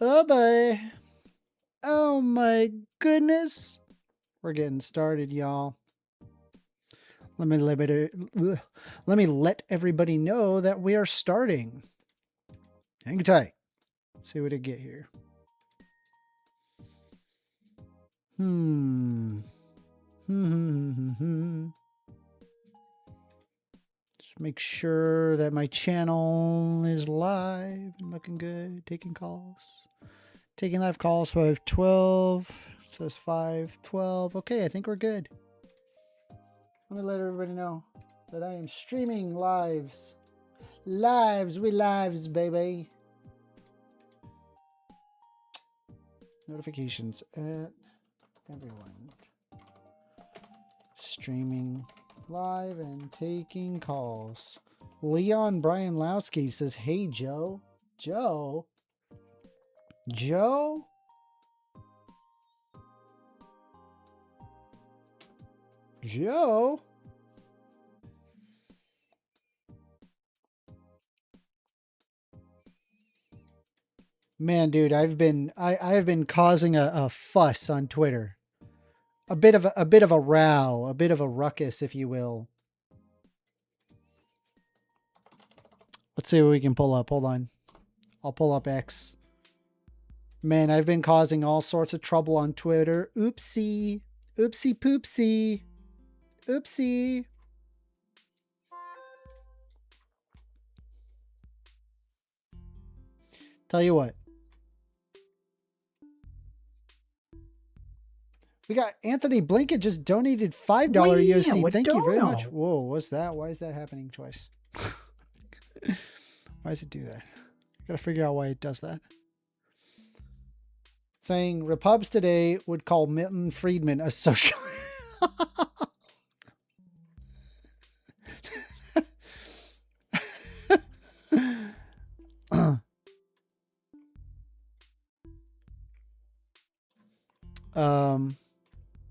Oh boy. Oh my goodness. We're getting started, y'all. Let me let everybody know that we are starting. Hang tight. See what I get here. Just make sure that my channel is live and looking good. Taking calls. Taking live calls. 512. It says 512. Okay, I think we're good. Let me let everybody know that I am streaming lives. Lives, baby. Notifications at everyone. Streaming live and taking calls. Leon Brian Lowski says, hey, Joe. Joe? Joe? Joe? Man, dude, I have been causing a fuss on Twitter. A bit of a row, a bit of a ruckus, if you will. Let's see what we can pull up. Hold on. I'll pull up X. Man, I've been causing all sorts of trouble on Twitter. Oopsie. Oopsie poopsie. Oopsie. Tell you what. We got Anthony Blinken just donated $5 USD. Thank you very much. Whoa, what's that? Why is that happening twice? Why does it do that? I gotta figure out why it does that. Saying Repubs today would call Milton Friedman a social.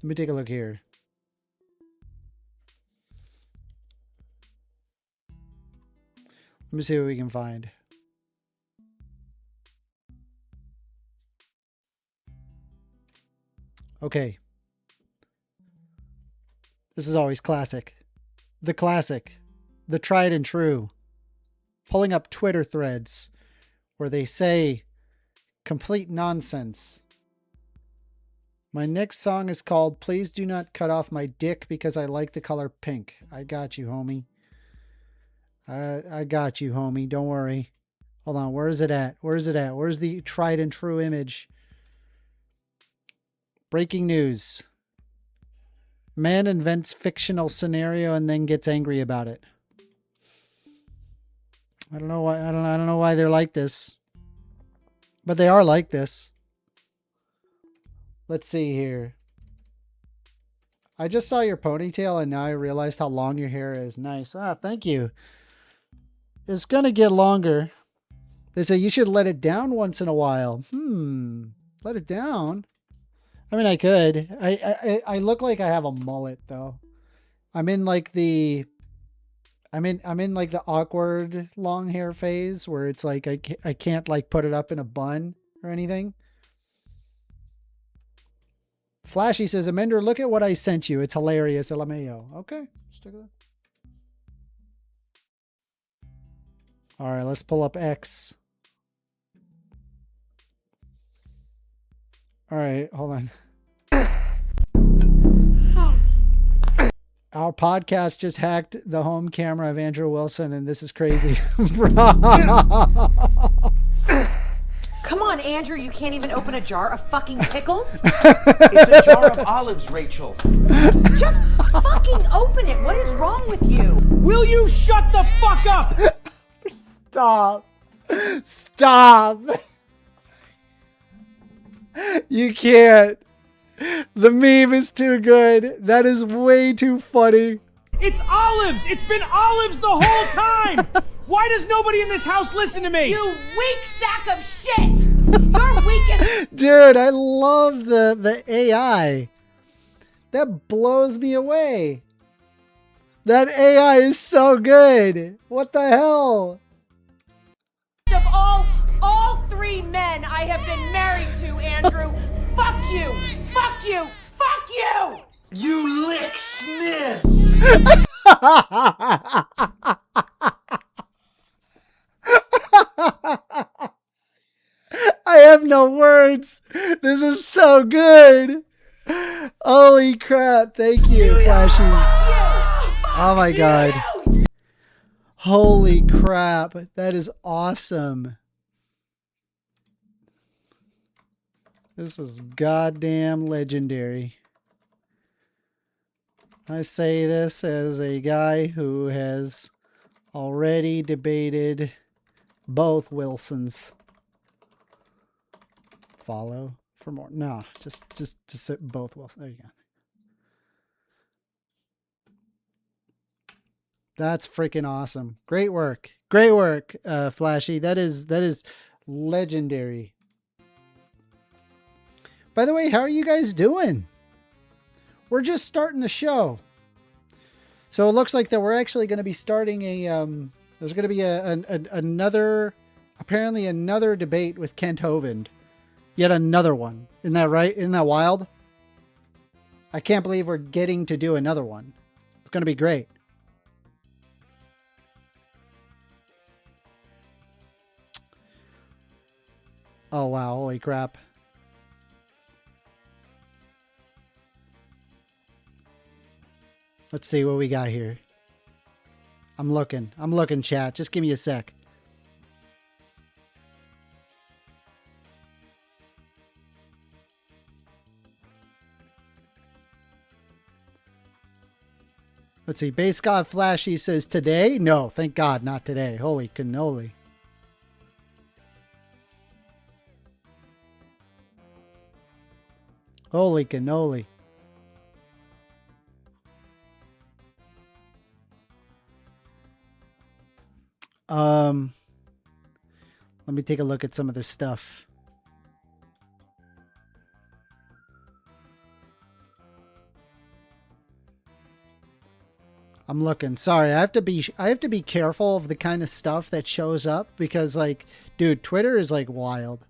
Let me take a look here. Let me see what we can find. Okay. This is always classic. The classic. The tried and true. Pulling up Twitter threads where they say complete nonsense. My next song is called Please Do Not Cut Off My Dick Because I Like the Color Pink. I got you, homie. I got you, homie. Don't worry. Hold on. Where is it at? Where is it at? Where's the tried and true image? Breaking news. Man invents fictional scenario and then gets angry about it. I don't know why. I don't know why they're like this. But they are like this. Let's see here. I just saw your ponytail and now I realized how long your hair is. Nice. Ah, thank you. It's going to get longer. They say you should let it down once in a while. Let it down? I mean, I could. I look like I have a mullet though. I'm in like the awkward long hair phase where it's like I can't like put it up in a bun or anything. Flashy says, Amender, look at what I sent you. It's hilarious. LMAO. Okay. Stick with it. All right, let's pull up X. All right, hold on. Our podcast just hacked the home camera of Andrew Wilson, and this is crazy. Come on, Andrew, you can't even open a jar of fucking pickles? It's a jar of olives, Rachel. Just fucking open it. What is wrong with you? Will you shut the fuck up? Stop. Stop. You can't. The meme is too good. That is way too funny. It's olives. It's been olives the whole time. Why does nobody in this house listen to me? You weak sack of shit. You're weak as... Dude, I love the AI. That blows me away. That AI is so good. What the hell? Of all three men I have been have no words. This is so good. Holy crap. Thank you, Flashy. Oh my God. Holy crap. That is awesome. This is goddamn legendary. I say this as a guy who has already debated both Wilsons. Follow for more. No, just to sit both Wilsons. There you go. That's freaking awesome. Great work. Great work, Flashy. That is legendary. By the way, how are you guys doing? We're just starting the show. So it looks like that we're actually going to be starting a there's going to be another apparently another debate with Kent Hovind. Yet another one. Isn't that right? Isn't that wild? I can't believe we're getting to do another one. It's going to be great. Oh wow, holy crap. Let's see what we got here. I'm looking, chat. Just give me a sec. Let's see. Base God Flashy says today. No, thank God, not today. Holy cannoli. Holy cannoli. Let me take a look at some of this stuff. I'm looking. Sorry, I have to be careful of the kind of stuff that shows up because, like, dude, Twitter is like wild.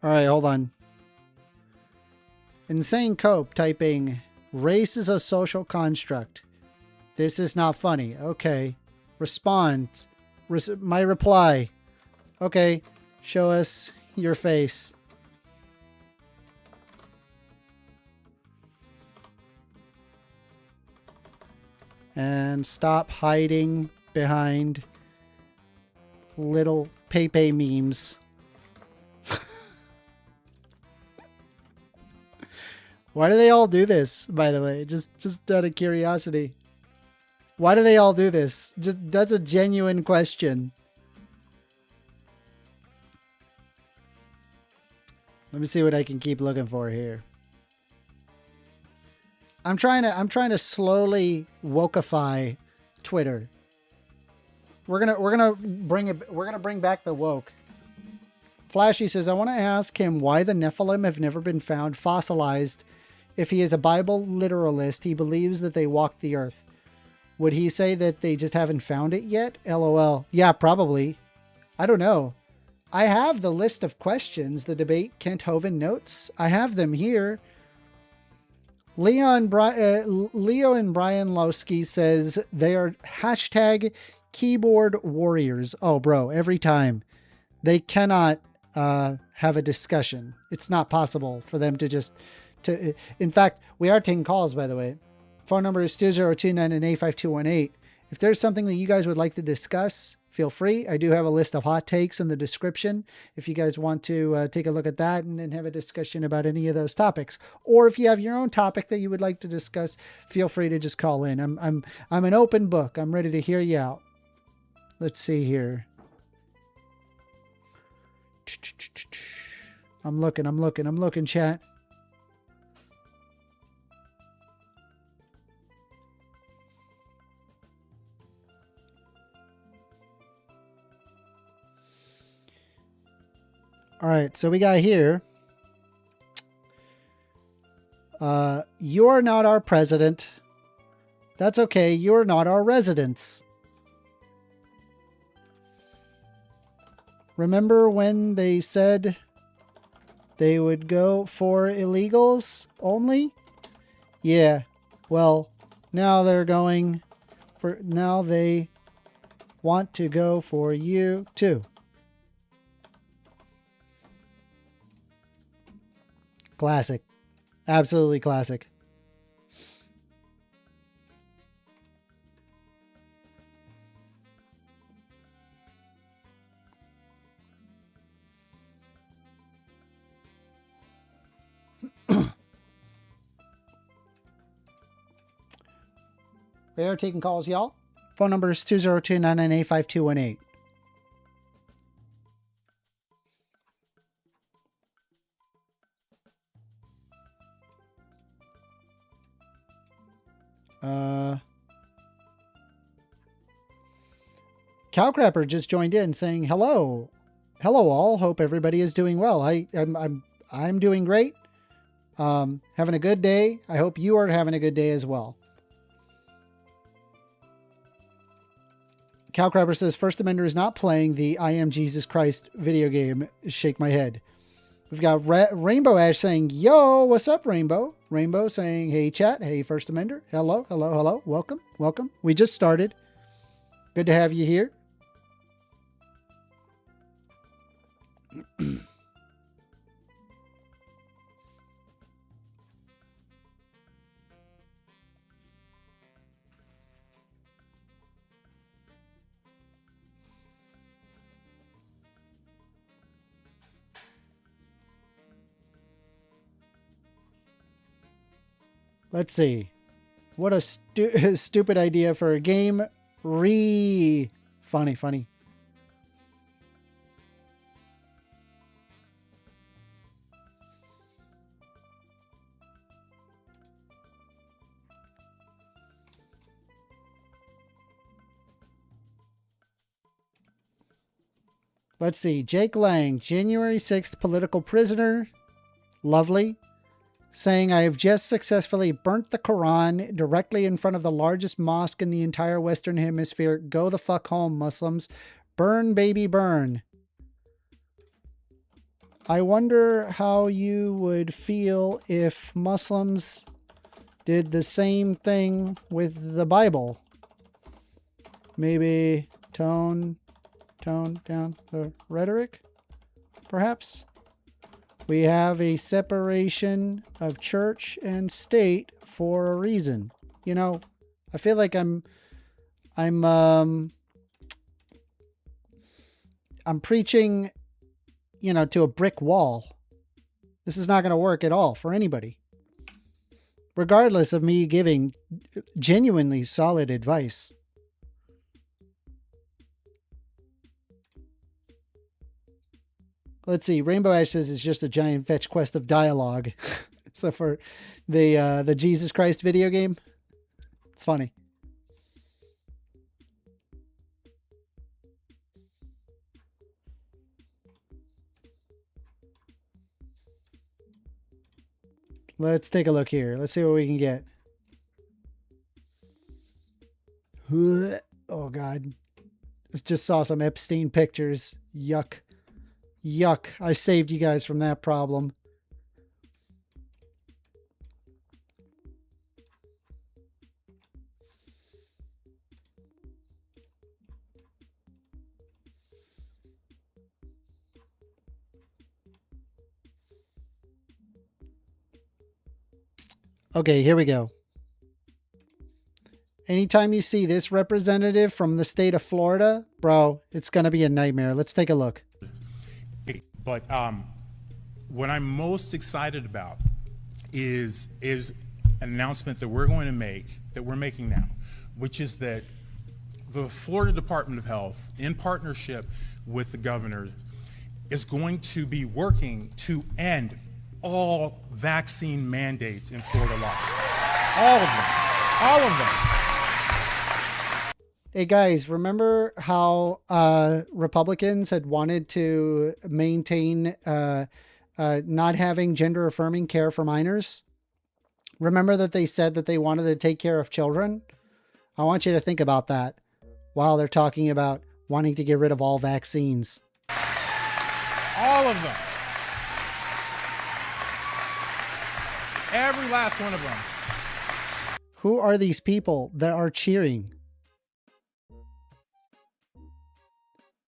All right, hold on. Insane Cope typing, race is a social construct. This is not funny. Okay. Respond. My reply. Okay. Show us your face. And stop hiding behind little Pepe memes. Why do they all do this, by the way? Just out of curiosity. Why do they all do this? That's a genuine question. Let me see what I can keep looking for here. I'm trying to slowly wokeify Twitter. We're gonna bring back the woke. Flashy says, I want to ask him why the Nephilim have never been found fossilized. If he is a Bible literalist, he believes that they walked the earth. Would he say that they just haven't found it yet? LOL. Yeah, probably. I don't know. I have the list of questions, the debate Kent Hovind notes. I have them here. Leo and Brian Lowski says they are hashtag keyboard warriors. Oh, bro, every time. They cannot have a discussion. It's not possible for them to just... In fact, we are taking calls, by the way. Phone number is 202-998-5218. If there's something that you guys would like to discuss, feel free. I do have a list of hot takes in the description. If you guys want to take a look at that and then have a discussion about any of those topics, or if you have your own topic that you would like to discuss, feel free to just call in. I'm an open book. I'm ready to hear you out. Let's see here. I'm looking, chat. All right, so we got here. You are not our president. That's okay. You're not our residents. Remember when they said they would go for illegals only? Yeah. Well, now they're going for, now they want to go for you too. Classic. Absolutely classic. We are taking calls, y'all. Phone number is 202-998-5218. Cowcrapper just joined in saying hello. Hello all. Hope everybody is doing well. I'm doing great. Having a good day. I hope you are having a good day as well. Cowcrapper says 1stAmender is not playing the I Am Jesus Christ video game. Shake my head. We've got Rainbow Ash saying, yo, what's up, Rainbow? Rainbow saying, hey, chat. Hey, 1stAmender. Hello, hello, hello. Welcome, welcome. We just started. Good to have you here. Let's see. What a stupid idea for a game. Funny. Let's see. Jake Lang, January 6th, political prisoner. Lovely. Saying, I have just successfully burnt the Quran directly in front of the largest mosque in the entire Western Hemisphere. Go the fuck home, Muslims. Burn, baby, burn. I wonder how you would feel if Muslims did the same thing with the Bible. Maybe tone down the rhetoric, perhaps? We have a separation of church and state for a reason. You know, I feel like I'm preaching, you know, to a brick wall. This is not going to work at all for anybody. Regardless of me giving genuinely solid advice. Let's see. Rainbow Ash says it's just a giant fetch quest of dialogue. So for the Jesus Christ video game, it's funny. Let's take a look here. Let's see what we can get. Oh God. I just saw some Epstein pictures. Yuck. Yuck. I saved you guys from that problem. Okay, here we go. Anytime you see this representative from the state of Florida, bro, it's going to be a nightmare. Let's take a look. But what I'm most excited about is an announcement that we're going to make, that we're making now, which is that the Florida Department of Health, in partnership with the governor, is going to be working to end all vaccine mandates in Florida law. All of them. All of them. Hey guys, remember how Republicans had wanted to maintain not having gender affirming care for minors? Remember that they said that they wanted to take care of children? I want you to think about that while they're talking about wanting to get rid of all vaccines. All of them. Every last one of them. Who are these people that are cheering?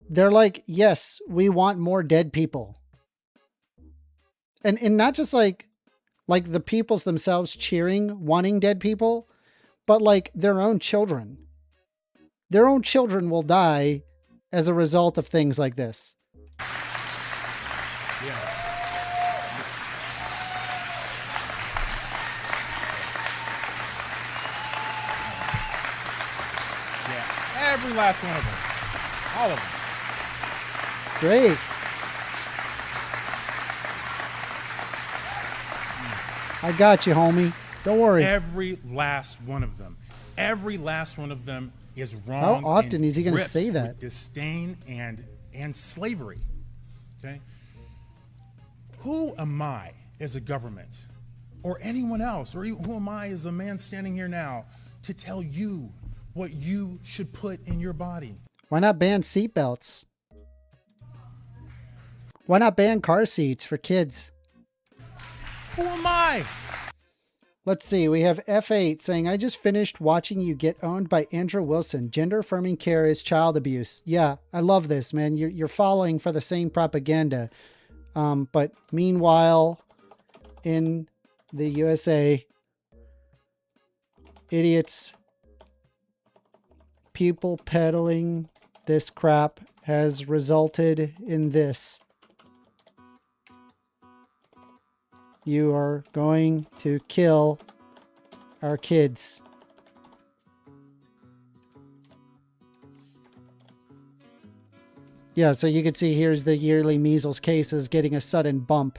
They're like, yes, we want more dead people. And not just like the peoples themselves cheering, wanting dead people, but like their own children. Their own children will die as a result of things like this. Yeah. Yeah. Every last one of them. All of them. Great. I got you, homie. Don't worry. Every last one of them. Every last one of them is wrong. How often and is he going to grips say that? with disdain and slavery. Okay? Who am I as a government or anyone else, or who am I as a man standing here now to tell you what you should put in your body? Why not ban seatbelts? Why not ban car seats for kids? Who am I? Let's see. We have F8 saying, I just finished watching you get owned by Andrew Wilson. Gender affirming care is child abuse. Yeah, I love this, man. You're following for the same propaganda. But meanwhile, in the USA, idiots, people peddling this crap has resulted in this. You are going to kill our kids. Yeah, so you can see here's the yearly measles cases getting a sudden bump.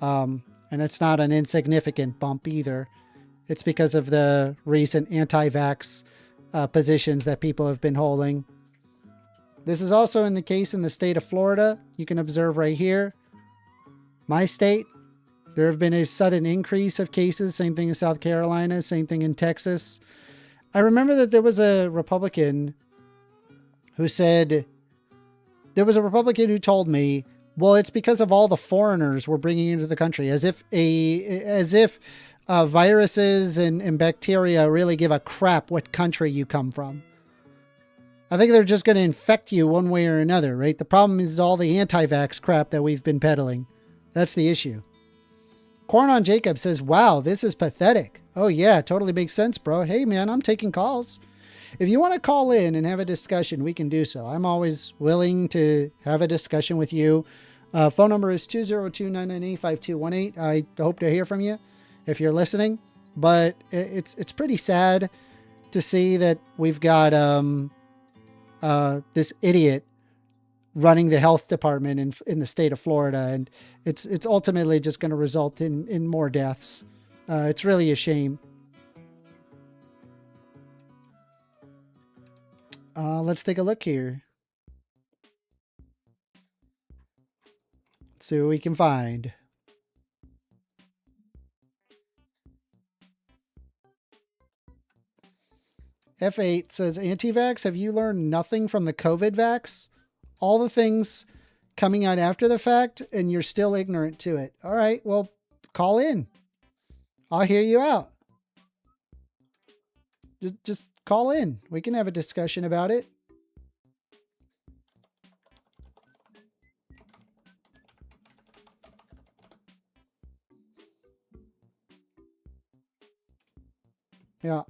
And it's not an insignificant bump either. It's because of the recent anti-vax positions that people have been holding. This is also in the case in the state of Florida. You can observe right here. My state, there have been a sudden increase of cases. Same thing in South Carolina. Same thing in Texas. I remember that there was a Republican who said, there was a Republican who told me, well, it's because of all the foreigners we're bringing into the country, as if viruses and bacteria really give a crap what country you come from. I think they're just going to infect you one way or another, right? The problem is all the anti-vax crap that we've been peddling. That's the issue. Corn on Jacob says, wow, this is pathetic. Oh yeah, totally makes sense, bro. Hey man, I'm taking calls. If you want to call in and have a discussion, we can do so. I'm always willing to have a discussion with you. Phone number is 202-998-5218. I hope to hear from you if you're listening. But it's pretty sad to see that we've got this idiot running the health department in the state of Florida, and it's ultimately just going to result in more deaths. It's really a shame. Let's take a look here. Let's see what we can find. F8 says, anti-vax, have you learned nothing from the COVID vax? All the things coming out after the fact, and you're still ignorant to it. All right, well, call in. I'll hear you out. Just call in. We can have a discussion about it. Yeah.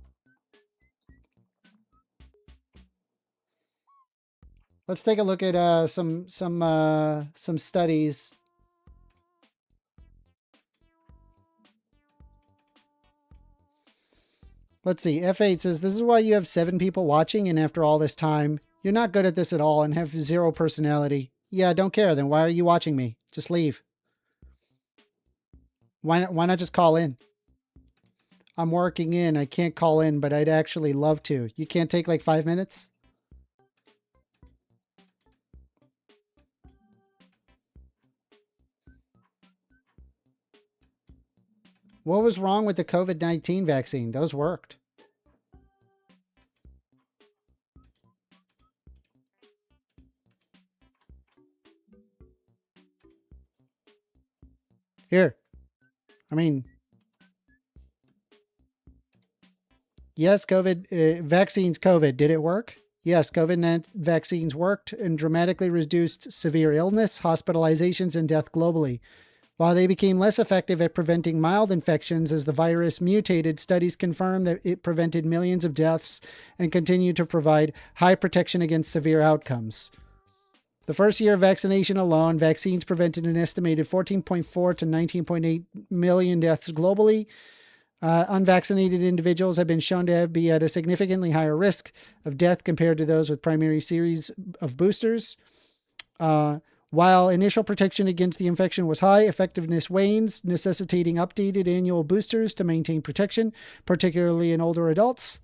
Let's take a look at some studies. Let's see. F8 says, this is why you have 7 people watching, and after all this time, you're not good at this at all and have 0 personality. Yeah, don't care. Then why are you watching me? Just leave. Why not just call in? I'm working in. I can't call in, but I'd actually love to. You can't take like 5 minutes? What was wrong with the COVID-19 vaccine? Those worked. Here. I mean, Yes, vaccines, COVID. Did it work? Yes, COVID vaccines worked and dramatically reduced severe illness, hospitalizations, and death globally. While they became less effective at preventing mild infections as the virus mutated, studies confirm that it prevented millions of deaths and continued to provide high protection against severe outcomes. The first year of vaccination alone, vaccines prevented an estimated 14.4 to 19.8 million deaths globally. Unvaccinated individuals have been shown to be at a significantly higher risk of death compared to those with primary series of boosters. While initial protection against the infection was high, effectiveness wanes, necessitating updated annual boosters to maintain protection, particularly in older adults.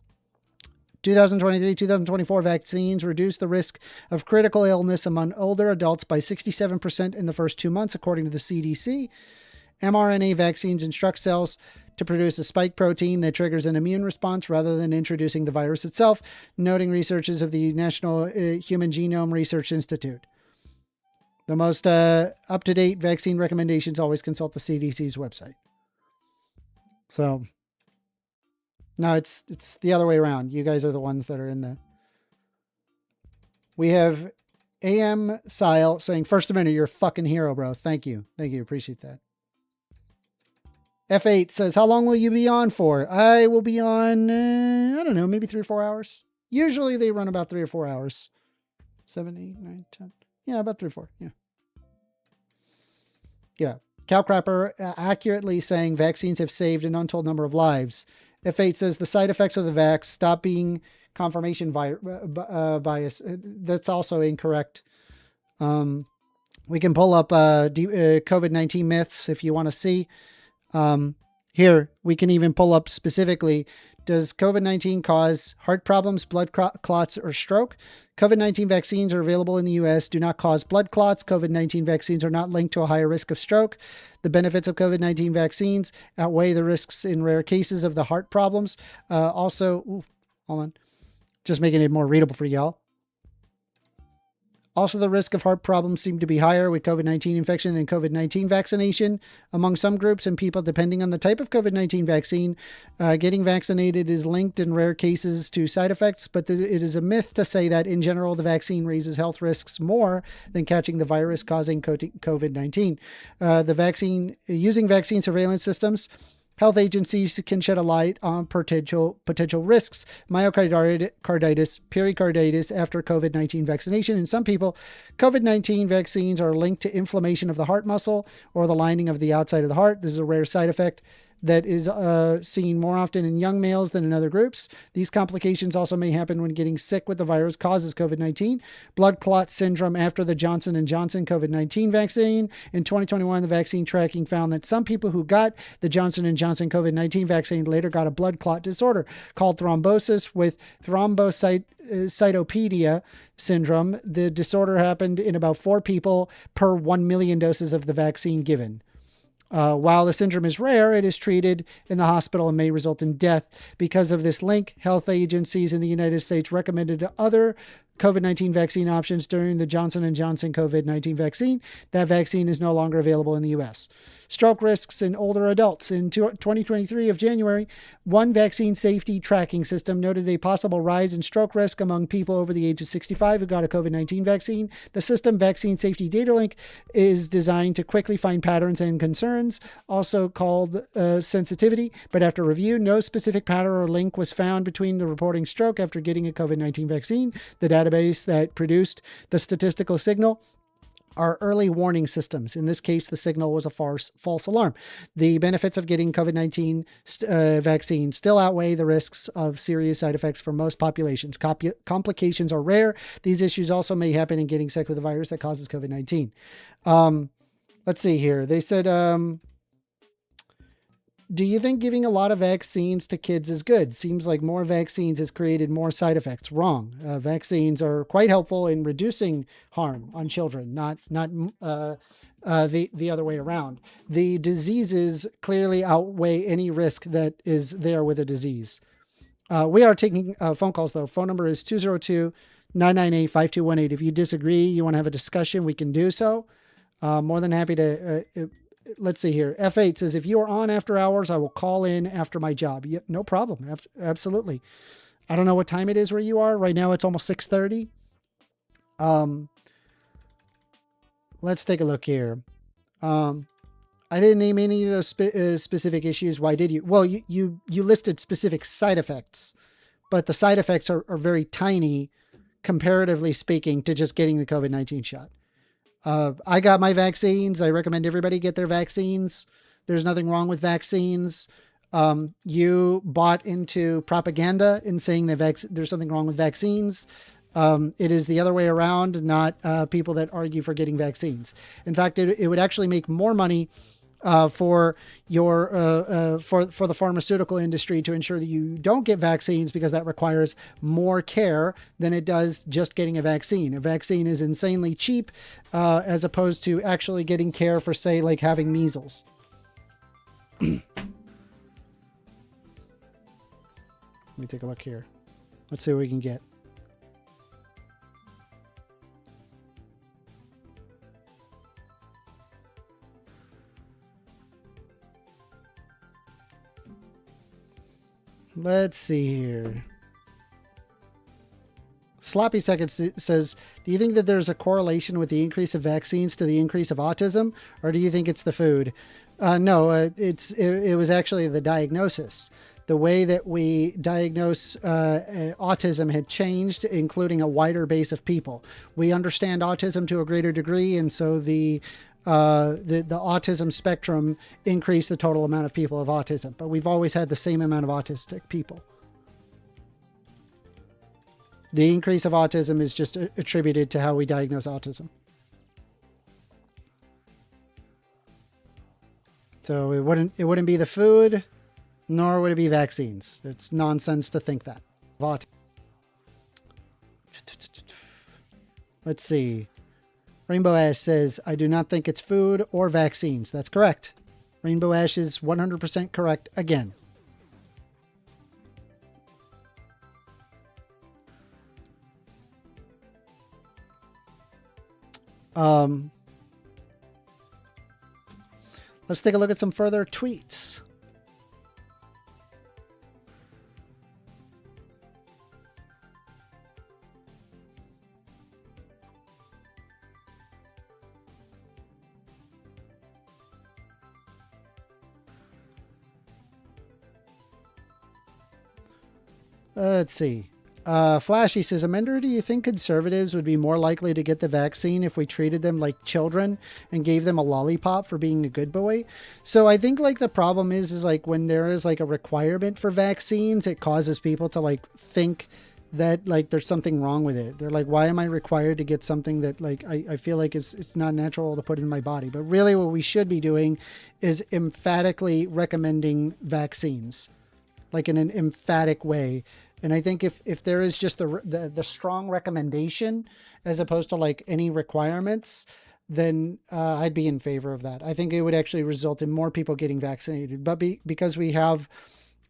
2023-2024 vaccines reduced the risk of critical illness among older adults by 67% in the first 2 months, according to the CDC. mRNA vaccines instruct cells to produce a spike protein that triggers an immune response rather than introducing the virus itself, noting researchers of the National Human Genome Research Institute. The most up-to-date vaccine recommendations always consult the CDC's website. So, no, it's the other way around. You guys are the ones that are in the... We have AM Sile saying, 1stAmender, you're a fucking hero, bro. Thank you. Thank you. Appreciate that. F8 says, how long will you be on for? I will be on, I don't know, maybe 3 or 4 hours. Usually they run about 3 or 4 hours. 7, 8, 9, 10. Yeah, about 3 or 4. Yeah. Yeah. Cowcrapper accurately saying vaccines have saved an untold number of lives. F8 says the side effects of the vax stop being confirmation bias. That's also incorrect. We can pull up COVID-19 myths if you want to see. Here, we can even pull up specifically, does COVID-19 cause heart problems, blood clots, or stroke? COVID-19 vaccines are available in the U.S., do not cause blood clots. COVID-19 vaccines are not linked to a higher risk of stroke. The benefits of COVID-19 vaccines outweigh the risks in rare cases of the heart problems. Hold on. Just making it more readable for y'all. Also, the risk of heart problems seem to be higher with COVID-19 infection than COVID-19 vaccination. Among some groups and people, depending on the type of COVID-19 vaccine, getting vaccinated is linked in rare cases to side effects, but it is a myth to say that in general, the vaccine raises health risks more than catching the virus causing COVID-19. Using vaccine surveillance systems, health agencies can shed a light on potential risks, myocarditis, pericarditis after COVID-19 vaccination. In some people, COVID-19 vaccines are linked to inflammation of the heart muscle or the lining of the outside of the heart. This is a rare side effect that is seen more often in young males than in other groups. These complications also may happen when getting sick with the virus causes COVID-19. Blood clot syndrome after the Johnson & Johnson COVID-19 vaccine. In 2021, the vaccine tracking found that some people who got the Johnson & Johnson COVID-19 vaccine later got a blood clot disorder called thrombosis with thrombocytopenia syndrome. The disorder happened in about 4 people per 1 million doses of the vaccine given. While the syndrome is rare, it is treated in the hospital and may result in death. Because of this link, health agencies in the United States recommended other COVID-19 vaccine options during the Johnson & Johnson COVID-19 vaccine. That vaccine is no longer available in the U.S. Stroke risks in older adults. In 2023 of January, one vaccine safety tracking system noted a possible rise in stroke risk among people over the age of 65 who got a COVID-19 vaccine. The system Vaccine Safety Data Link is designed to quickly find patterns and concerns, also called sensitivity, but after review, no specific pattern or link was found between the reporting stroke after getting a COVID-19 vaccine. The database that produced the statistical signal are early warning systems. In this case, the signal was a false alarm. The benefits of getting COVID-19 vaccine still outweigh the risks of serious side effects for most populations. Complications are rare. These issues also may happen in getting sick with a virus that causes COVID-19. Let's see here. They said, do you think giving a lot of vaccines to kids is good? Seems like more vaccines has created more side effects. Wrong. Vaccines are quite helpful in reducing harm on children, not the other way around. The diseases clearly outweigh any risk that is there with a disease. We are taking phone calls, though. Phone number is 202-998-5218. If you disagree, you want to have a discussion, we can do so. More than happy to let's see here. F8 says, if you are on after hours, I will call in after my job. Yep, no problem. Absolutely. I don't know what time it is where you are. Right now it's almost 6:30. Let's take a look here. I didn't name any of those specific issues. Why did you? Well, you listed specific side effects, but the side effects are very tiny, comparatively speaking, to just getting the COVID-19 shot. I got my vaccines. I recommend everybody get their vaccines. There's nothing wrong with vaccines. You bought into propaganda in saying that there's something wrong with vaccines. It is the other way around, not people that argue for getting vaccines. In fact, it would actually make more money for the pharmaceutical industry to ensure that you don't get vaccines, because that requires more care than it does just getting a vaccine. A vaccine is insanely cheap, as opposed to actually getting care for, say, like having measles. Let me take a look here. Let's see what we can get. Let's see here. Sloppy Seconds says, do you think that there's a correlation with the increase of vaccines to the increase of autism, or do you think it's the food? No, it was actually the diagnosis. The way that we diagnose autism had changed, including a wider base of people. We understand autism to a greater degree, and so the autism spectrum increased the total amount of people of autism, but we've always had the same amount of autistic people. The increase of autism is just attributed to how we diagnose autism. So it wouldn't be the food, nor would it be vaccines. It's nonsense to think that. Let's see. Rainbow Ash says, I do not think it's food or vaccines. That's correct. Rainbow Ash is 100% correct again. Let's take a look at some further tweets. Let's see. Flashy says, Amender, do you think conservatives would be more likely to get the vaccine if we treated them like children and gave them a lollipop for being a good boy? So I think like the problem is like when there is like a requirement for vaccines, it causes people to like think that like there's something wrong with it. They're like, why am I required to get something that like I feel like it's not natural to put in my body? But really what we should be doing is emphatically recommending vaccines, like in an emphatic way. And I think if there is just the strong recommendation as opposed to like any requirements, then I'd be in favor of that. I think it would actually result in more people getting vaccinated. But because we have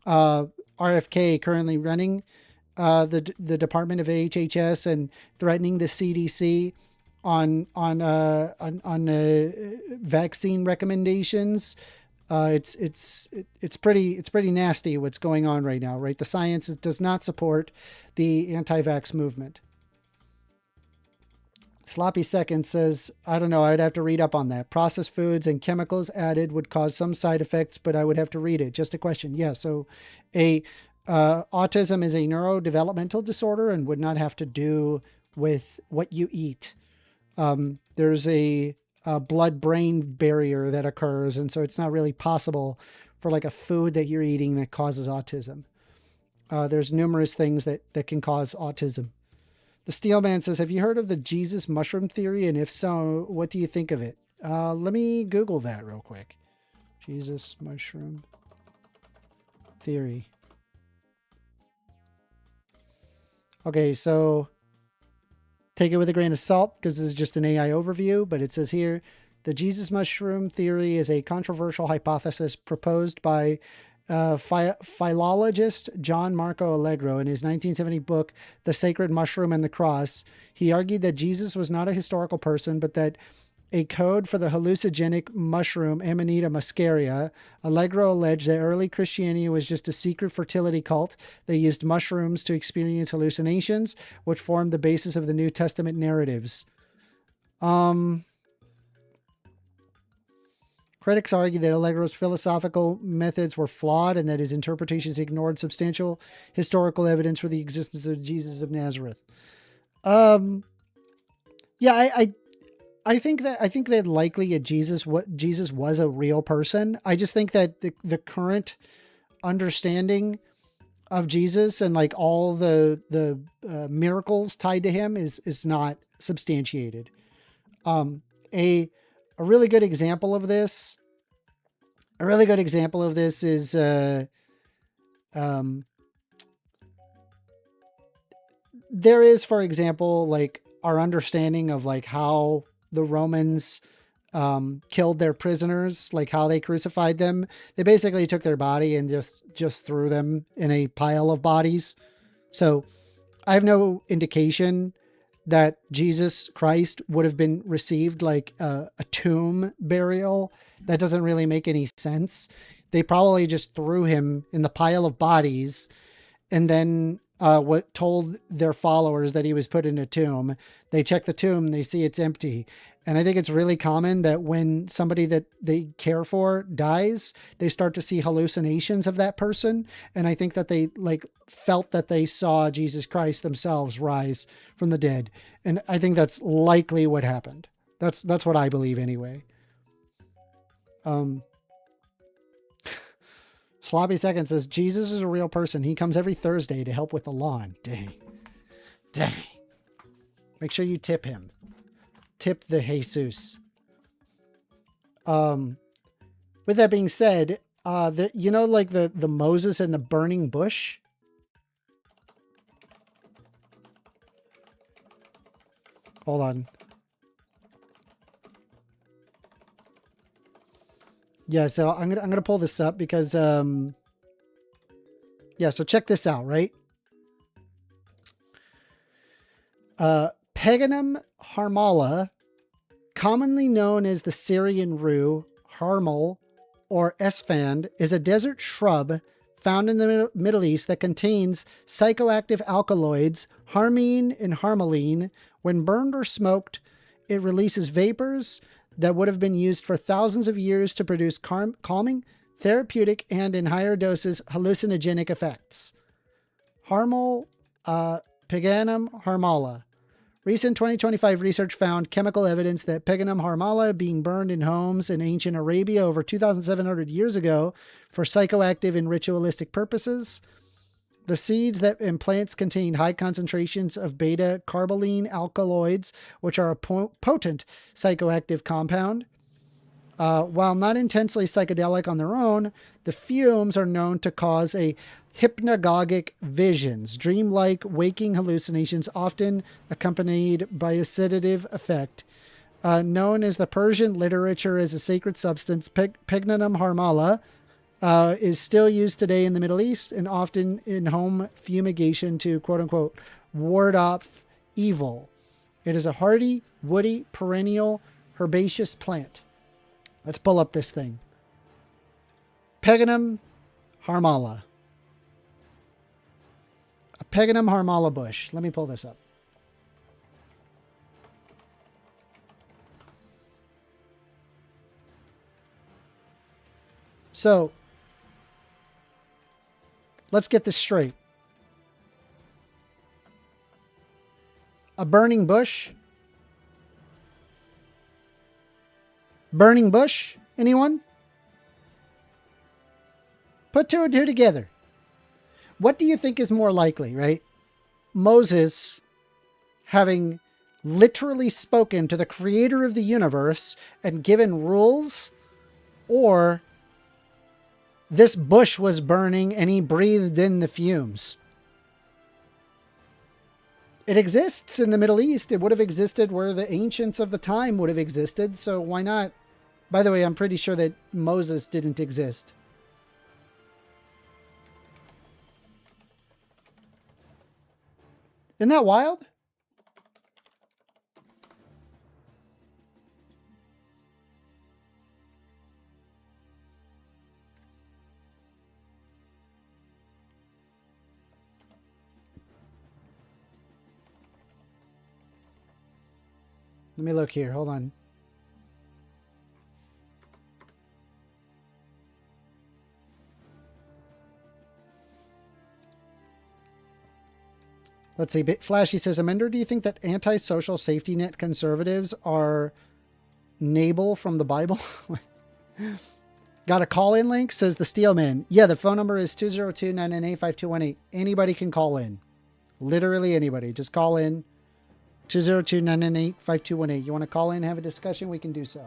RFK currently running the Department of HHS and threatening the CDC on vaccine recommendations, it's pretty nasty what's going on right now, right? The science does not support the anti-vax movement. Sloppy Second says, I don't know, I'd have to read up on that. Processed foods and chemicals added would cause some side effects, but I would have to read it. Just a question. Yeah, so autism is a neurodevelopmental disorder and would not have to do with what you eat. There's a blood-brain barrier that occurs, and so it's not really possible for like a food that you're eating that causes autism. There's numerous things that can cause autism. The Steelman says, have you heard of the Jesus mushroom theory? And if so, what do you think of it? Let me Google that real quick. Jesus mushroom theory. Okay, so take it with a grain of salt because this is just an AI overview, but it says here, the Jesus mushroom theory is a controversial hypothesis proposed by philologist John Marco Allegro in his 1970 book, The Sacred Mushroom and the Cross. He argued that Jesus was not a historical person, but that a code for the hallucinogenic mushroom Amanita muscaria. Allegro alleged that early Christianity was just a secret fertility cult. They used mushrooms to experience hallucinations, which formed the basis of the New Testament narratives. Critics argue that Allegro's philosophical methods were flawed and that his interpretations ignored substantial historical evidence for the existence of Jesus of Nazareth. Yeah, I think that likely Jesus was a real person. I just think that the current understanding of Jesus and like all the miracles tied to him is not substantiated. A really good example of this. A really good example of this is there is, for example, like our understanding of like how the Romans killed their prisoners, like how they crucified them. They basically took their body and just threw them in a pile of bodies. So I have no indication that Jesus Christ would have been received like a tomb burial. That doesn't really make any sense. They probably just threw him in the pile of bodies and then what told their followers that he was put in a tomb. They check the tomb, they see it's empty. And I think it's really common that when somebody that they care for dies, they start to see hallucinations of that person. And I think that they like felt that they saw Jesus Christ themselves rise from the dead. And I think that's likely what happened. That's what I believe anyway. Sloppy Second says, Jesus is a real person. He comes every Thursday to help with the lawn. Dang. Make sure you tip him. Tip the Jesus. With that being said, like the Moses and the burning bush. Hold on. Yeah, so I'm gonna pull this up because so check this out, right? Peganum harmala, commonly known as the Syrian rue, harmal, or esfand, is a desert shrub found in the Middle East that contains psychoactive alkaloids, harmine and harmaline. When burned or smoked, it releases vapors that would have been used for thousands of years to produce calming, therapeutic, and in higher doses, hallucinogenic effects. Harmal, Peganum harmala. Recent 2025 research found chemical evidence that Peganum harmala being burned in homes in ancient Arabia over 2,700 years ago for psychoactive and ritualistic purposes. The seeds and plants contain high concentrations of beta-carboline alkaloids, which are a potent psychoactive compound. While not intensely psychedelic on their own, the fumes are known to cause hypnagogic visions, dreamlike waking hallucinations, often accompanied by a sedative effect. Known as the Persian literature as a sacred substance, Peganum harmala is still used today in the Middle East and often in home fumigation to, quote unquote, ward off evil. It is a hardy, woody, perennial, herbaceous plant. Let's pull up this thing. Peganum harmala. A Peganum harmala bush. Let me pull this up. So, let's get this straight. A burning bush? Burning bush? Anyone? Put two and two together. What do you think is more likely, right? Moses having literally spoken to the creator of the universe and given rules, or this bush was burning and he breathed in the fumes? It exists in the Middle East. It would have existed where the ancients of the time would have existed. So why not? By the way, I'm pretty sure that Moses didn't exist. Isn't that wild? Let me look here. Hold on. Let's see. Flashy says, Amender, do you think that anti-social safety net conservatives are Nabal from the Bible? Got a call-in link, says the Steelman. Yeah, the phone number is 202-998-5218. Anybody can call in. Literally anybody. Just call in. 202-998-5218. You want to call in, have a discussion, we can do so.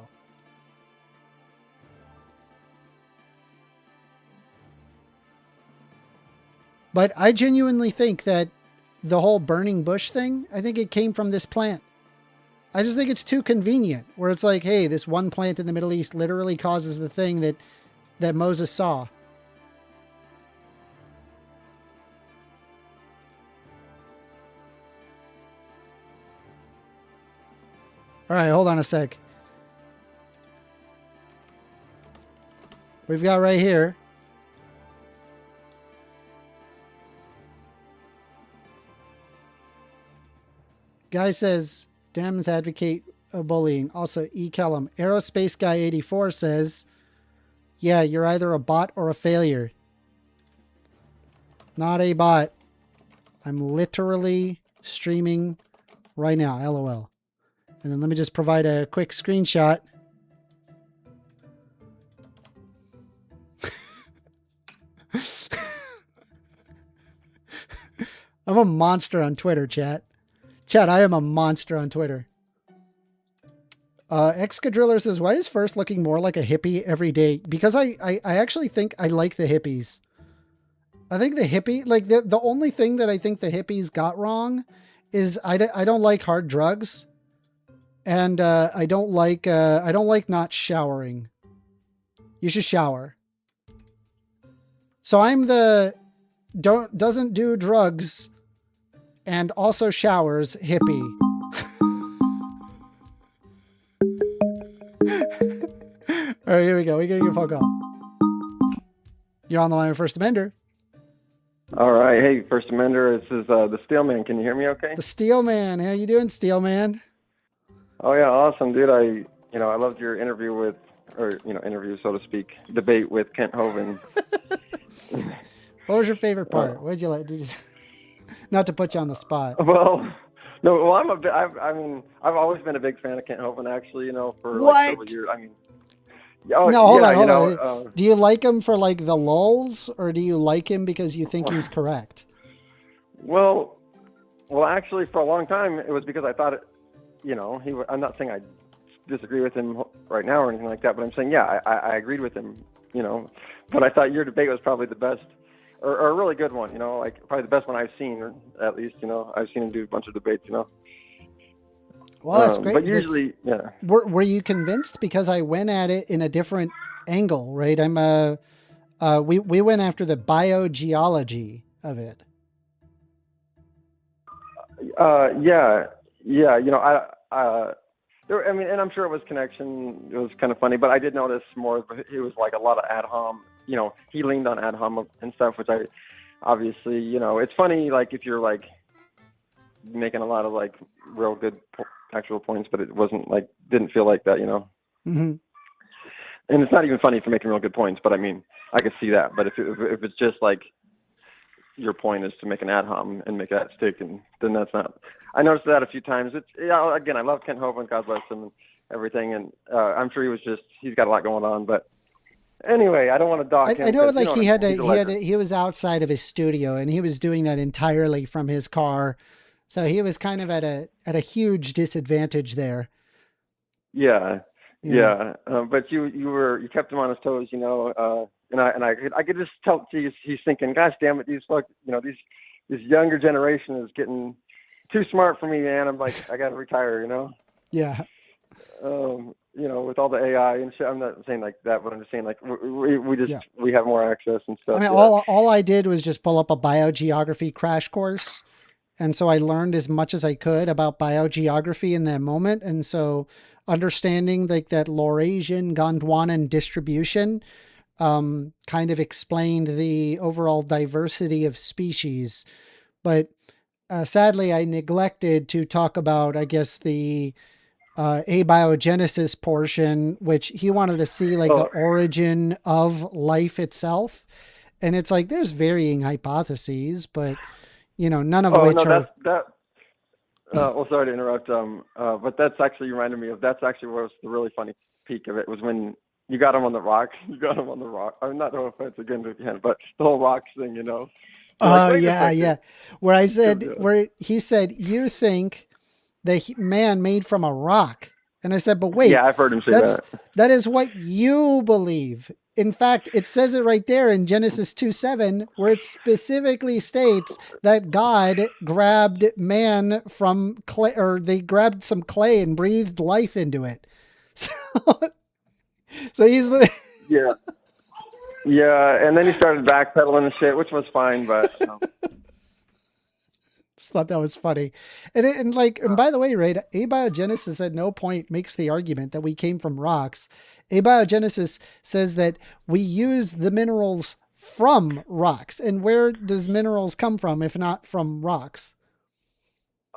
But I genuinely think that the whole burning bush thing, I think it came from this plant. I just think it's too convenient, where it's like, hey, this one plant in the Middle East literally causes the thing that Moses saw. All right, hold on a sec. We've got right here. Guy says, Dems advocate bullying. Also, E. Kellum. Aerospace Guy 84 says, yeah, you're either a bot or a failure. Not a bot. I'm literally streaming right now. LOL. And then let me just provide a quick screenshot. I'm a monster on Twitter, chat. Chat, I am a monster on Twitter. Excadriller says, why is First looking more like a hippie every day? Because I actually think I like the hippies. I think the hippie, like the only thing that I think the hippies got wrong is I don't like hard drugs. And I don't like not showering. You should shower. So I'm the doesn't do drugs and also showers hippie. All right, here we go. We're getting a phone call. You're on the line with 1stAmender. All right. Hey, 1stAmender. This is the Steelman. Can you hear me okay? The Steelman. How you doing, Steelman? Oh, yeah. Awesome, dude. I loved your interview with, interview, so to speak, debate with Kent Hovind. What was your favorite part? What did you like? Not to put you on the spot. Well, no, well, I've always been a big fan of Kent Hovind, actually, for like several years. I mean, no, hold on. Do you like him for like the lulz, or do you like him because you think he's correct? Well, actually, for a long time, it was because I thought I'm not saying I disagree with him right now or anything like that, but I'm saying, yeah, I agreed with him, but I thought your debate was probably the best, or a really good one, like probably the best one I've seen, or at least, I've seen him do a bunch of debates, Well, that's great. But usually, yeah. Were you convinced? Because I went at it in a different angle, right? We went after the biogeology of it. Yeah. And I'm sure it was connection. It was kind of funny, but I did notice more. It was like a lot of ad hom. He leaned on ad hom and stuff, which I obviously, it's funny. Like if you're like making a lot of like real good actual points, but it wasn't like didn't feel like that, Mm-hmm. And it's not even funny for making real good points, but I mean, I could see that. But if it's just like your point is to make an ad hom and make that stick, and then that's not. I noticed that a few times. Again, I love Kent Hovind, God bless him, and everything, and I'm sure he's got a lot going on. But anyway, I don't want to dog him. I know, like he was outside of his studio, and he was doing that entirely from his car, so he was kind of at a huge disadvantage there. Yeah. But you kept him on his toes, and I could just tell he's thinking, gosh damn it, this younger generation is getting too smart for me, man. I'm like, I got to retire, Yeah. With all the AI and shit. I'm not saying like that, but I'm just saying like we have more access and stuff. I mean, all I did was just pull up a biogeography crash course. And so I learned as much as I could about biogeography in that moment. And so understanding like that Laurasian Gondwanan distribution kind of explained the overall diversity of species. But sadly, I neglected to talk about, I guess, the abiogenesis portion, which he wanted to see like the origin of life itself. And it's like, there's varying hypotheses, but none of which are. Well, sorry to interrupt. But that's actually reminded me of, that's actually what was the really funny peak of it, was when you got him on the rock. You got him on the rock. I'm not, no offense again to him, but the whole rock thing, Oh, yeah. Where I said, where he said, you think the man made from a rock. And I said, but wait. Yeah, I've heard him say that. That is what you believe. In fact, it says it right there in Genesis 2:7, where it specifically states that God grabbed man from clay, or they grabbed some clay and breathed life into it. So he's the... Yeah. Yeah, and then he started backpedaling and shit, which was fine, but... Just thought that was funny. And by the way, right, abiogenesis at no point makes the argument that we came from rocks. Abiogenesis says that we use the minerals from rocks. And where does minerals come from if not from rocks?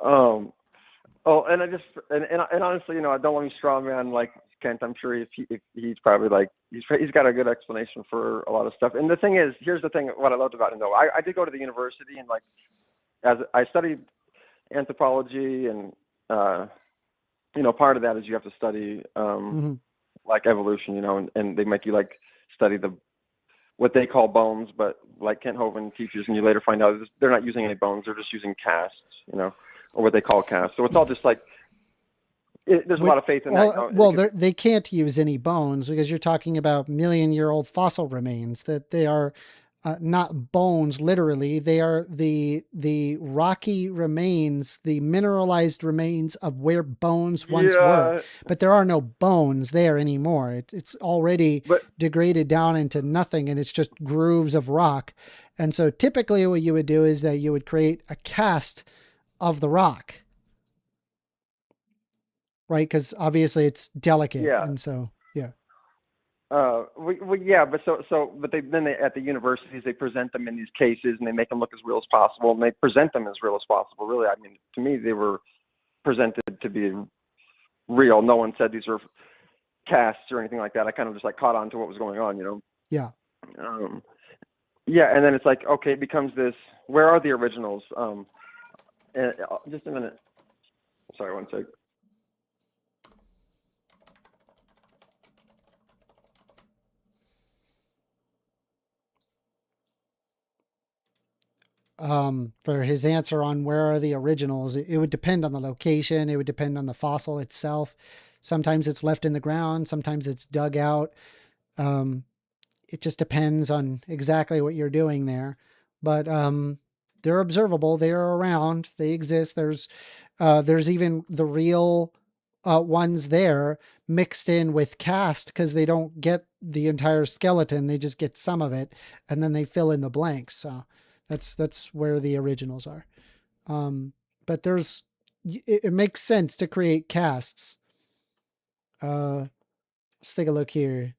And honestly, I don't want to straw man like Kent. I'm sure if he's probably like, he's got a good explanation for a lot of stuff. And the thing is, here's the thing, what I loved about him though. I did go to the university, and like, as I studied anthropology, and part of that is you have to study like evolution, and they make you like study what they call bones, but like Kent Hovind teaches, and you later find out they're not using any bones, they're just using casts, or what they call casts. So it's all just like, there's a lot of faith in that. Well, they can't use any bones because you're talking about million-year-old fossil remains, that they are not bones literally. They are the rocky remains, the mineralized remains of where bones once were. But there are no bones there anymore. It's already degraded down into nothing, and it's just grooves of rock. And so typically what you would do is that you would create a cast of the rock, right? Because obviously it's delicate. Yeah. And so, yeah. But they at the universities, they present them in these cases, and they make them look as real as possible, and they present them as real as possible. Really, I mean, to me, they were presented to be real. No one said these are casts or anything like that. I kind of just like caught on to what was going on, Yeah. And then it's like, okay, it becomes this, where are the originals? And just a minute. Sorry, one sec. For his answer on where are the originals, it would depend on the location. It would depend on the fossil itself. Sometimes it's left in the ground. Sometimes it's dug out. It just depends on exactly what you're doing there. But they're observable. They're around. They exist. There's even the real ones there mixed in with cast, because they don't get the entire skeleton. They just get some of it, and then they fill in the blanks. So that's where the originals are. But it makes sense to create casts. Let's take a look here.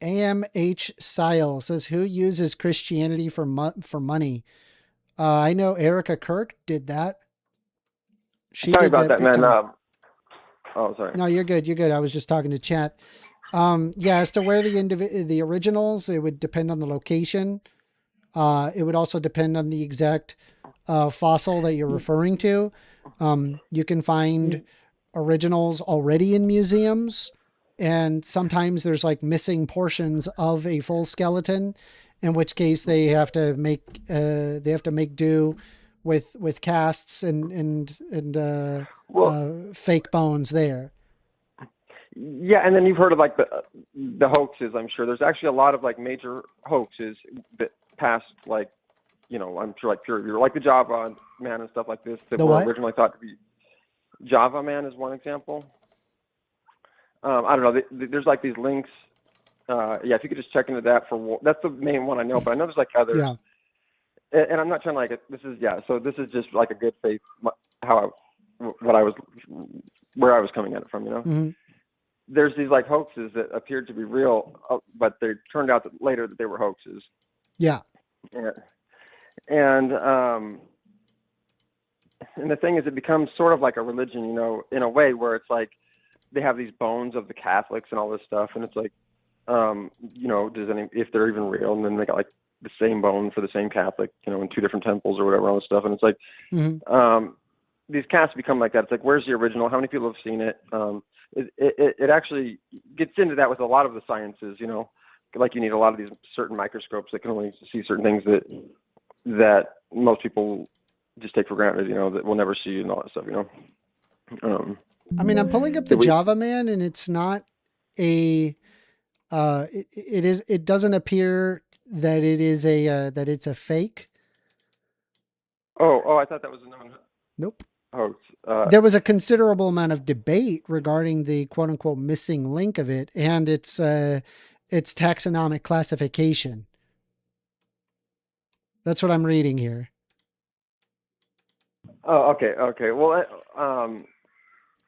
AMH Sile says, who uses Christianity for money? I know Erica Kirk did that. Sorry about that, man. Oh, sorry. No, you're good. You're good. I was just talking to chat. Yeah, as to where the originals, it would depend on the location. It would also depend on the exact fossil that you're referring to. You can find originals already in museums, and sometimes there's like missing portions of a full skeleton, in which case they have to make do with casts and fake bones there. Yeah, and then you've heard of like the hoaxes. I'm sure there's actually a lot of like major hoaxes that passed, like, I'm sure like peer review, like the Java Man and stuff like this that were originally thought to be. Java Man is one example. I don't know. There's like these links. If you could just check into that that's the main one I know, but I know there's like others. Yeah. And I'm not trying to like it. So this is just like a good faith, where I was coming at it from, Mm-hmm. There's these like hoaxes that appeared to be real, but they turned out that later that they were hoaxes. Yeah. And and the thing is, it becomes sort of like a religion, you know, in a way where it's like they have these bones of the Catholics and all this stuff, and it's like, you know, if they're even real, and then they got like the same bone for the same Catholic, you know, in two different temples or whatever, all this stuff, and it's like, these casts become like that. It's like, where's the original? How many people have seen it? It actually gets into that with a lot of the sciences, you know, like you need a lot of these certain microscopes that can only see certain things that most people just take for granted, you know, that we'll never see and all that stuff, you know. I mean, I'm pulling up the Java Man, and it's not a, it doesn't appear that it is that it's a fake. Oh, I thought that was a known. Nope. Oh, there was a considerable amount of debate regarding the quote unquote missing link of it and its taxonomic classification. That's what I'm reading here. Oh, okay. Well,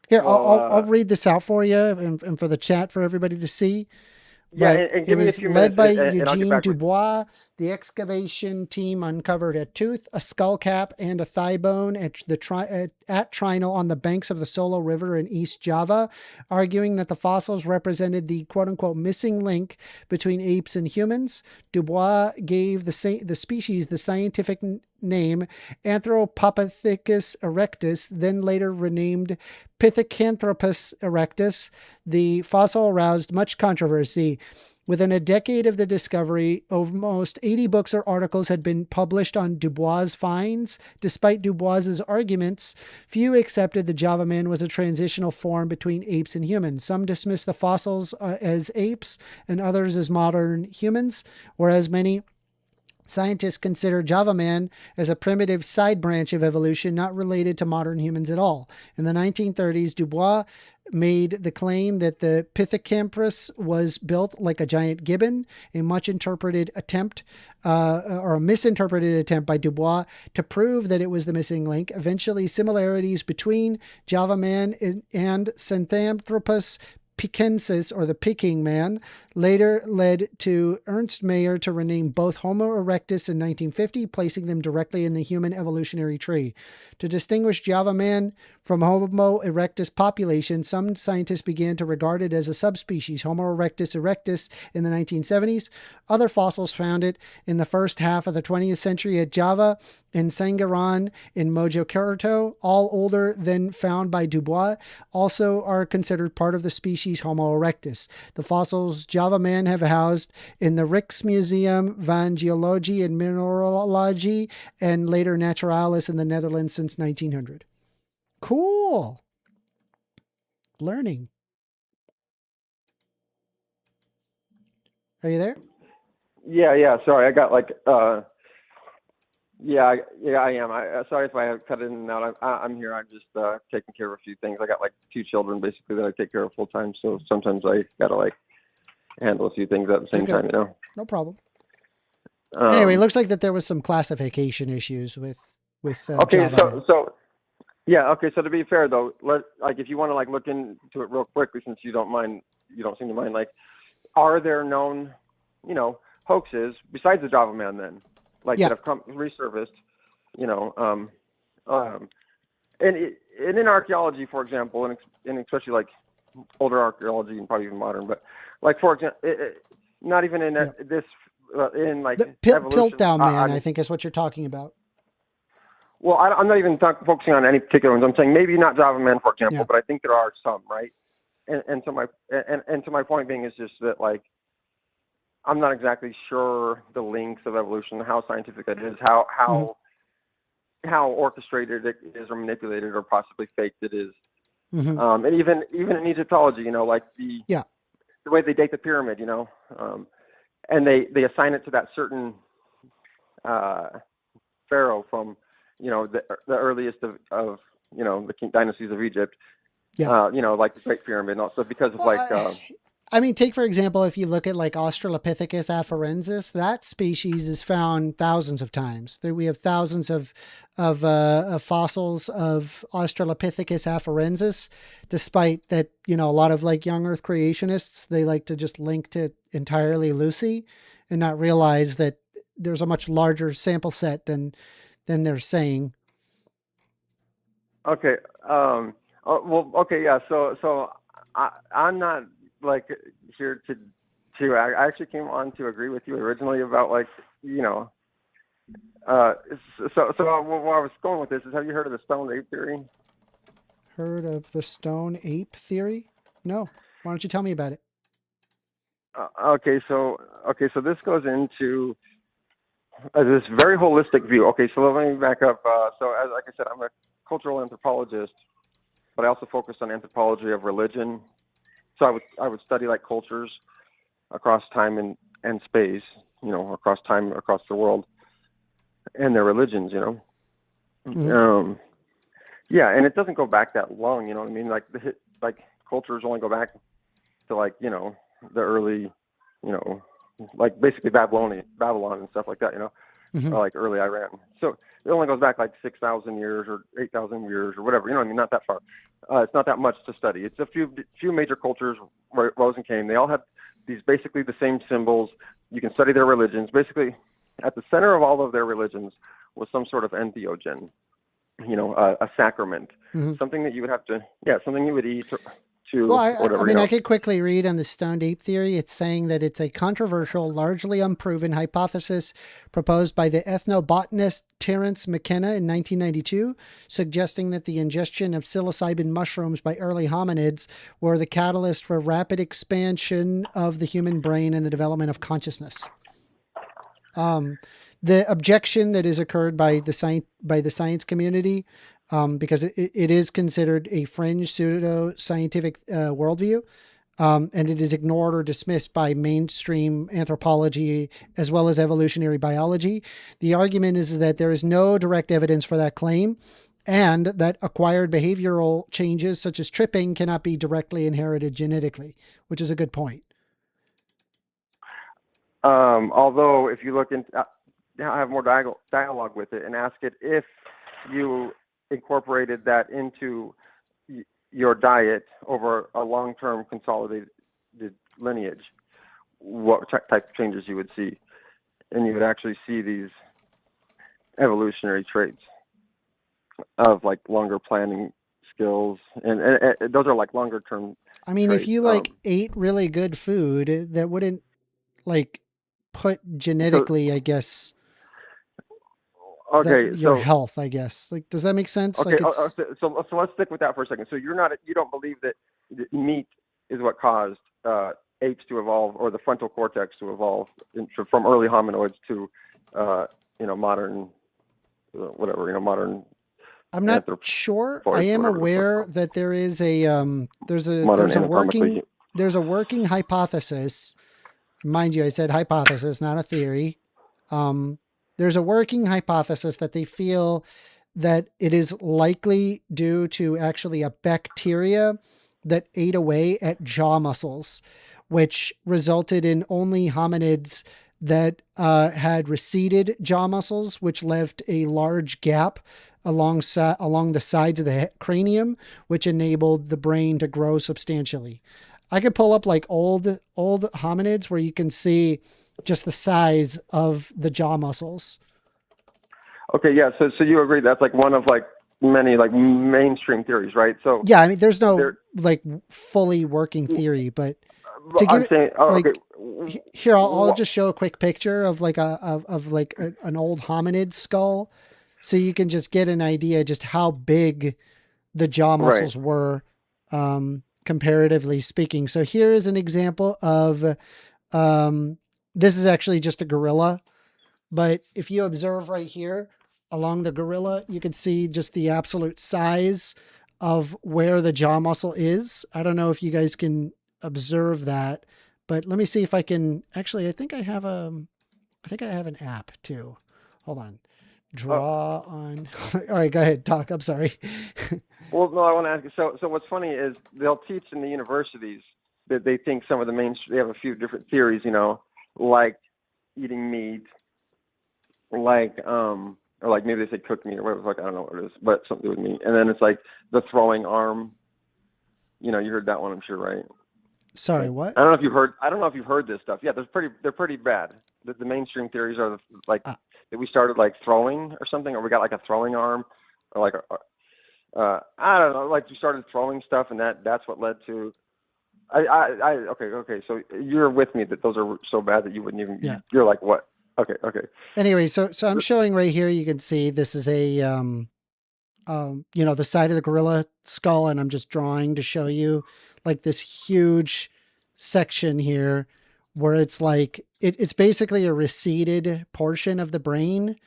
here, I'll read this out for you and for the chat for everybody to see. Yeah, and it was led by Eugene Dubois. The excavation team uncovered a tooth, a skull cap, and a thigh bone at Trinal on the banks of the Solo River in East Java, arguing that the fossils represented the quote-unquote missing link between apes and humans. Dubois gave the species the scientific name Anthropopithecus erectus, then later renamed Pithecanthropus erectus. The fossil aroused much controversy. Within a decade of the discovery, almost 80 books or articles had been published on Dubois' finds. Despite Dubois' arguments, few accepted the Java Man was a transitional form between apes and humans. Some dismissed the fossils as apes and others as modern humans, whereas many scientists consider Java Man as a primitive side branch of evolution not related to modern humans at all. In the 1930s, Dubois made the claim that the Pithecanthropus was built like a giant gibbon, a misinterpreted attempt by Dubois to prove that it was the missing link. Eventually, similarities between Java Man and Synanthropus picensis, or the Peking man, later led to Ernst Mayr to rename both Homo erectus in 1950, placing them directly in the human evolutionary tree. To distinguish Java Man from Homo erectus population, some scientists began to regard it as a subspecies, Homo erectus erectus, in the 1970s. Other fossils found it in the first half of the 20th century at Java and Sangaran in Mojokerto, all older than found by Dubois, also are considered part of the species Homo erectus. The fossils Java Man have housed in the Rijksmuseum van Geologie and Mineralogie and later Naturalis in the Netherlands since 1900. Cool. Learning. Are you there? Yeah. Sorry, I got like. Yeah, I am. Sorry if I cut in and out. I'm here. I'm just taking care of a few things. I got like 2 children basically that I take care of full time. So sometimes I gotta like handle a few things at the same time. You know. No problem. Anyway, it looks like that there was some classification issues with. Okay, Java. so yeah. Okay, so to be fair though, if you want to like look into it real quickly, since you don't seem to mind, like, are there known, you know, hoaxes besides the Java Man then? Like that have resurfaced, you know, and in archaeology, for example, and especially like older archaeology and probably even modern, but like for example, not even in this, in like the Piltdown Man, I think is what you're talking about. Well, I'm not even focusing on any particular ones. I'm saying maybe not Java Man, for example, but I think there are some, right? And so my point being is just that like, I'm not exactly sure the links of evolution, how scientific that is, how orchestrated it is, or manipulated, or possibly faked it is. And even in Egyptology, you know, like the way they date the pyramid, you know, and they assign it to that certain pharaoh from, you know, the earliest of you know, the dynasties of Egypt. You know, like the Great Pyramid and all stuff, because of I mean, take for example, if you look at like Australopithecus afarensis, that species is found thousands of times. There we have thousands of fossils of Australopithecus afarensis, despite that, you know, a lot of like young Earth creationists, they like to just link to entirely Lucy and not realize that there's a much larger sample set than they're saying. Okay. Well, okay, yeah. So I'm not like here to. I actually came on to agree with you originally about like So where I was going with this is, have you heard of the stone ape theory? Heard of the stone ape theory? No. Why don't you tell me about it? Okay, so this goes into this very holistic view. Okay, so let me back up. Like I said, I'm a cultural anthropologist, but I also focus on anthropology of religion. So I would study like cultures across time and space, across time, across the world, and their religions, Mm-hmm. Yeah, and it doesn't go back that long, you know what I mean? Like cultures only go back to like, the early, like basically Babylon and stuff like that, Mm-hmm. or like early Iran. So it only goes back like 6,000 years or 8,000 years or whatever, you know what I mean? Not that far. It's not that much to study. It's a few major cultures where rose and came. They all have these basically the same symbols. You can study their religions. Basically, at the center of all of their religions was some sort of entheogen, a sacrament, Mm-hmm. something that you would have to, something you would eat Well, whatever. I mean, I could quickly read on the stoned ape theory. It's saying that it's a controversial, largely unproven hypothesis proposed by the ethnobotanist Terence McKenna in 1992, suggesting that the ingestion of psilocybin mushrooms by early hominids were the catalyst for rapid expansion of the human brain and the development of consciousness. The objection that is occurred by the science community, because it is considered a fringe pseudo-scientific worldview, and it is ignored or dismissed by mainstream anthropology as well as evolutionary biology. The argument is that there is no direct evidence for that claim, and that acquired behavioral changes such as tripping cannot be directly inherited genetically, which is a good point. Although if you look into, I have more dialogue with it and ask it if you incorporated that into your diet over a long-term consolidated lineage, what type of changes you would see, and you would actually see these evolutionary traits of like longer planning skills, and those are like longer-term. I mean, traits. if you like ate really good food, that wouldn't like put genetically, I guess. Okay, your so health, I guess. Like, does that make sense? okay, Like, it's so let's stick with that for a second. So you don't believe that meat is what caused apes to evolve, or the frontal cortex to evolve from early hominoids to modern modern. I'm not sure. I am aware that there is there's a working hypothesis. Mind you, I said hypothesis, not a theory. There's a working hypothesis that they feel that it is likely due to actually a bacteria that ate away at jaw muscles, which resulted in only hominids that had receded jaw muscles, which left a large gap along the sides of the cranium, which enabled the brain to grow substantially. I could pull up like old hominids where you can see just the size of the jaw muscles. Okay, yeah. So you agree that's like one of like many like mainstream theories, right? So yeah, I mean, there's no like fully working theory, but to give here, I'll just show a quick picture of like an old hominid skull, so you can just get an idea just how big the jaw muscles were, comparatively speaking. So here is an example of. This is actually just a gorilla, but if you observe right here along the gorilla, you can see just the absolute size of where the jaw muscle is. I don't know if you guys can observe that, but let me see if I can actually, I think I have an app too. Hold on. Draw on. All right, go ahead. Talk. I'm sorry. Well, no, I want to ask you. So what's funny is they'll teach in the universities that they think some of the they have a few different theories, like eating meat, like or like maybe they say cooked meat or whatever. Like I don't know what it is, but something with meat. And then it's like the throwing arm. You heard that one, I'm sure, right? Sorry, what? I don't know if you've heard this stuff. Yeah, they're pretty bad. The mainstream theories are that we started like throwing or something, or we got like a throwing arm, or like I don't know, like you started throwing stuff, and that's what led to. Okay. So you're with me that those are so bad that you wouldn't even. Yeah. You're like, what? Okay. Anyway, so I'm showing right here. You can see this is a the side of the gorilla skull, and I'm just drawing to show you like this huge section here where it's like it's basically a receded portion of the brain,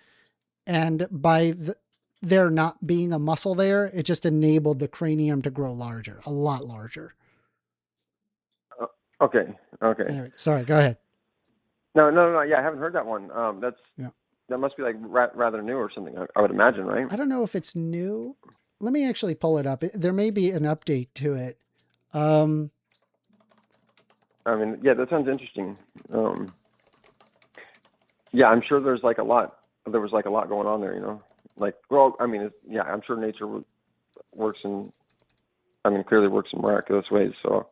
and by there not being a muscle there, it just enabled the cranium to grow larger, a lot larger. Okay. Anyway, sorry, go ahead. No. Yeah, I haven't heard that one. That must be like rather new or something. I would imagine, right? I don't know if it's new. Let me actually pull it up. There may be an update to it. I mean, yeah, that sounds interesting. Yeah, I'm sure there's like a lot. There was like a lot going on there, you know. Like, well, I mean, I'm sure nature works clearly works in miraculous ways. So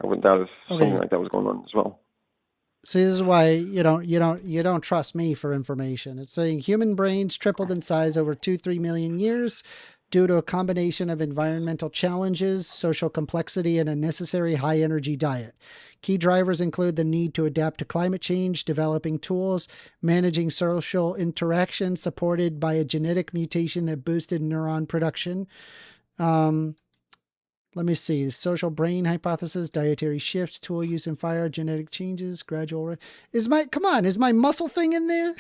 I wouldn't doubt if something like that was going on as well. See, this is why you don't trust me for information. It's saying human brains tripled in size over 2-3 million years due to a combination of environmental challenges, social complexity, and a necessary high energy diet. Key drivers include the need to adapt to climate change, developing tools, managing social interaction supported by a genetic mutation that boosted neuron production. Let me see. Social brain hypothesis, dietary shifts, tool use and fire, genetic changes, gradual. Is my muscle thing in there?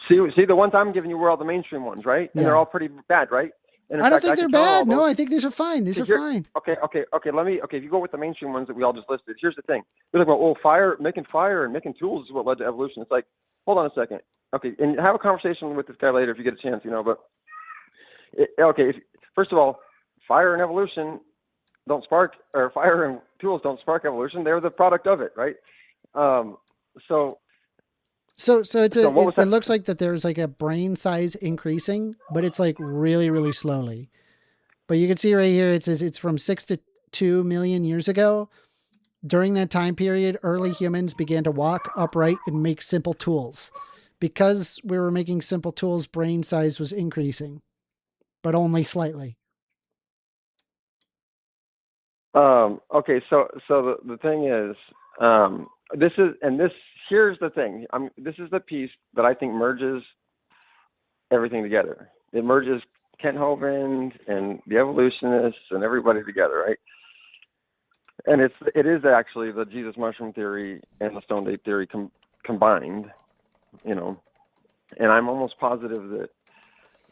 see, the ones I'm giving you were all the mainstream ones, right? And they're all pretty bad, right? And I don't think they're bad. No, I think these are fine. These are fine. Okay. If you go with the mainstream ones that we all just listed, here's the thing. They're like, well, making fire and making tools is what led to evolution. It's like, hold on a second. Okay, and have a conversation with this guy later if you get a chance, you know. But first of all, fire and evolution don't spark, or fire and tools don't spark evolution. They're the product of it, right? So it looks like that there's like a brain size increasing, but it's like really, really slowly. But you can see right here, it says it's from 6 to 2 million years ago. During that time period, early humans began to walk upright and make simple tools. Because we were making simple tools, brain size was increasing, but only slightly. Okay, so the thing is, here's the thing. This is the piece that I think merges everything together. It merges Kent Hovind and the evolutionists and everybody together, right? And it is actually the Jesus mushroom theory and the stone ape theory combined, you know. And I'm almost positive that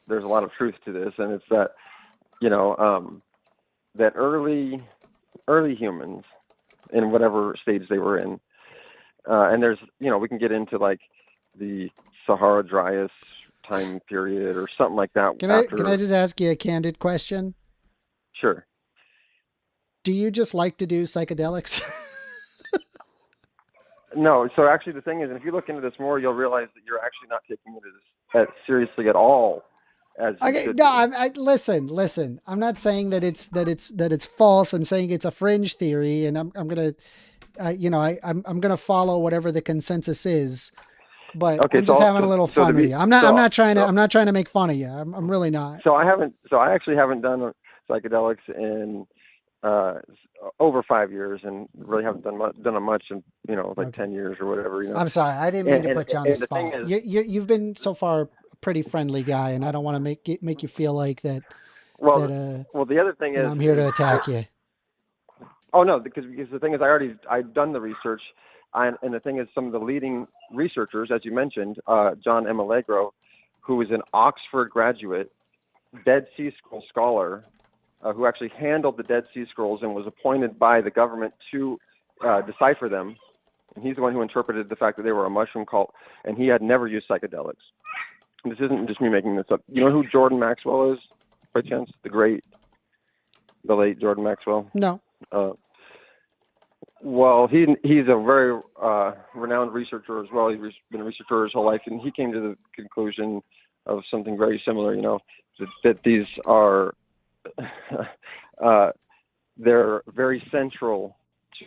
there's a lot of truth to this, and it's that, you know, that early humans in whatever stage they were in, and there's, you know, we can get into like the Sahara Dryas time period or something like that. Can I just ask you a candid question? Sure. Do you just like to do psychedelics? No. So actually, the thing is, and if you look into this more, you'll realize that you're actually not taking it as seriously at all. Listen. I'm not saying that it's false. I'm saying it's a fringe theory, and I'm gonna, I'm gonna follow whatever the consensus is. But okay, I'm just having a little fun with you. I'm not trying to make fun of you. I'm really not. So I actually haven't done psychedelics in over 5 years, and really haven't done much in 10 years or whatever. You know. I'm sorry, I didn't mean to put you on the spot. You've been so far a pretty friendly guy, and I don't want to make you feel like that. Well, the other thing is I'm here to attack you. Oh no, because the thing is, I've done the research, and the thing is, some of the leading researchers, as you mentioned, John M. Allegro, who is an Oxford graduate, Dead Sea Scroll scholar, who actually handled the Dead Sea Scrolls and was appointed by the government to decipher them. And he's the one who interpreted the fact that they were a mushroom cult, and he had never used psychedelics. And this isn't just me making this up. You know who Jordan Maxwell is, by chance? The late Jordan Maxwell? No. Well, he's a very renowned researcher as well. He's been a researcher his whole life, and he came to the conclusion of something very similar, that these are they're very central to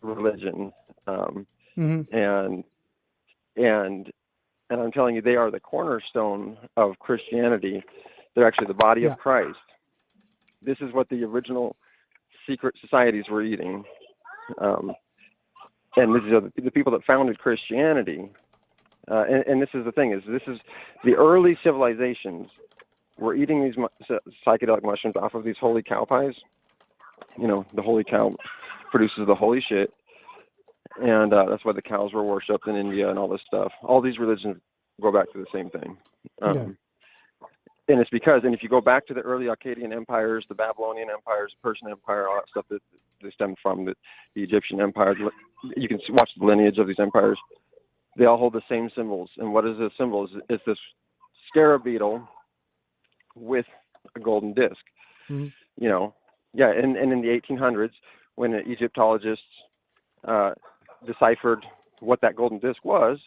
religion, and I'm telling you, they are the cornerstone of Christianity, They're actually the body Yeah. of Christ. This is what the original secret societies were eating. And this is the people that founded Christianity. And this is the thing, is this is the early civilizations were eating these psychedelic mushrooms off of these holy cow pies. You know, the holy cow produces the holy shit. And that's why the cows were worshipped in India and all this stuff. All these religions go back to the same thing. And it's because, and if you go back to the early Akkadian empires, the Babylonian empires, Persian Empire, all that stuff that they stem from, the Egyptian Empire, you can watch the lineage of these empires. They all hold the same symbols. And what is the symbol? It's this scarab beetle with a golden disc. You know, yeah, and in the 1800s, when the Egyptologists deciphered what that golden disc was,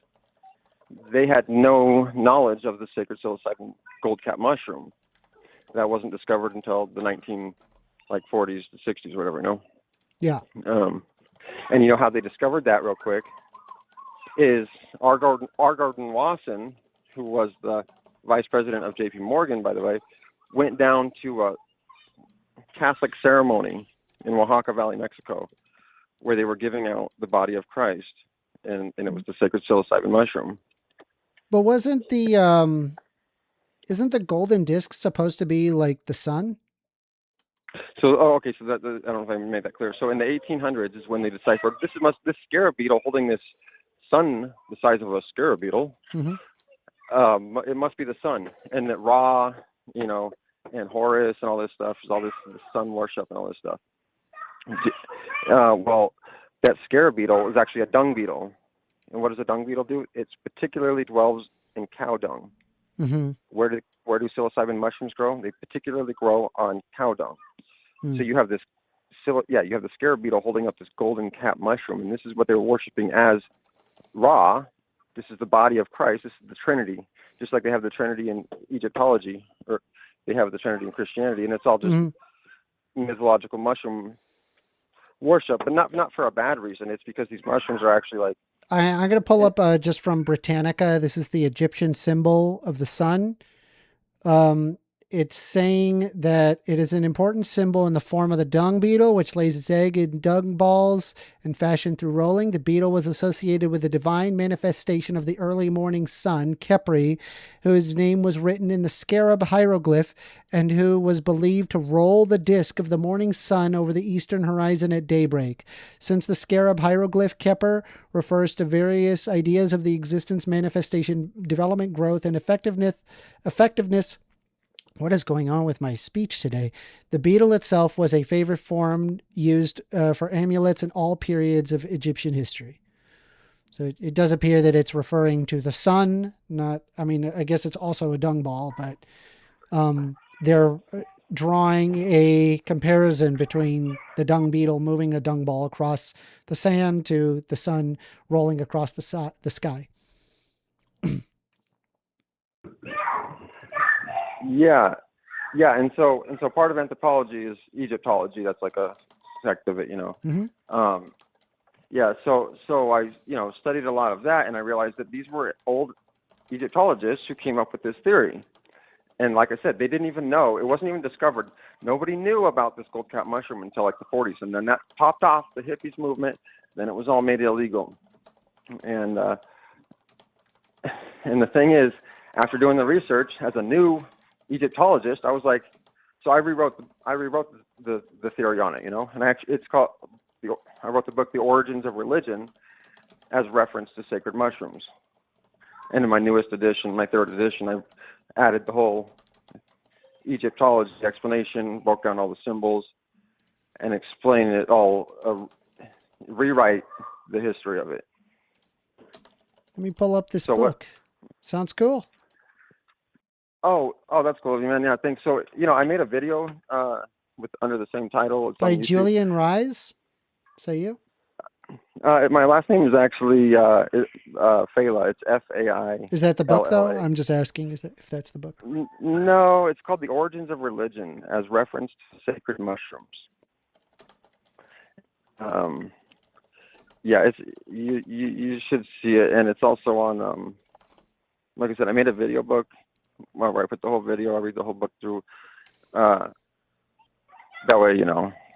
they had no knowledge of the sacred psilocybin gold cap mushroom. That wasn't discovered until the 1940s to 60s, whatever, you know? Yeah. And you know how they discovered that real quick is R. Gordon Wasson, who was the vice president of J.P. Morgan, by the way, went down to a Catholic ceremony in Oaxaca Valley, Mexico, where they were giving out the body of Christ, and it was the sacred psilocybin mushroom. But wasn't the isn't the golden disc supposed to be like the sun? So, okay. So that, I don't know if I made that clear. So in the 1800s is when they deciphered this scarab beetle holding this sun the size of a scarab beetle. It must be the sun, and that Ra, you know, and Horus and all this stuff is all this sun worship and all this stuff. Well, that scarab beetle is actually a dung beetle. And what does a dung beetle do? It particularly dwells in cow dung. Where do psilocybin mushrooms grow? They particularly grow on cow dung. So you have this, you have the scarab beetle holding up this golden cap mushroom, and this is what they were worshiping as Ra. This is the body of Christ. This is the Trinity, just like they have the Trinity in Egyptology, or they have the Trinity in Christianity, and it's all just mythological mushroom worship, but not for a bad reason. It's because these mushrooms are actually like. I'm going to pull up just from Britannica. This is the Egyptian symbol of the sun. It's saying that it is an important symbol in the form of the dung beetle, which lays its egg in dung balls and fashioned through rolling. The beetle was associated with the divine manifestation of the early morning sun, Khepri, whose name was written in the scarab hieroglyph and who was believed to roll the disk of the morning sun over the eastern horizon at daybreak. Since the scarab hieroglyph Khepri refers to various ideas of the existence, manifestation, development, growth, and effectiveness. What is going on with my speech today? The beetle itself was a favorite form used for amulets in all periods of Egyptian history. So it does appear that it's referring to the sun, I guess it's also a dung ball, but they're drawing a comparison between the dung beetle moving a dung ball across the sand to the sun rolling across the sky. Yeah, and so part of anthropology is Egyptology. That's like a sect of it, you know. So I, studied a lot of that, and I realized that these were old Egyptologists who came up with this theory. And like I said, they didn't even know. It wasn't even discovered. Nobody knew about this gold cap mushroom until like the 40s, and then that popped off the hippies movement. Then it was all made illegal. And the thing is, after doing the research as a new Egyptologist, I was like, so I rewrote the theory on it, you know, and I wrote the book, The Origins of Religion, as reference to sacred mushrooms. And in my newest edition, my third edition, I added the whole Egyptology explanation, broke down all the symbols, and explained it all, rewrite the history of it. Let me pull up this book. Sounds cool. Oh, that's cool, man. Yeah, thanks. So, I made a video under the same title. It's by Julian Rise. Say you? My last name is actually Fela. It's F-A-I. Is that the book, though? I'm just asking if that's the book. No, it's called The Origins of Religion, as reference to sacred mushrooms. Yeah, you should see it, and it's also on. Like I said, I made a video book where I put the whole video. I read the whole book through. That way,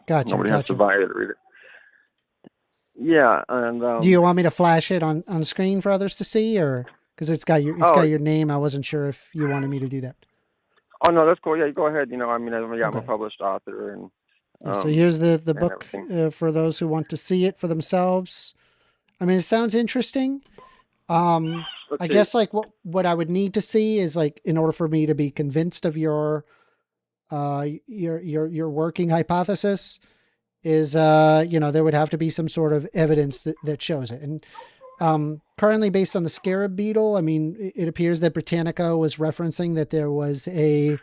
Gotcha. nobody has to buy it or read it. Yeah, and do you want me to flash it on screen for others to see, or because it's got your name? I wasn't sure if you wanted me to do that. Oh no, that's cool. Yeah, you go ahead. I'm Okay. a published author, and so here's the and book everything. for those who want to see it for themselves. I mean, it sounds interesting. I Let's see. guess like what I would need to see is like, in order for me to be convinced of your working hypothesis, is there would have to be some sort of evidence that shows it. And currently, based on the scarab beetle, I mean, it appears that Britannica was referencing that there was a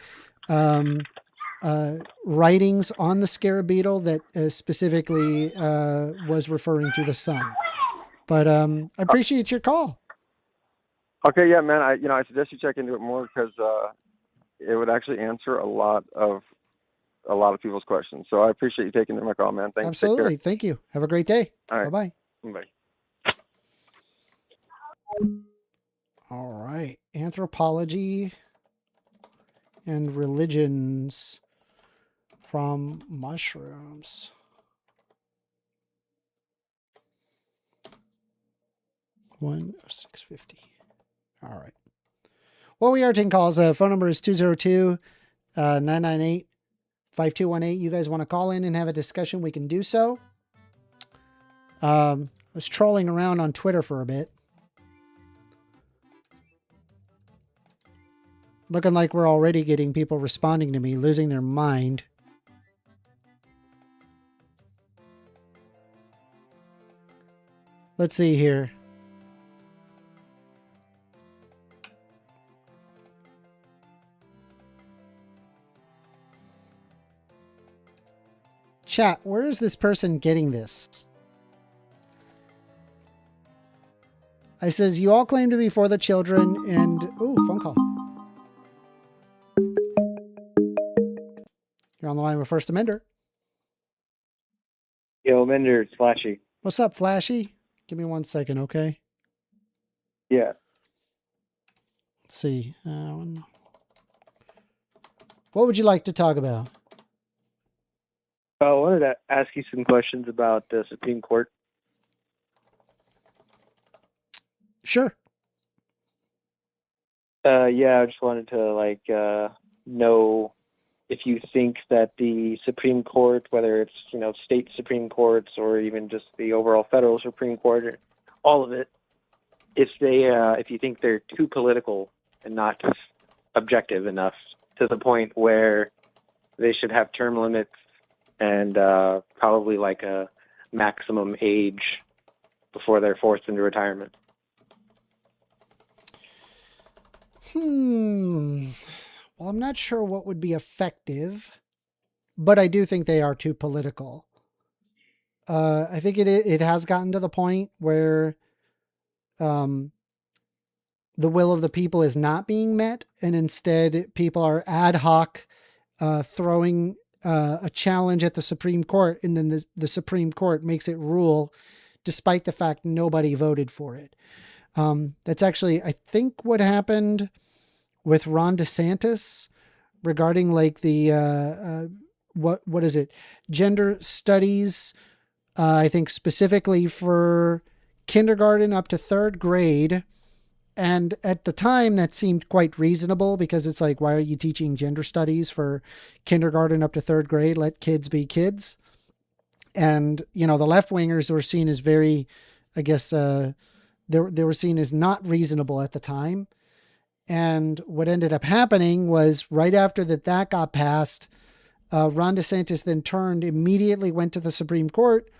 writings on the scarab beetle that specifically was referring to the sun. But I appreciate your call. Okay, yeah, man. I suggest you check into it more, because it would actually answer a lot of people's questions. So I appreciate you taking my call, man. Thanks. Absolutely. Thank you. Have a great day. All right. Bye-bye. Bye. All right. Anthropology and religions from mushrooms. One 650. All right. Well, we are taking calls. Phone number is 202-998-5218. You guys want to call in and have a discussion, we can do so. I was trolling around on Twitter for a bit. Looking like we're already getting people responding to me, losing their mind. Let's see here. Chat, where is this person getting this? I says, you all claim to be for the children and... Ooh, phone call. You're on the line with 1stAmender. Yo, Mender, it's Flashy. What's up, Flashy? Give me 1 second, okay? Yeah. Let's see. What would you like to talk about? I wanted to ask you some questions about the Supreme Court. Sure. Yeah, I just wanted to know if you think that the Supreme Court, whether it's state Supreme Courts or even just the overall federal Supreme Court, or all of it, if you think they're too political and not objective enough to the point where they should have term limits and probably like a maximum age before they're forced into retirement. Well, I'm not sure what would be effective, but I do think they are too political. I think it has gotten to the point where the will of the people is not being met, and instead people are ad hoc throwing a challenge at the Supreme Court, and then the Supreme Court makes it rule despite the fact nobody voted for it. That's actually, I think, what happened with Ron DeSantis regarding like the what is it? Gender studies, I think specifically for kindergarten up to 3rd grade. And at the time that seemed quite reasonable, because it's like, why are you teaching gender studies for kindergarten up to 3rd grade? Let kids be kids. And, the left-wingers were seen as very, I guess, they were seen as not reasonable at the time. And what ended up happening was right after that got passed, Ron DeSantis then immediately went to the Supreme Court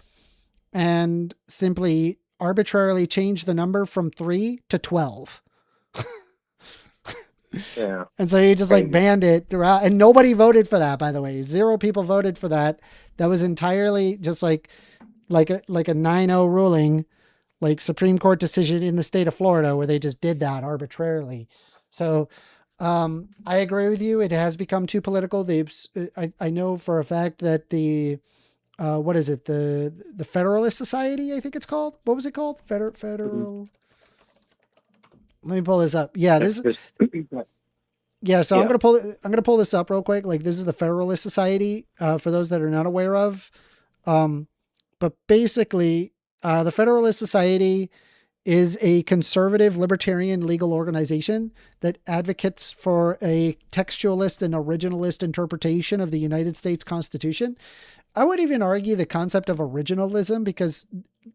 and simply arbitrarily changed the number from 3 to 12. Yeah. And so he just banned it throughout, and nobody voted for that, by the way. 0 people voted for that. That was entirely just like a 9-0 ruling, like Supreme Court decision in the state of Florida, where they just did that arbitrarily. So I agree with you. It has become too political. I know for a fact that the what is it? The Federalist Society, I think it's called. What was it called? Federal. Mm-hmm. Let me pull this up. Yeah, this Yeah, so Yeah. I'm gonna pull this up real quick. Like, this is the Federalist Society, for those that are not aware of. But basically, the Federalist Society is a conservative libertarian legal organization that advocates for a textualist and originalist interpretation of the United States Constitution. I would even argue the concept of originalism, because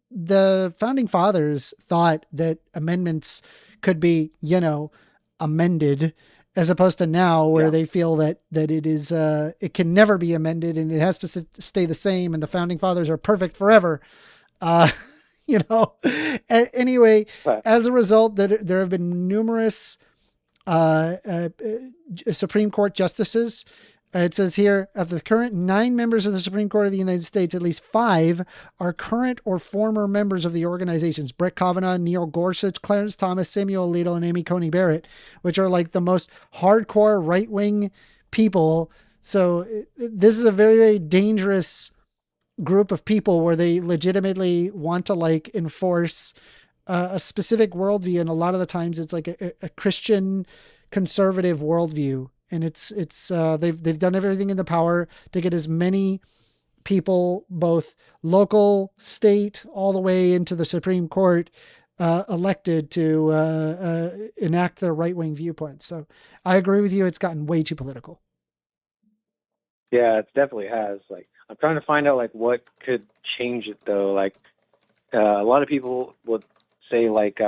the founding fathers thought that amendments could be, amended, as opposed to now where they feel that it is, it can never be amended and it has to stay the same. And the founding fathers are perfect forever. Anyway, Right. as a result, there have been numerous, Supreme Court justices. It says here, of the current 9 members of the Supreme Court of the United States, at least 5 are current or former members of the organizations: Brett Kavanaugh, Neil Gorsuch, Clarence Thomas, Samuel Alito, and Amy Coney Barrett, which are like the most hardcore right-wing people. So this is a very, very dangerous group of people where they legitimately want to like enforce a specific worldview. And a lot of the times it's like a Christian conservative worldview. And they've done everything in their power to get as many people, both local, state, all the way into the Supreme Court, elected to enact their right-wing viewpoints. So I agree with you. It's gotten way too political. Yeah, it definitely has. Like, I'm trying to find out like what could change it though. Like, a lot of people would say like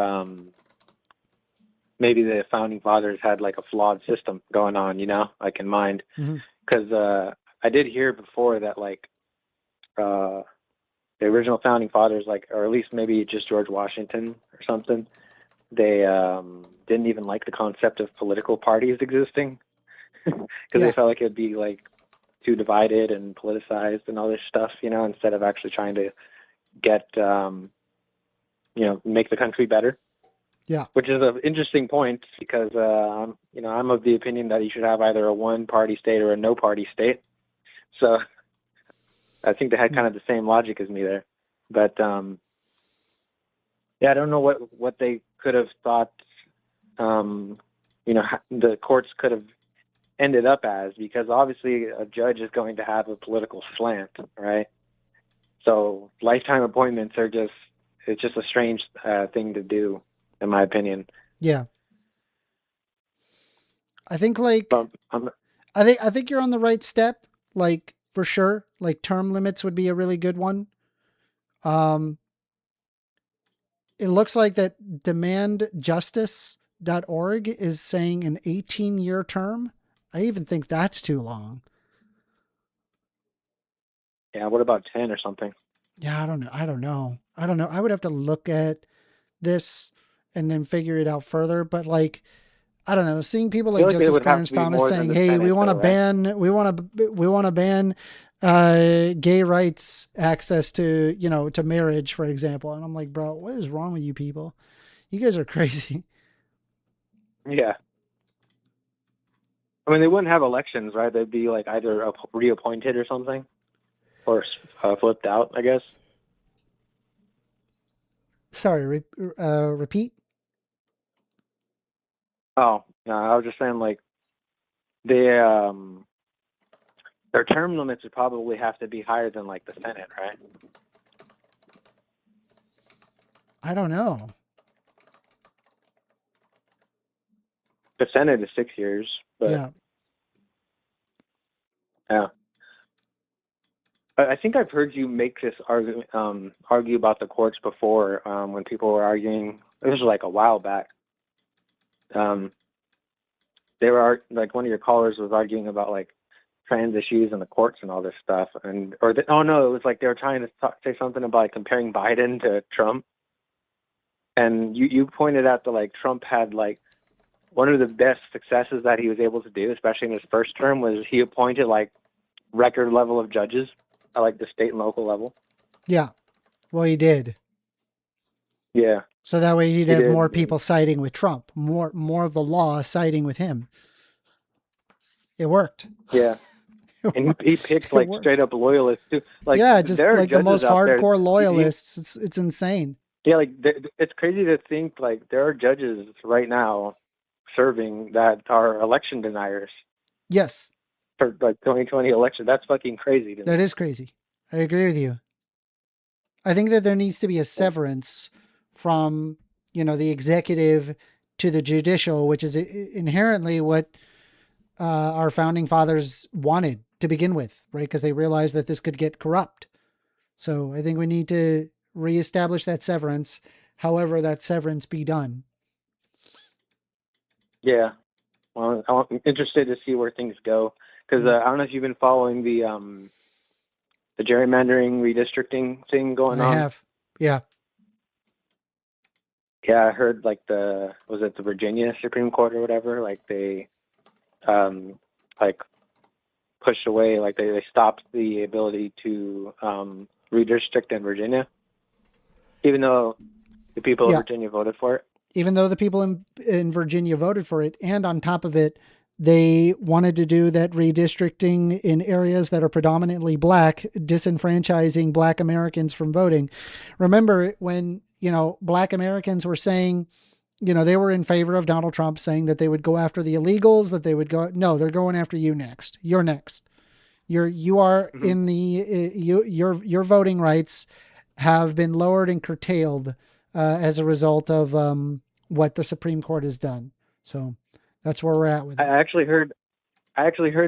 maybe the founding fathers had like a flawed system going on, like in mind. Because I did hear before that like the original founding fathers, like, or at least maybe just George Washington or something, they didn't even like the concept of political parties existing because they felt like it'd be like too divided and politicized and all this stuff, instead of actually trying to get, make the country better. Yeah. Which is an interesting point because, I'm of the opinion that you should have either a one-party state or a no-party state. So I think they had kind of the same logic as me there. But, I don't know what they could have thought, the courts could have ended up as, because obviously a judge is going to have a political slant, right? So lifetime appointments it's just a strange thing to do, in my opinion. Yeah. I think like, I think you're on the right step, like for sure. Like term limits would be a really good one. It looks like that demandjustice.org is saying an 18-year term. I even think that's too long. Yeah. What about 10 or something? Yeah. I don't know. I would have to look at this and then figure it out further. But like, I don't know, seeing people like Justice Clarence Thomas saying, "Hey, we want to ban gay rights access to, to marriage, for example." And I'm like, bro, what is wrong with you people? You guys are crazy. Yeah. I mean, they wouldn't have elections, right? They'd be like either reappointed or something, or flipped out, I guess. Sorry, repeat. Oh, no, I was just saying, like, their term limits would probably have to be higher than, like, the Senate, right? I don't know. The Senate is 6 years, but Yeah. Yeah. I think I've heard you make this argue about the courts before, when people were arguing. This was like a while back. They were like, one of your callers was arguing about like trans issues in the courts and all this stuff, it was like they were trying to say something about like, comparing Biden to Trump, and you pointed out that like Trump had like one of the best successes that he was able to do, especially in his first term, was he appointed like record level of judges at like the state and local level. Yeah. Well, he did. Yeah. So that way he'd have more people siding with Trump, more of the law siding with him. It worked. Yeah. And he picked like straight up loyalists too. Like, yeah, just like the most hardcore loyalists. It's insane. Yeah, like it's crazy to think like there are judges right now serving that are election deniers Yes, for like 2020 election. That's fucking crazy to me. that is crazy. I agree with you. I think that there needs to be a severance from, the executive to the judicial, which is inherently what our founding fathers wanted to begin with, right? Because they realized that this could get corrupt. So I think we need to reestablish that severance, however that severance be done. Yeah. Well, I'm interested to see where things go because I don't know if you've been following the gerrymandering redistricting thing going on. I have. Yeah. Yeah, I heard like was it the Virginia Supreme Court or whatever? Like they, like pushed away, like they stopped the ability to redistrict in Virginia, even though the people of Virginia voted for it. Even though the people in Virginia voted for it, and on top of it, they wanted to do that redistricting in areas that are predominantly black, disenfranchising black Americans from voting. Remember when, black Americans were saying, they were in favor of Donald Trump, saying that they would go after the illegals, that they would go, no, they're going after you next. You're next. You are in the, your voting rights have been lowered and curtailed as a result of what the Supreme Court has done. So that's where we're at with it. I actually heard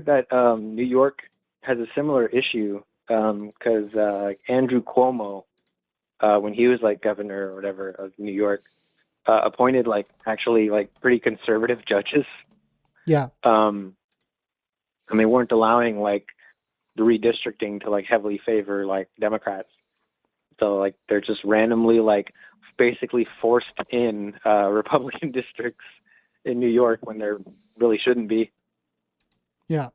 that New York has a similar issue because Andrew Cuomo, when he was like governor or whatever of New York, appointed actually pretty conservative judges. Yeah. And they weren't allowing the redistricting to heavily favor Democrats. So they're just randomly basically forced in Republican districts in New York when there really shouldn't be. Yeah.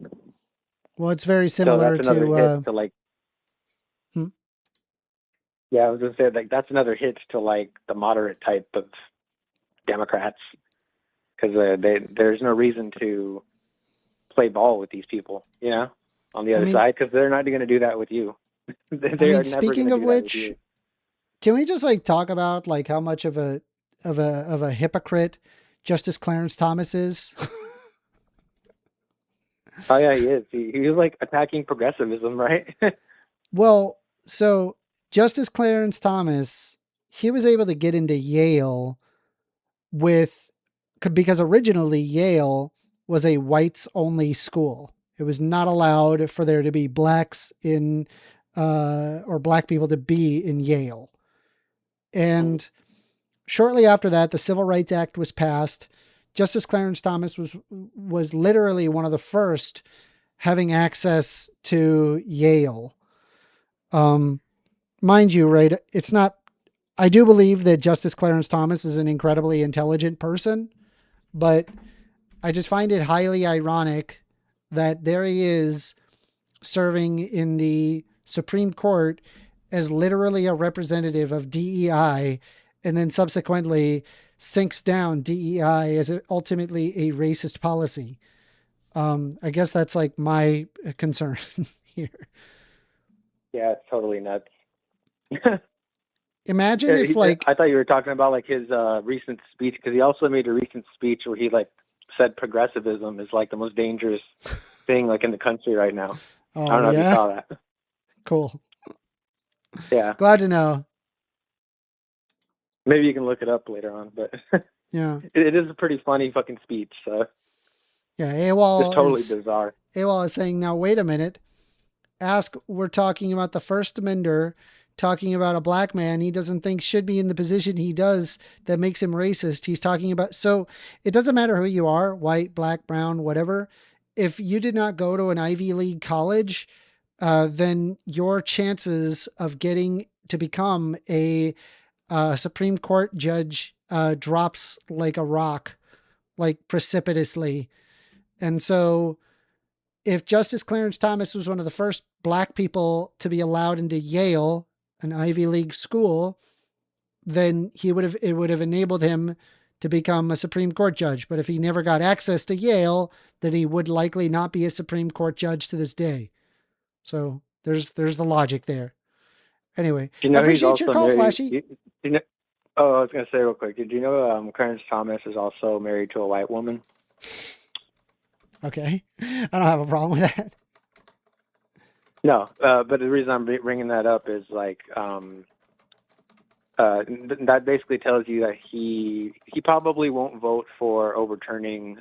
Well, it's very similar so to yeah, I was gonna say that's another hit to the moderate type of Democrats because there's no reason to play ball with these people, on the other side, because they're not going to do that with you. Speaking of which, can we just talk about how much of a hypocrite Justice Clarence Thomas is? Oh yeah, he is. He was attacking progressivism, right? Well, so Justice Clarence Thomas, he was able to get into Yale because originally Yale was a whites only school. It was not allowed for there to be blacks or black people to be in Yale. And shortly after that, the Civil Rights Act was passed. Justice Clarence Thomas was literally one of the first having access to Yale. Mind you, right? I do believe that Justice Clarence Thomas is an incredibly intelligent person, but I just find it highly ironic that there he is serving in the Supreme Court as literally a representative of DEI, and then subsequently sinks down DEI as ultimately a racist policy. I guess that's my concern here. Yeah, it's totally nuts. Imagine if I thought you were talking about his recent speech, because he also made a recent speech where he said progressivism is the most dangerous thing in the country right now. Oh, I don't know if you saw that. Cool. Yeah. Glad to know. Maybe you can look it up later on, but yeah, it is a pretty funny fucking speech. So yeah, AWOL it's totally bizarre. AWOL is saying, now wait a minute. We're talking about the 1stAmender, talking about a black man he doesn't think should be in the position he does that makes him racist. He's talking about, so it doesn't matter who you are, white, black, brown, whatever. If you did not go to an Ivy League college, then your chances of getting to become a Supreme Court judge drops like a rock, precipitously. And so if Justice Clarence Thomas was one of the first black people to be allowed into Yale, an Ivy League school, then it would have enabled him to become a Supreme Court judge. But if he never got access to Yale, then he would likely not be a Supreme Court judge to this day. So there's the logic there. Anyway, I appreciate your call, Flashy. Oh, I was gonna say real quick. Did you know Clarence Thomas is also married to a white woman? Okay. I don't have a problem with that. No, but the reason I'm bringing that up is like that basically tells you that he probably won't vote for overturning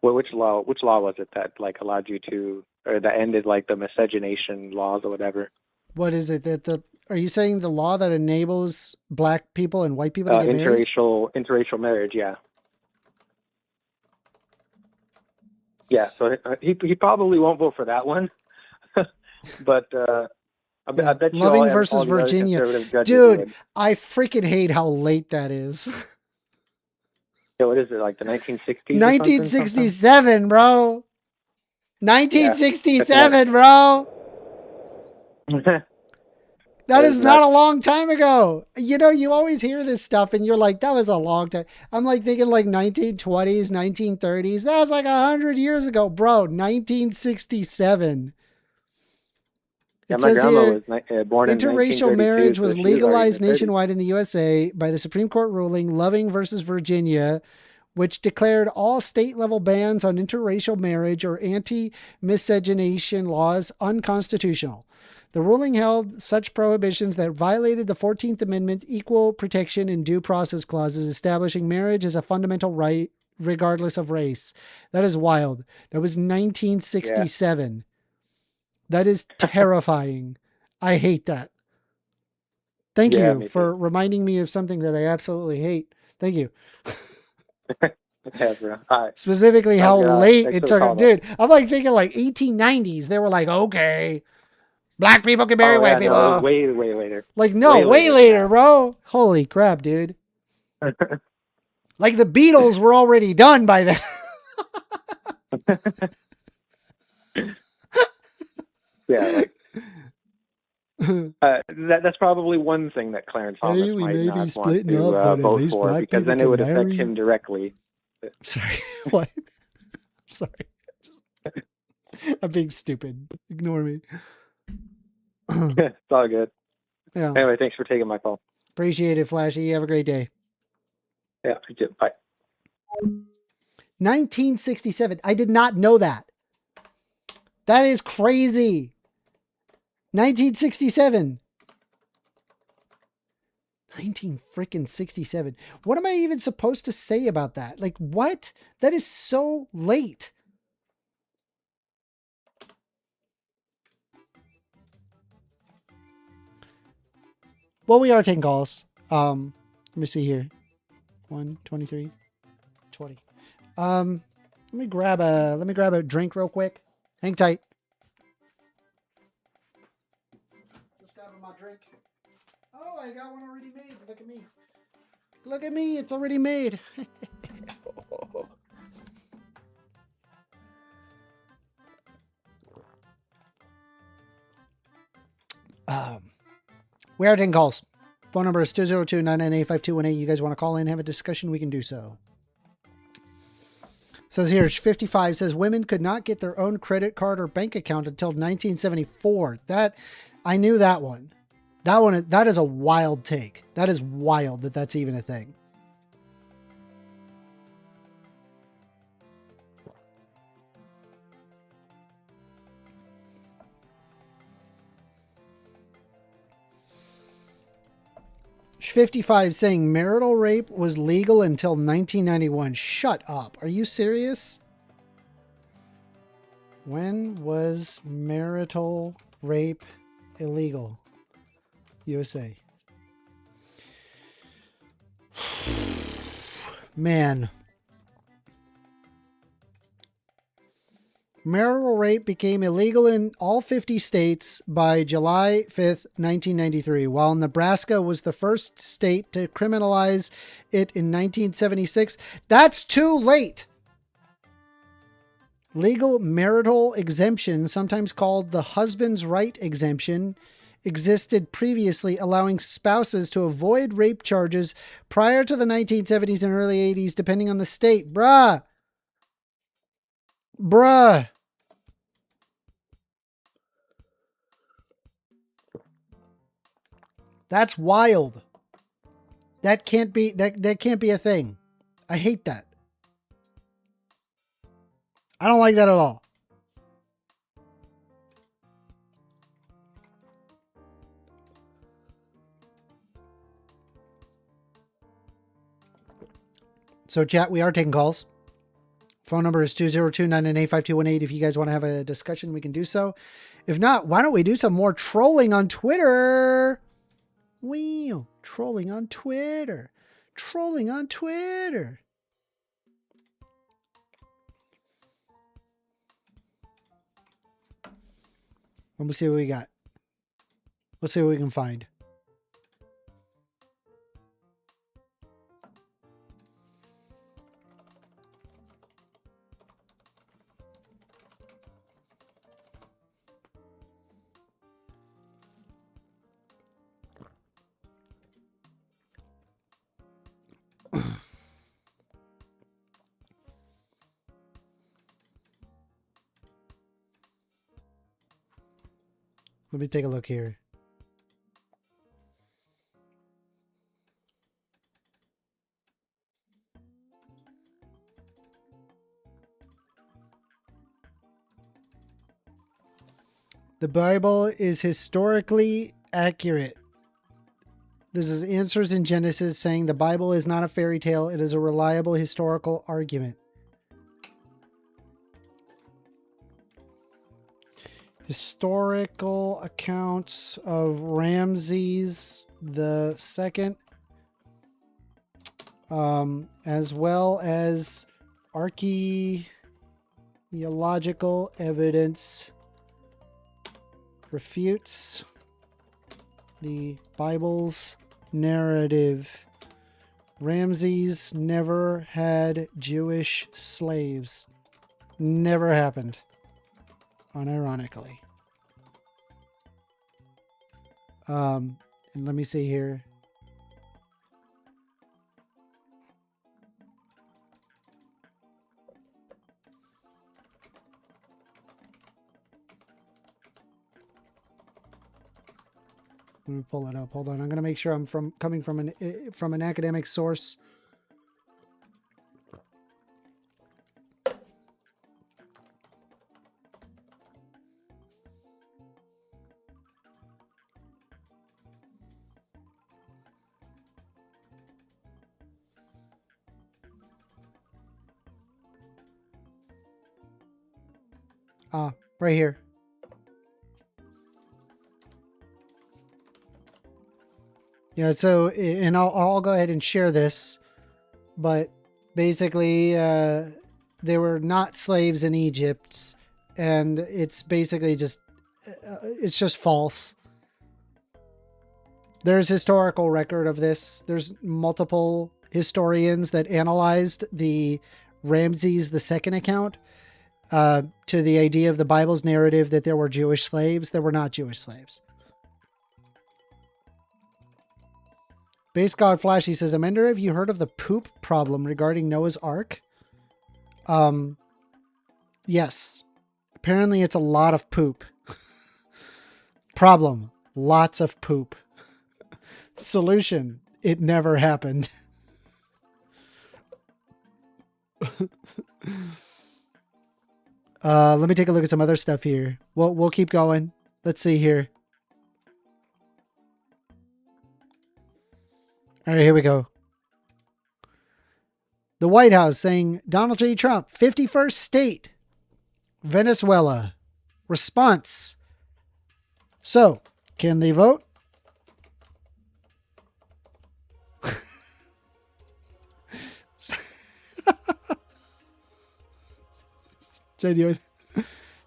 which law was it that like allowed you to, or that ended like the miscegenation laws or whatever. What is it are you saying the law that enables black people and white people to get married? Interracial marriage, yeah. Yeah, so he probably won't vote for that one. But I bet you Loving all versus the other Virginia. conservative judges Dude, would. I freaking hate how late that is. Yeah, what is it, like the 1960s? 1967, bro. 1967, bro. That is not a long time ago. You know, you always hear this stuff and you're like, that was a long time. I'm like thinking like 1920s, 1930s. That was like 100 years ago, bro. 1967. Yeah, It my says grandma here, was born in 1932. interracial marriage so was she already legalized in her 30s. nationwide in the USA by the Supreme Court ruling Loving versus Virginia, which declared all state-level bans on interracial marriage or anti-miscegenation laws unconstitutional. The ruling held such prohibitions that violated the 14th Amendment equal protection and due process clauses establishing marriage as a fundamental right regardless of race. That is wild. That was 1967. Yeah. That is terrifying. I hate that. Thank you for reminding me of something that I absolutely hate. Thank you. Yeah, bro. All right. Specifically how late it took. Dude, I'm like thinking like 1890s. They were like, okay, black people can marry white people. No, way later. Like, no, way later, bro. Holy crap, dude. Like the Beatles were already done by then. Yeah, like that's probably one thing that Clarence Thomas might not want to vote for, because then it would affect him directly. Sorry, what? Sorry. I'm being stupid. Ignore me. It's all good. Yeah. Anyway, thanks for taking my call. Appreciate it, Flashy. Have a great day. Yeah, you too. Bye. 1967. I did not know that. That is crazy. 1967. 1967. What am I even supposed to say about that? Like, what? That is so late. Well, we are taking calls. Let me see here. 1, 23, 20. Let me grab a drink real quick. Hang tight. Just grabbing my drink. Oh, I got one already made. Look at me. Look at me. It's already made. We are taking calls. Phone number is 202-998-5218. You guys want to call in, have a discussion, we can do so. Says here, 55 says women could not get their own credit card or bank account until 1974. That, I knew that one. That is a wild take. That is wild that that's even a thing. .55 saying marital rape was legal until 1991. Shut up. Are you serious? When was marital rape illegal? USA. Man. Marital rape became illegal in all 50 states by July 5th, 1993, while Nebraska was the first state to criminalize it in 1976. That's too late. Legal marital exemption, sometimes called the husband's right exemption, existed previously, allowing spouses to avoid rape charges prior to the 1970s and early 80s, depending on the state. Bruh. That's wild. That can't be that can't be a thing. I hate that. I don't like that at all. So chat, we are taking calls. Phone number is 202-998-5218. If you guys want to have a discussion, we can do so. If not, why don't we do some more trolling on Twitter? Wow, trolling on Twitter. Trolling on Twitter. Let me see what we got. Let's see what we can find. Let me take a look here. The Bible is historically accurate. This is Answers in Genesis saying the Bible is not a fairy tale. It is a reliable historical argument. Historical accounts of Ramses the Second, as well as archaeological evidence refutes the Bible's narrative. Ramses never had Jewish slaves. Never happened. Unironically. And let me see here. Let me pull it up. Hold on. I'm going to make sure I'm coming from an academic source. Right here. Yeah, so, and I'll go ahead and share this, but basically, they were not slaves in Egypt, and it's basically just, it's just false. There's historical record of this. There's multiple historians that analyzed the Ramses II account, to the idea of the Bible's narrative that there were Jewish slaves. There were not Jewish slaves. Base God Flashy says, Amender, have you heard of the poop problem regarding Noah's Ark? Yes. Apparently it's a lot of poop. Problem, lots of poop. Solution, it never happened. Let me take a look at some other stuff here. We'll keep going. Let's see here. All right, here we go. The White House saying Donald J. Trump, 51st state, Venezuela. Response. So, can they vote?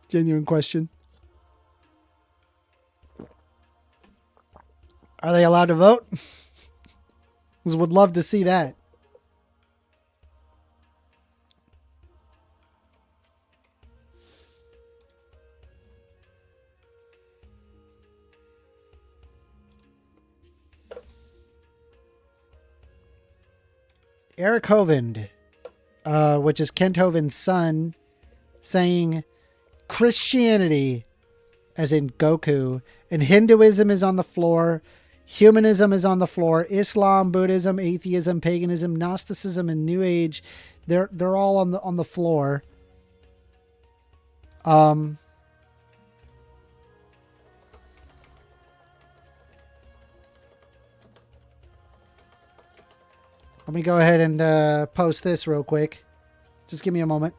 Genuine question. Are they allowed to vote? Would love to see that. Eric Hovind, which is Kent Hovind's son, saying Christianity, as in Goku, and Hinduism is on the floor. Humanism is on the floor. Islam, Buddhism, atheism, paganism, Gnosticism, and New Age, they're all on the floor. Let me go ahead and post this real quick. Just give me a moment.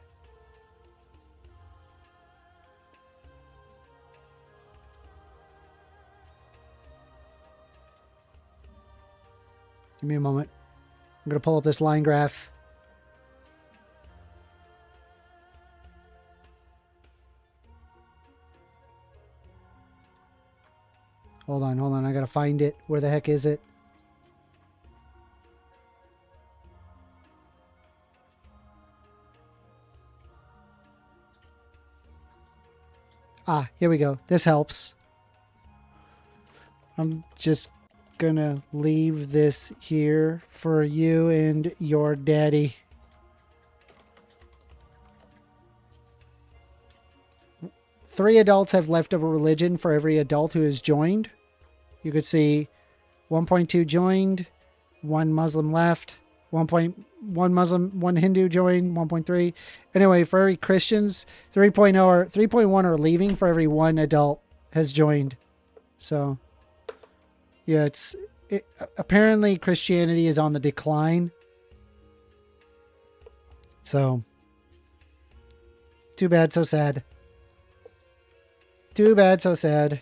Give me a moment. I'm going to pull up this line graph. Hold on. I got to find it. Where the heck is it? Ah, here we go. This helps. I'm just gonna leave this here for you and your daddy. Three adults have left of a religion for every adult who has joined. You could see 1.2 joined, 1 Muslim left, 1.1 Muslim, 1 Hindu joined, 1.3. Anyway, for every Christians, 3.0 or 3.1 are leaving for every 1 adult has joined. So, yeah, apparently Christianity is on the decline. So, too bad, so sad. Too bad, so sad.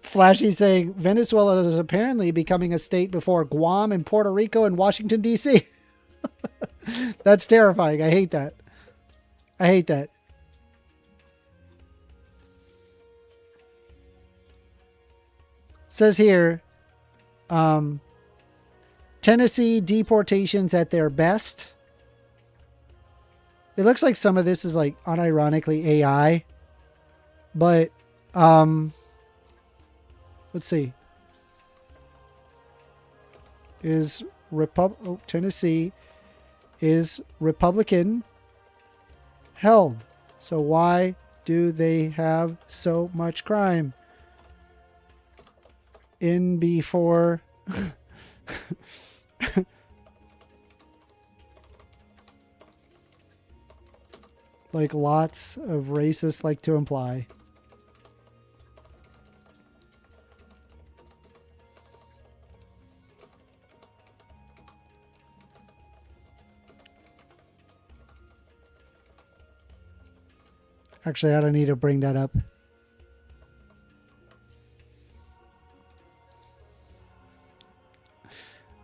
Flashy saying Venezuela is apparently becoming a state before Guam and Puerto Rico and Washington, D.C. That's terrifying. I hate that. I hate that. Says here, Tennessee deportations at their best. It looks like some of this is like unironically AI, but let's see. Tennessee is Republican held. So why do they have so much crime? In before like lots of racists like to imply. Actually, I don't need to bring that up.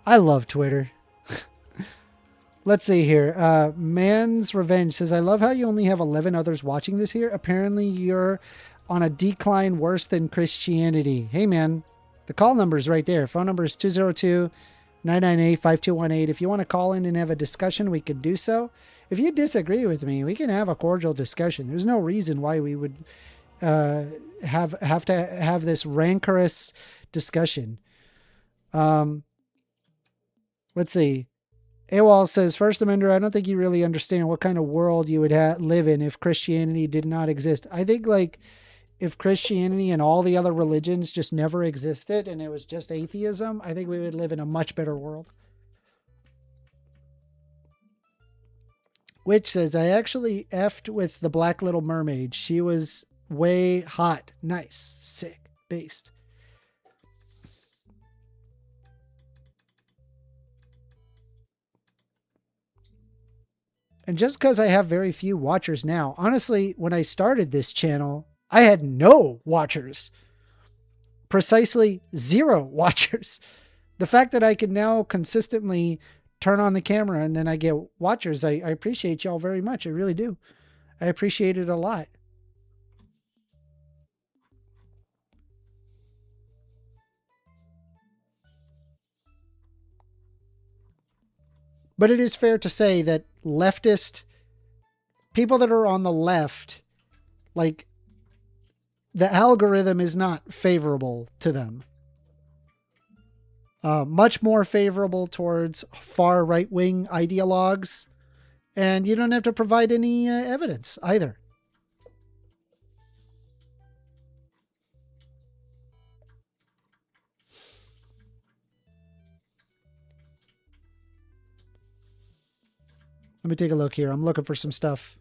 I love Twitter. Let's see here. Man's Revenge says, I love how you only have 11 others watching this here. Apparently you're on a decline worse than Christianity. Hey, man, the call number is right there. Phone number is 202-998-5218. If you want to call in and have a discussion, we could do so. If you disagree with me, we can have a cordial discussion. There's no reason why we would have to have this rancorous discussion. Let's see. AWOL says, 1stAmender, I don't think you really understand what kind of world you would live in if Christianity did not exist. I think like if Christianity and all the other religions just never existed and it was just atheism, I think we would live in a much better world. Which says, I actually effed with the Black Little Mermaid. She was way hot. Nice. Sick. Based. And just because I have very few watchers now, honestly, when I started this channel, I had no watchers. Precisely 0 watchers. The fact that I can now consistently turn on the camera and then I get watchers, I appreciate y'all very much. I really do. I appreciate it a lot. But it is fair to say that leftist people that are on the left, like the algorithm is not favorable to them. Much more favorable towards far right-wing ideologues. And you don't have to provide any evidence either. Let me take a look here. I'm looking for some stuff.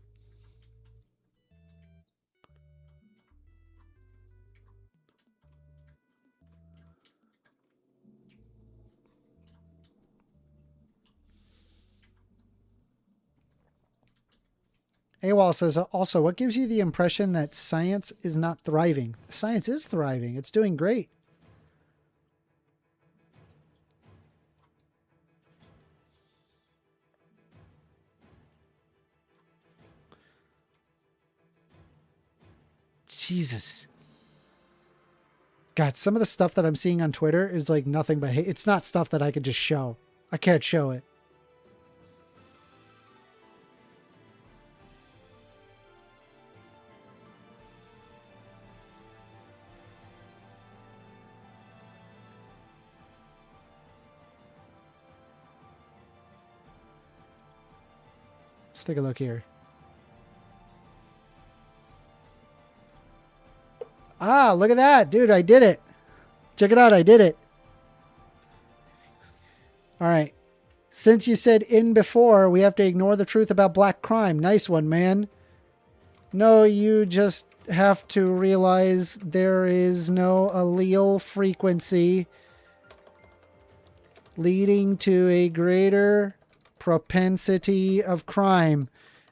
AWOL says also, what gives you the impression that science is not thriving? Science is thriving. It's doing great. Jesus. God, some of the stuff that I'm seeing on Twitter is like nothing but hate. It's not stuff that I could just show. I can't show it. Let's take a look here. Ah, look at that. Dude, I did it. Check it out. I did it. All right. Since you said in before, we have to ignore the truth about black crime. Nice one, man. No, you just have to realize there is no allele frequency leading to a greater propensity of crime.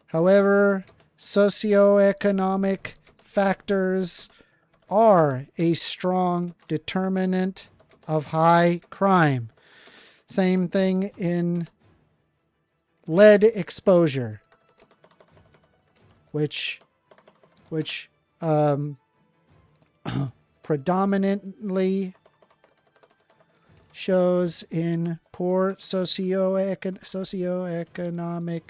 However, socioeconomic factors are a strong determinant of high crime. Same thing in lead exposure, which predominantly shows in poor socioeconomic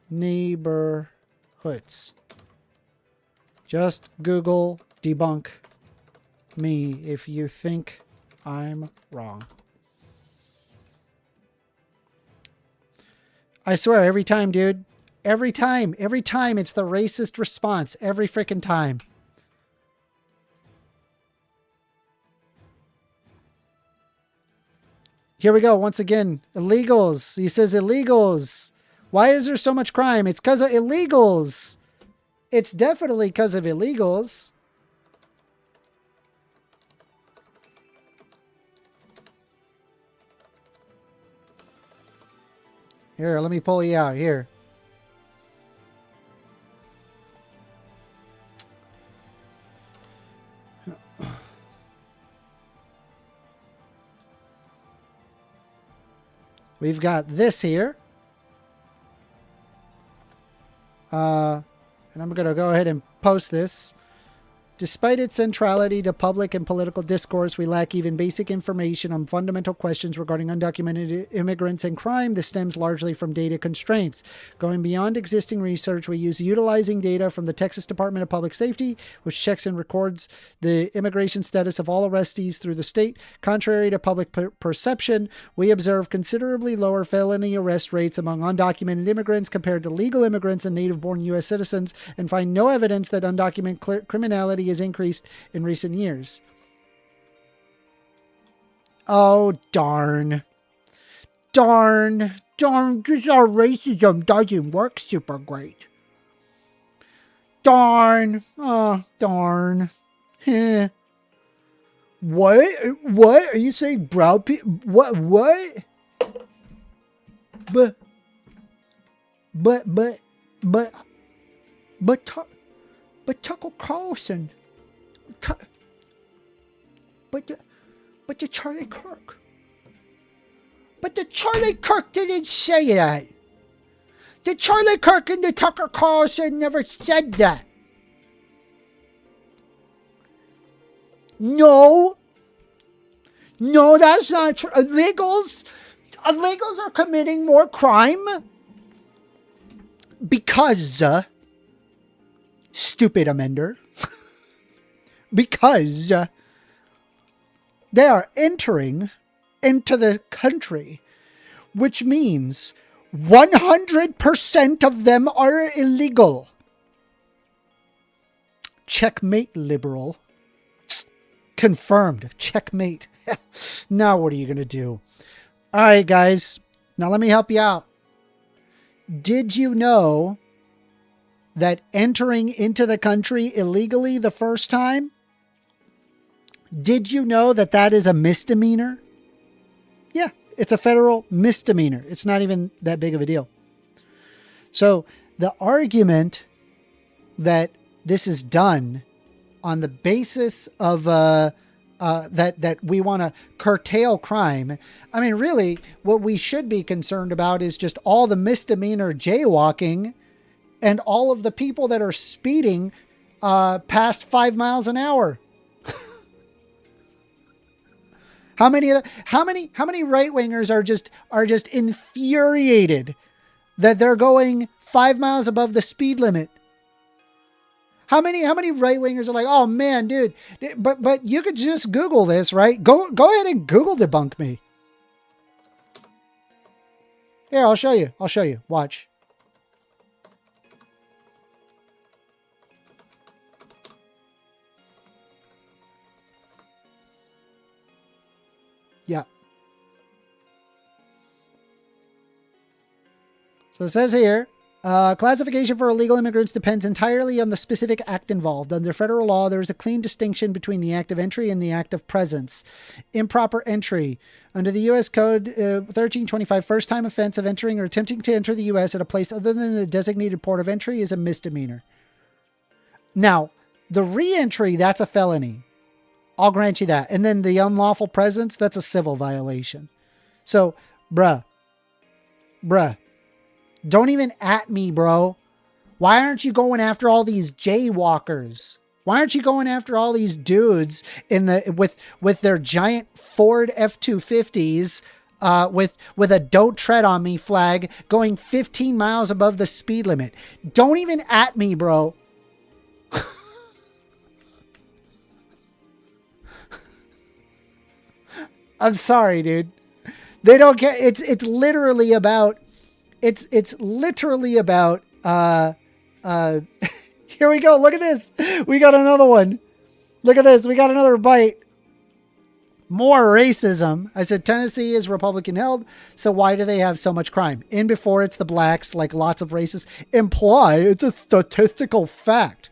neighborhoods. Just Google debunk me if you think I'm wrong. I swear, every time, dude. Every time it's the racist response. Every freaking time. Here we go. Once again, illegals. He says illegals. Why is there so much crime? It's because of illegals. It's definitely because of illegals. Here, let me pull you out. Here. We've got this here. And I'm going to go ahead and post this. Despite its centrality to public and political discourse, we lack even basic information on fundamental questions regarding undocumented immigrants and crime. This stems largely from data constraints. Going beyond existing research, we use utilizing data from the Texas Department of Public Safety, which checks and records the immigration status of all arrestees through the state. Contrary to public perception, we observe considerably lower felony arrest rates among undocumented immigrants compared to legal immigrants and native-born U.S. citizens, and find no evidence that undocumented criminality has increased in recent years. Oh, darn. Darn. Just our racism doesn't work super great. Darn. Oh, darn. What? Are you saying brown people? What? But Tucker Carlson, but the Charlie Kirk. But the Charlie Kirk didn't say that. The Charlie Kirk and the Tucker Carlson never said that. No, that's not true. Illegals are committing more crime because, stupid amender, because they are entering into the country, which means 100% of them are illegal. Checkmate, liberal. Confirmed. Checkmate. Now what are you going to do? All right, guys. Now let me help you out. Did you know that entering into the country illegally the first time, did you know that that is a misdemeanor? Yeah, it's a federal misdemeanor. It's not even that big of a deal. So the argument that this is done on the basis of that we want to curtail crime. I mean, really, what we should be concerned about is just all the misdemeanor jaywalking and all of the people that are speeding past 5 miles an hour. How many right wingers are just infuriated that they're going 5 miles above the speed limit? How many right wingers are like, oh man, dude, but you could just Google this, right? Go ahead and Google debunk me. Here, I'll show you. Watch. Yeah. So it says here, classification for illegal immigrants depends entirely on the specific act involved. Under federal law, there is a clean distinction between the act of entry and the act of presence. Improper entry. Under the U.S. Code 1325, first-time offense of entering or attempting to enter the U.S. at a place other than the designated port of entry is a misdemeanor. Now, the re-entry, that's a felony. I'll grant you that. And then the unlawful presence, that's a civil violation. So, bruh. Don't even at me, bro. Why aren't you going after all these jaywalkers? Why aren't you going after all these dudes in the with their giant Ford F-250s with a "Don't Tread on Me" flag going 15 miles above the speed limit? Don't even at me, bro. I'm sorry, dude. They don't care. It's literally about. It's literally about. Here we go. Look at this. We got another one. Look at this. We got another bite. More racism. I said Tennessee is Republican held, so why do they have so much crime? In before it's the blacks, like lots of racists imply it's a statistical fact.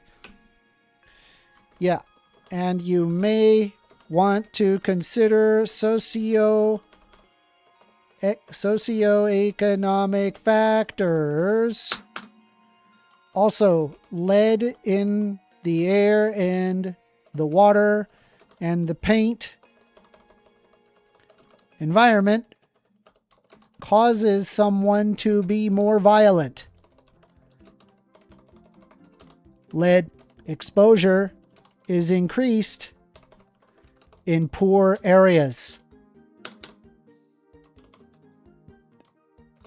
Yeah, and you may want to consider socioeconomic factors. Also, lead in the air and the water and the paint environment causes someone to be more violent. Lead exposure is increased in poor areas.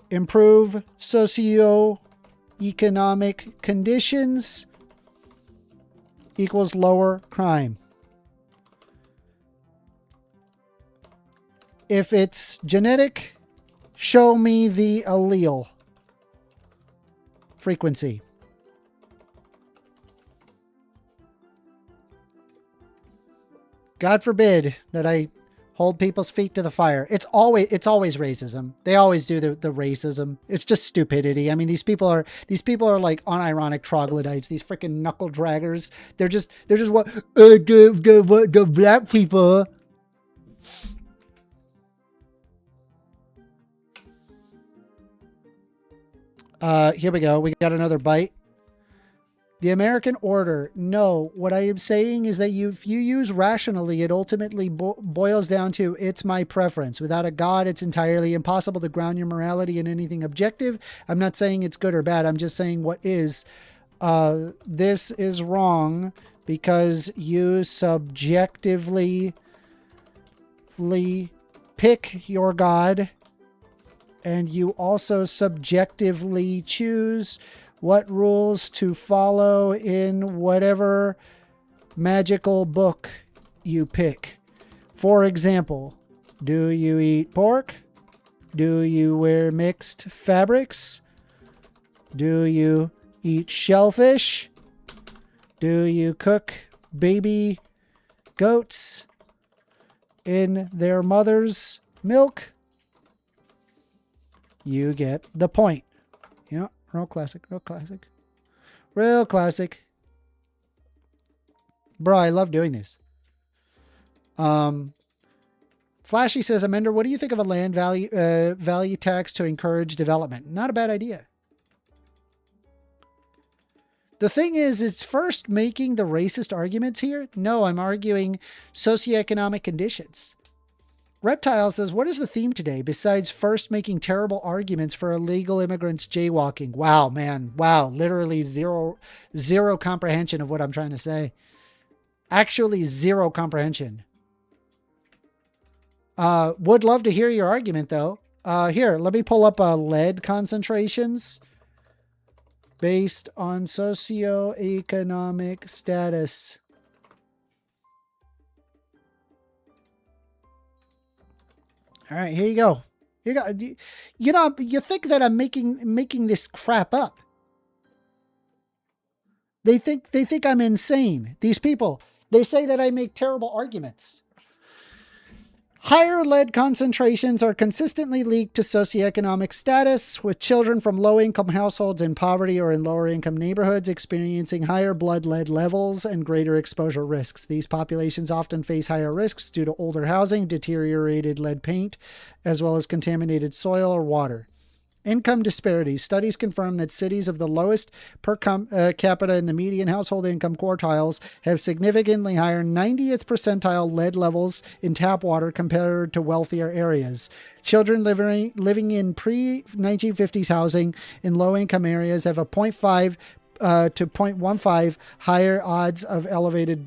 Improve socioeconomic conditions equals lower crime. If it's genetic, show me the allele frequency. God forbid that I hold people's feet to the fire. It's always racism. They always do the racism. It's just stupidity. I mean, these people are like unironic troglodytes. These freaking knuckle draggers. They're just what go black people. Here we go. We got another bite. The American order. No, what I am saying is that if you use rationally, it ultimately boils down to it's my preference. Without a God, it's entirely impossible to ground your morality in anything objective. I'm not saying it's good or bad. I'm just saying what is. This is wrong because you subjectively pick your God, and you also subjectively choose what rules to follow in whatever magical book you pick. For example, do you eat pork? Do you wear mixed fabrics? Do you eat shellfish? Do you cook baby goats in their mother's milk? You get the point. Yeah. Real classic. Real classic. Real classic. Bro, I love doing this. Flashy says, Amender, what do you think of a land value tax to encourage development? Not a bad idea. The thing is first making the racist arguments here? No, I'm arguing socioeconomic conditions. Reptile says, what is the theme today besides first making terrible arguments for illegal immigrants jaywalking? Wow, man. Wow. Literally zero comprehension of what I'm trying to say. Actually, zero comprehension. Would love to hear your argument, though. Here, let me pull up lead concentrations based on socioeconomic status. All right, here you go. Here you go. You know, you think that I'm making this crap up. They think I'm insane. These people, they say that I make terrible arguments. Higher lead concentrations are consistently linked to socioeconomic status, with children from low-income households in poverty or in lower-income neighborhoods experiencing higher blood lead levels and greater exposure risks. These populations often face higher risks due to older housing, deteriorated lead paint, as well as contaminated soil or water. Income disparities. Studies confirm that cities of the lowest per capita and the median household income quartiles have significantly higher 90th percentile lead levels in tap water compared to wealthier areas. Children living in pre-1950s housing in low-income areas have a 0.5 to 0.15 higher odds of elevated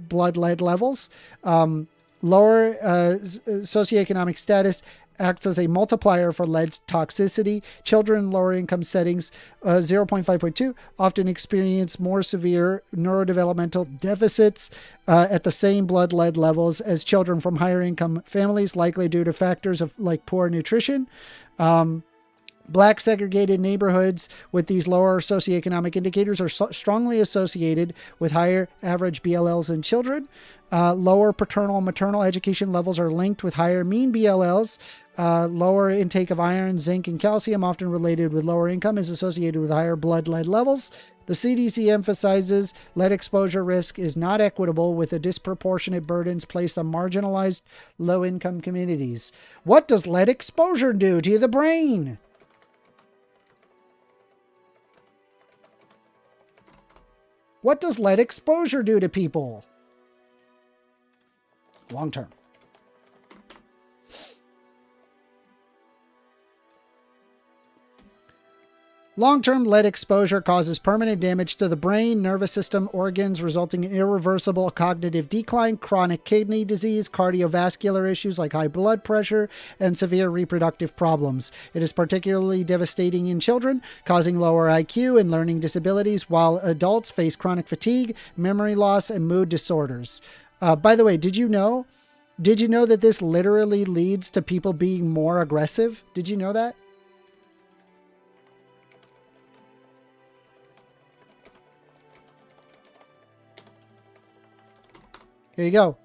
blood lead levels. Lower socioeconomic status acts as a multiplier for lead toxicity. Children in lower income settings, 0.5.2, often experience more severe neurodevelopmental deficits at the same blood lead levels as children from higher income families, likely due to factors of like poor nutrition. Black segregated neighborhoods with these lower socioeconomic indicators are strongly associated with higher average BLLs in children. Lower paternal and maternal education levels are linked with higher mean BLLs. Lower intake of iron, zinc, and calcium, often related with lower income, is associated with higher blood lead levels. The CDC emphasizes lead exposure risk is not equitable, with a disproportionate burdens placed on marginalized low-income communities. What does lead exposure do to the brain? What does lead exposure do to people? Long term. Long-term lead exposure causes permanent damage to the brain, nervous system, organs, resulting in irreversible cognitive decline, chronic kidney disease, cardiovascular issues like high blood pressure, and severe reproductive problems. It is particularly devastating in children, causing lower IQ and learning disabilities, while adults face chronic fatigue, memory loss, and mood disorders. By the way, did you know that this literally leads to people being more aggressive? Did you know that? Here you go.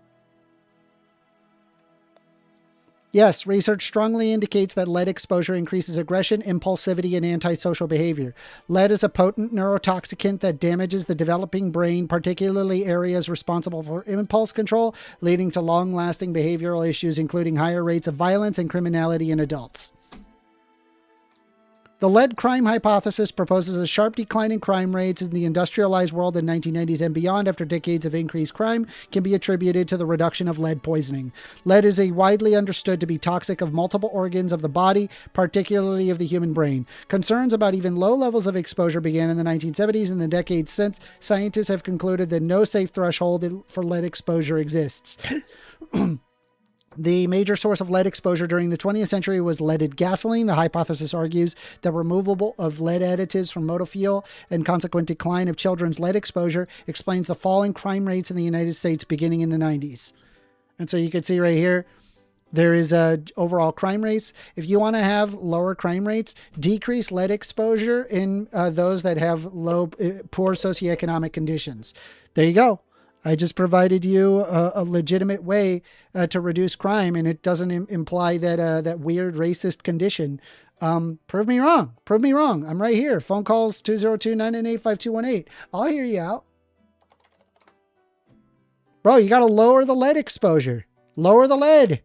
Yes, research strongly indicates that lead exposure increases aggression, impulsivity, and antisocial behavior. Lead is a potent neurotoxicant that damages the developing brain, particularly areas responsible for impulse control, leading to long-lasting behavioral issues, including higher rates of violence and criminality in adults. The lead crime hypothesis proposes a sharp decline in crime rates in the industrialized world in 1990s and beyond after decades of increased crime can be attributed to the reduction of lead poisoning. Lead is widely understood to be toxic of multiple organs of the body, particularly of the human brain. Concerns about even low levels of exposure began in the 1970s, and the decades since, scientists have concluded that no safe threshold for lead exposure exists. The major source of lead exposure during the 20th century was leaded gasoline. The hypothesis argues that removal of lead additives from motor fuel and consequent decline of children's lead exposure explains the fall in crime rates in the United States beginning in the 90s. And so you can see right here, there is overall crime rates. If you want to have lower crime rates, decrease lead exposure in those that have poor socioeconomic conditions. There you go. I just provided you a legitimate way to reduce crime, and it doesn't imply that that weird racist condition. Prove me wrong. Prove me wrong. I'm right here. Phone calls 202-998-5218. I'll hear you out. Bro, you got to lower the lead exposure. Lower the lead.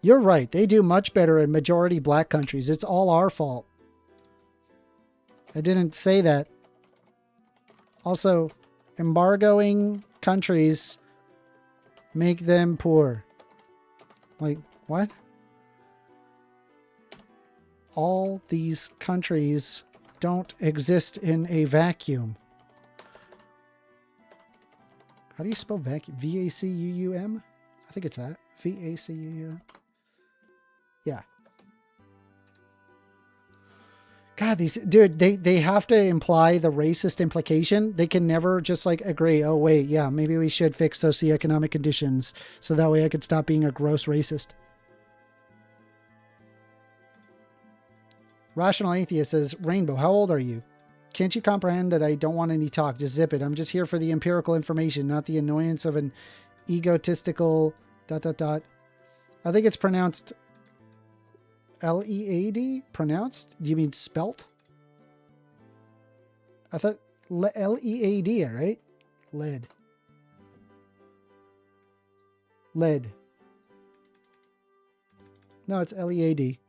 You're right. They do much better in majority black countries. It's all our fault. I didn't say that. Also, embargoing countries make them poor. Like, what? All these countries don't exist in a vacuum. How do you spell vacuum? V-A-C-U-U-M? I think it's that. V-A-C-U-U-M. Yeah. God, these dude, they have to imply the racist implication. They can never just like agree, oh wait, yeah, maybe we should fix socioeconomic conditions so that way I could stop being a gross racist. Rational Atheist says, Rainbow, how old are you? Can't you comprehend that I don't want any talk? Just zip it. I'm just here for the empirical information, not the annoyance of an egotistical ... I think it's pronounced L-E-A-D? Pronounced? Do you mean spelt? I thought L-E-A-D, right? Lead. Lead. No, it's L-E-A-D.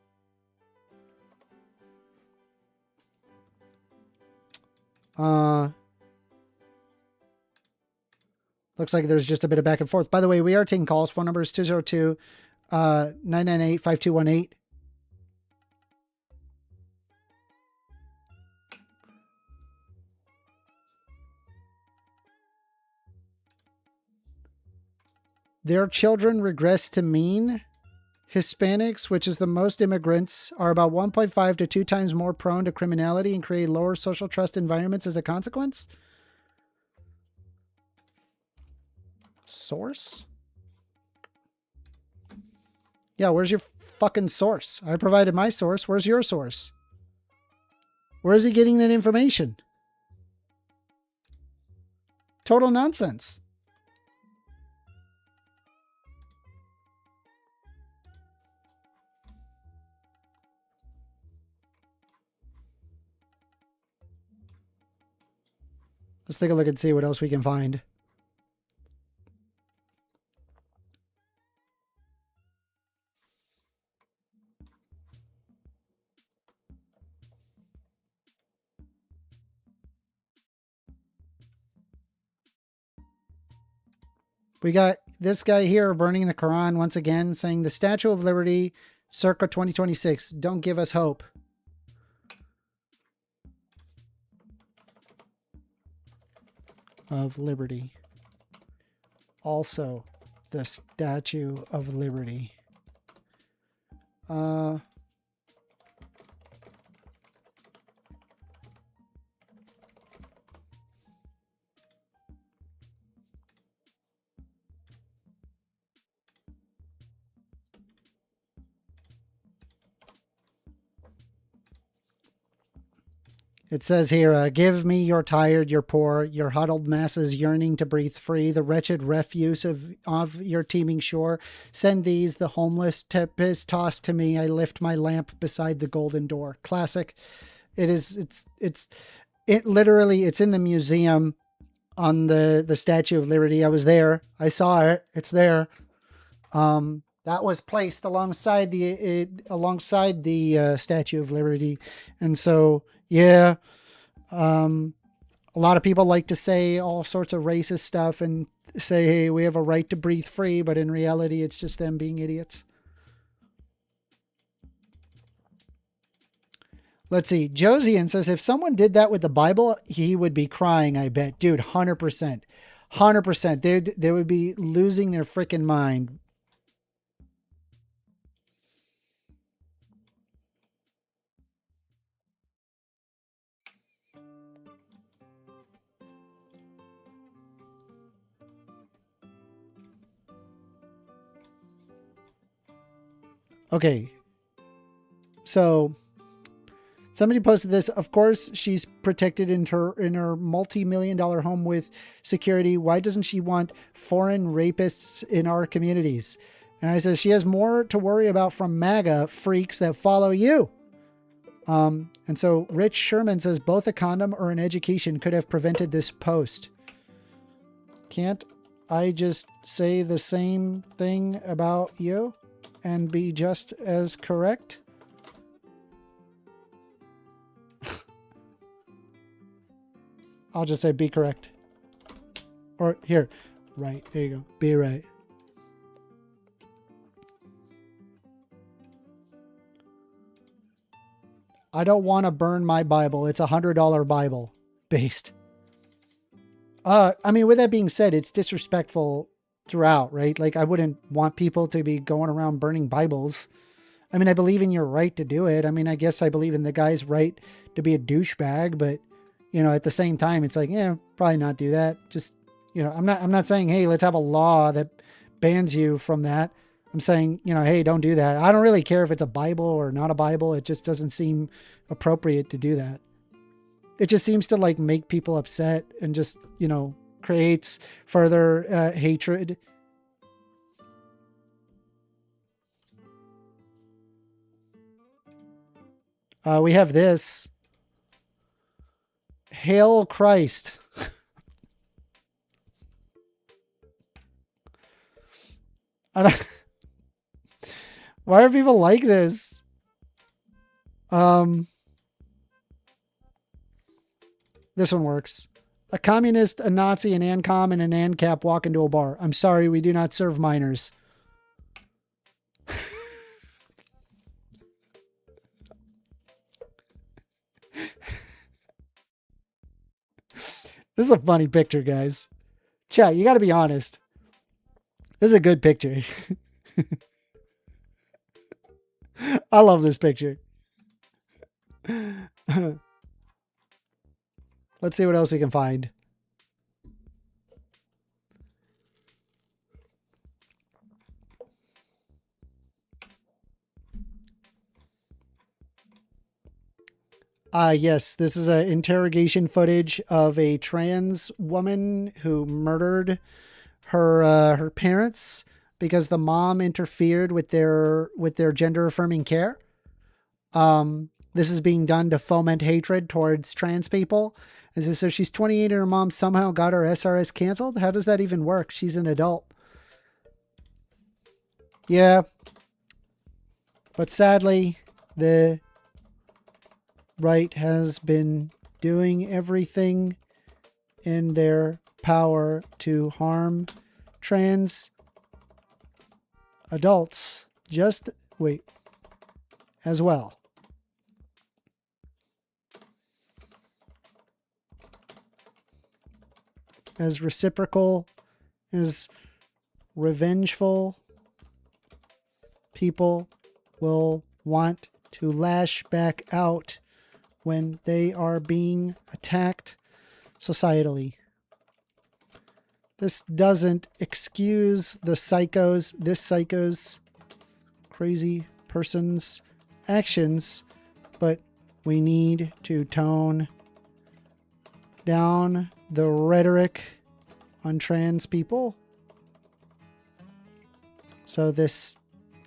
Looks like there's just a bit of back and forth. By the way, we are taking calls. Phone number is 202-998-5218. Their children regress to mean. Hispanics, which is the most immigrants, are about 1.5 to 2 times more prone to criminality and create lower social trust environments as a consequence. Source? Yeah, where's your fucking source? I provided my source. Where's your source? Where is he getting that information? Total nonsense. Let's take a look and see what else we can find. We got this guy here burning the Quran once again, saying the Statue of Liberty circa 2026. Don't give us hope. Of Liberty. Also, the Statue of Liberty. It says here, give me your tired, your poor, your huddled masses yearning to breathe free, the wretched refuse of your teeming shore. Send these, the homeless, tempest tossed to me. I lift my lamp beside the golden door. Classic. It literally, it's in the museum on the Statue of Liberty. I was there. I saw it. It's there. That was placed alongside the Statue of Liberty. And so, yeah, a lot of people like to say all sorts of racist stuff and say, hey, we have a right to breathe free. But in reality, it's just them being idiots. Let's see. Josian says, if someone did that with the Bible, he would be crying, I bet. Dude, 100%. 100%. They would be losing their freaking mind. Okay. So somebody posted this. Of course, she's protected in her multi-million-dollar home with security. Why doesn't she want foreign rapists in our communities? And I says she has more to worry about from MAGA freaks that follow you. And so Rich Sherman says both a condom or an education could have prevented this post. Can't I just say the same thing about you and be just as correct? I'll just say be correct. Or here, right. There you go. Be right. I don't want to burn my Bible. It's $100 Bible based. I mean, with that being said, it's disrespectful throughout, right? Like, I wouldn't want people to be going around burning Bibles. I mean, I believe in your right to do it. I mean, I guess I believe in the guy's right to be a douchebag, but you know, at the same time, it's like, yeah, probably not do that. Just, you know, I'm not saying, hey, let's have a law that bans you from that. I'm saying, you know, hey, don't do that. I don't really care if it's a Bible or not a Bible. It just doesn't seem appropriate to do that. It just seems to like make people upset and just, you know, creates further hatred. We have this. Hail Christ. I don't, why are people like this? This one works. A communist, a Nazi, an ANCOM, and an ANCAP walk into a bar. I'm sorry, we do not serve minors. This is a funny picture, guys. Chat, you got to be honest. This is a good picture. I love this picture. Let's see what else we can find. Yes, this is an interrogation footage of a trans woman who murdered her parents because the mom interfered with their gender affirming care. This is being done to foment hatred towards trans people. So she's 28 and her mom somehow got her SRS canceled. How does that even work? She's an adult. Yeah. But sadly, the right has been doing everything in their power to harm trans adults as well. As reciprocal, as revengeful people will want to lash back out when they are being attacked societally. This doesn't excuse this psycho's crazy person's actions, but we need to tone down the rhetoric on trans people so this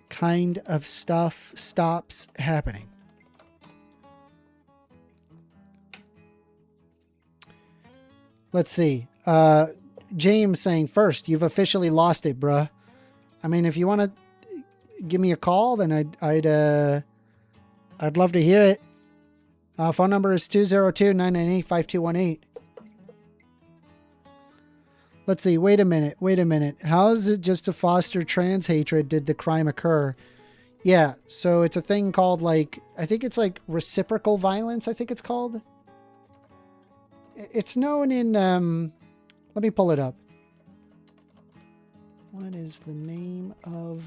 kind of stuff stops happening. Let's see. James saying, first, you've officially lost it, bruh. I mean, if you want to give me a call, then I'd love to hear it. Phone number is 202-998-5218. Let's see. Wait a minute. How is it just to foster trans hatred did the crime occur? Yeah. So it's a thing called I think it's like reciprocal violence. I think it's called. It's known in, let me pull it up. What is the name of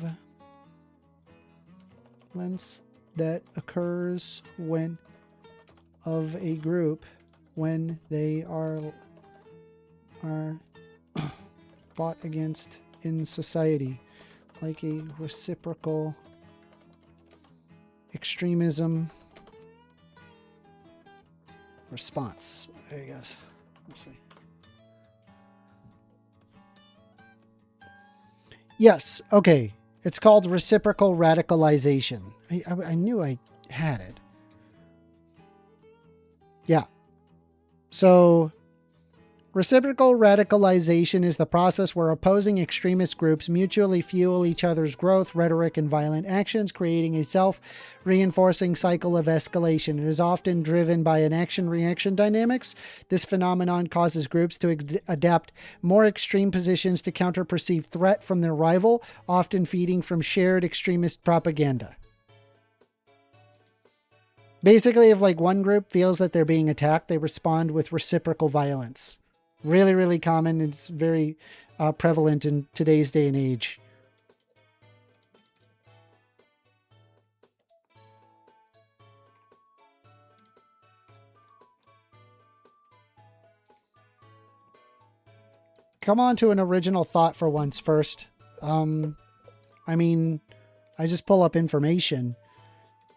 violence that occurs of a group when they are fought against in society, like a reciprocal extremism response, I guess. Let's see. Yes, okay. It's called reciprocal radicalization. I knew I had it. Yeah. So, reciprocal radicalization is the process where opposing extremist groups mutually fuel each other's growth, rhetoric, and violent actions, creating a self-reinforcing cycle of escalation. It is often driven by an action-reaction dynamics. This phenomenon causes groups to adapt more extreme positions to counter perceived threat from their rival, often feeding from shared extremist propaganda. Basically, if like one group feels that they're being attacked, they respond with reciprocal violence. Really, really common. It's very prevalent in today's day and age. Come on to an original thought for once first. I mean, I just pull up information.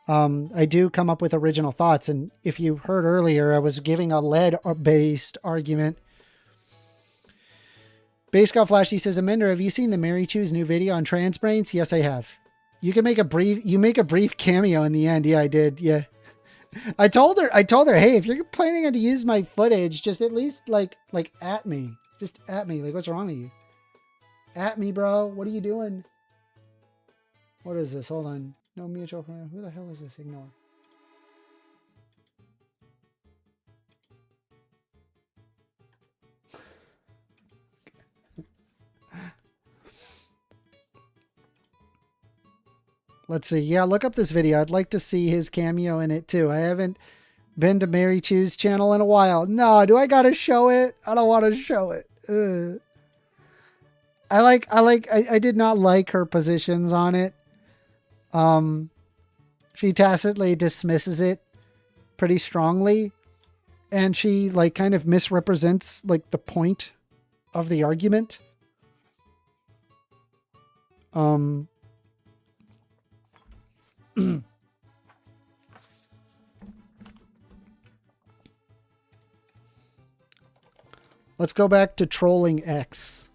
I do come up with original thoughts. And if you heard earlier, I was giving a lead-based argument. Basecall Flashy says, Amender, have you seen the Mary Chu's new video on trans brains? Yes, I have. You make a brief cameo in the end. Yeah, I did. Yeah. I told her, hey, if you're planning on to use my footage, just at least like at me. Just at me. Like, what's wrong with you? At me, bro. What are you doing? What is this? Hold on. No mutual. Who the hell is this? Ignore. Let's see. Yeah, look up this video. I'd like to see his cameo in it too. I haven't been to Mary Chu's channel in a while. No, do I gotta show it? I don't want to show it. I did not like her positions on it. She tacitly dismisses it pretty strongly, and she like kind of misrepresents like the point of the argument. Let's go back to trolling X.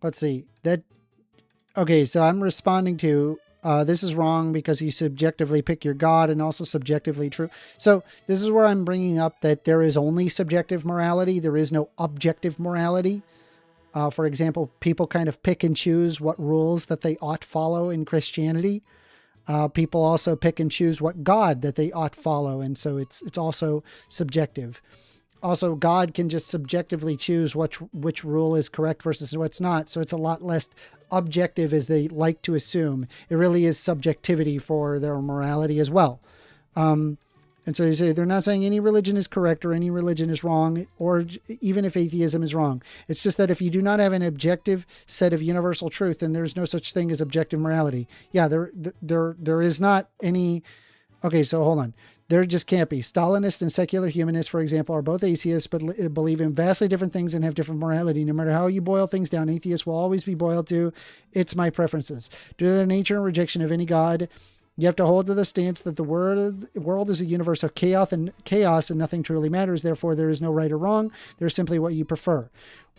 Let's see that. Okay, so I'm responding to this is wrong because you subjectively pick your God and also subjectively true. So this is where I'm bringing up that there is only subjective morality. There is no objective morality. For example, people kind of pick and choose what rules that they ought follow in Christianity. People also pick and choose what God that they ought follow. And so it's also subjective. Also, God can just subjectively choose which rule is correct versus what's not. So it's a lot less objective as they like to assume. It really is subjectivity for their morality as well. And so you say they're not saying any religion is correct or any religion is wrong, or even if atheism is wrong. It's just that if you do not have an objective set of universal truth, then there's no such thing as objective morality. Yeah, there is not any. Okay, so hold on. There just can't be. Stalinists and secular humanists, for example, are both atheists, but believe in vastly different things and have different morality. No matter how you boil things down, atheists will always be boiled to, it's my preferences. Due to the nature and rejection of any God, you have to hold to the stance that the world is a universe of chaos and nothing truly matters. Therefore, there is no right or wrong. There's simply what you prefer.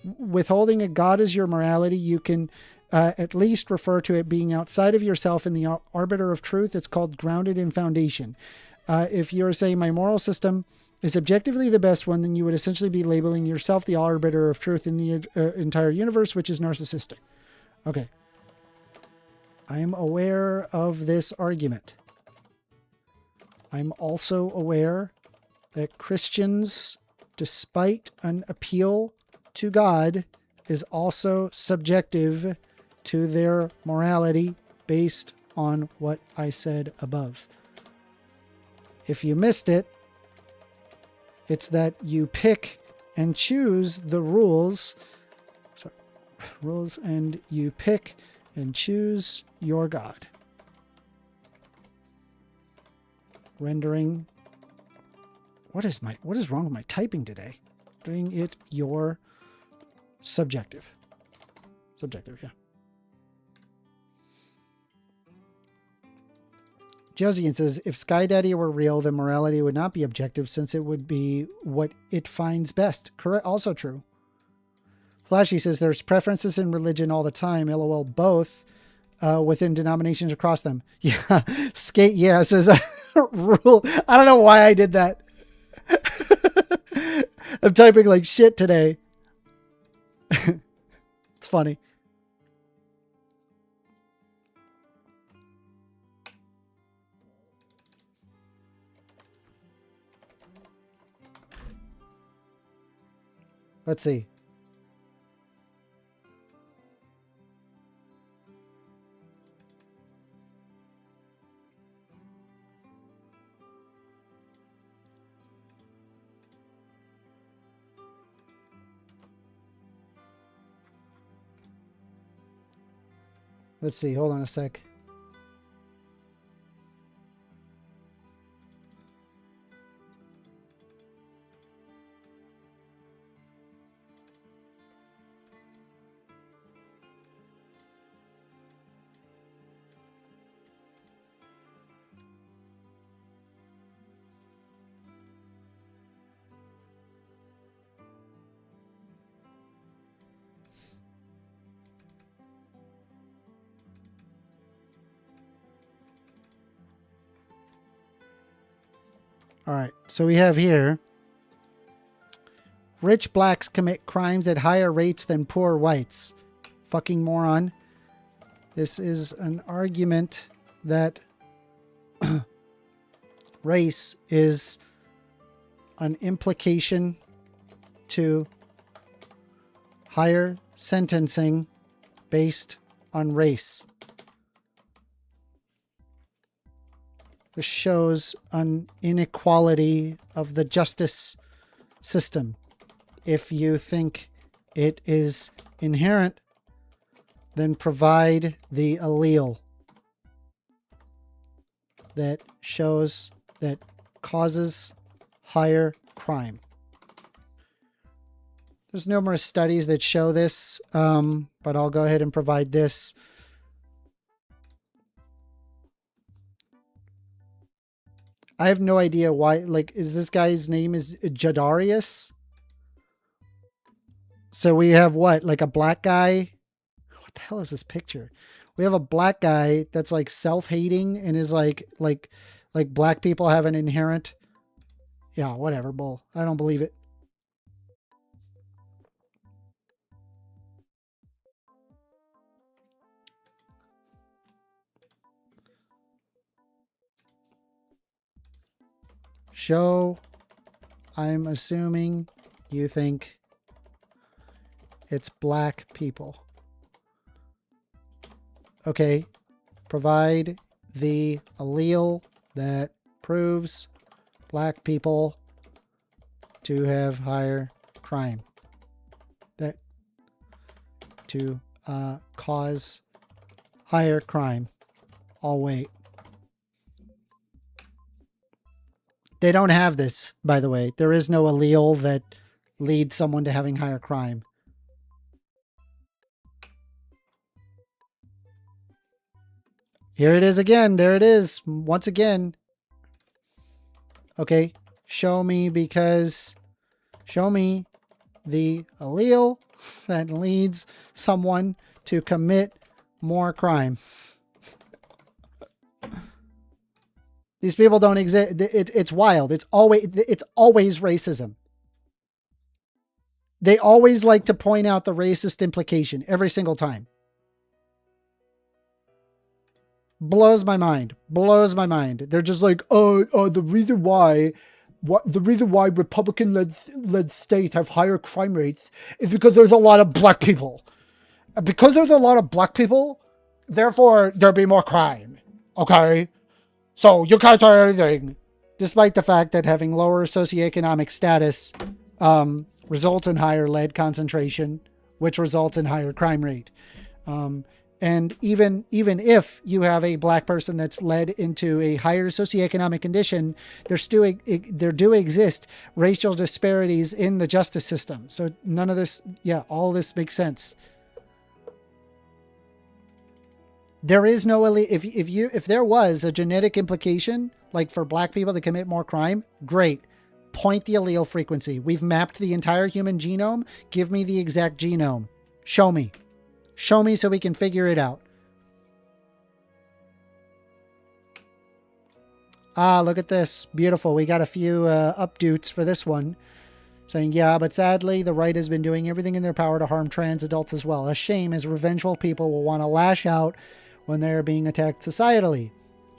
Withholding a God as your morality, you can at least refer to it being outside of yourself in the arbiter of truth. It's called grounded in foundation. If you're saying my moral system is objectively the best one, then you would essentially be labeling yourself the arbiter of truth in the entire universe, which is narcissistic. Okay. I am aware of this argument. I'm also aware that Christians, despite an appeal to God, is also subjective to their morality based on what I said above. If you missed it, it's that you pick and choose the rules. And you pick and choose your God. Rendering. What is wrong with my typing today? Rendering it your subjective. Subjective, yeah. Josian says, if Sky Daddy were real, then morality would not be objective since it would be what it finds best. Correct. Also true. Flashy says, there's preferences in religion all the time. LOL, both within denominations across them. Yeah. Skate, yeah, says, rule. I don't know why I did that. I'm typing like shit today. It's funny. Let's see. Let's see. Hold on a sec. All right, so we have here, rich blacks commit crimes at higher rates than poor whites. Fucking moron. This is an argument that race is an implication to higher sentencing based on race. This shows an inequality of the justice system. If you think it is inherent, then provide the allele that shows that causes higher crime. There's numerous studies that show this, but I'll go ahead and provide this. I have no idea why, like, is this guy's name is Jadarius? So we have what, like a black guy? What the hell is this picture? We have a black guy that's like self-hating and is like black people have an inherent, yeah, whatever, bull. I don't believe it. Show, I'm assuming you think it's black people. Okay, provide the allele that proves black people to have higher crime. That to cause higher crime. I'll wait. They don't have this, by the way. There is no allele that leads someone to having higher crime. Here it is again. There it is. Once again. Okay. Show me the allele that leads someone to commit more crime. These people don't exist. It's wild. It's always racism. They always like to point out the racist implication every single time. Blows my mind. Blows my mind. They're just like, the reason why Republican-led states have higher crime rates is because there's a lot of black people. And because there's a lot of black people, therefore there'll be more crime. Okay? So you can't say anything. Despite the fact that having lower socioeconomic status results in higher lead concentration, which results in higher crime rate. And even if you have a black person that's led into a higher socioeconomic condition, there do exist racial disparities in the justice system. So none of this, all this makes sense. There is no, if there was a genetic implication, like for black people to commit more crime, great. Point the allele frequency. We've mapped the entire human genome. Give me the exact genome. Show me. Show me so we can figure it out. Ah, look at this. Beautiful. We got a few updates for this one. Saying, yeah, but sadly, the right has been doing everything in their power to harm trans adults as well. A shame, as revengeful people will want to lash out when they are being attacked societally.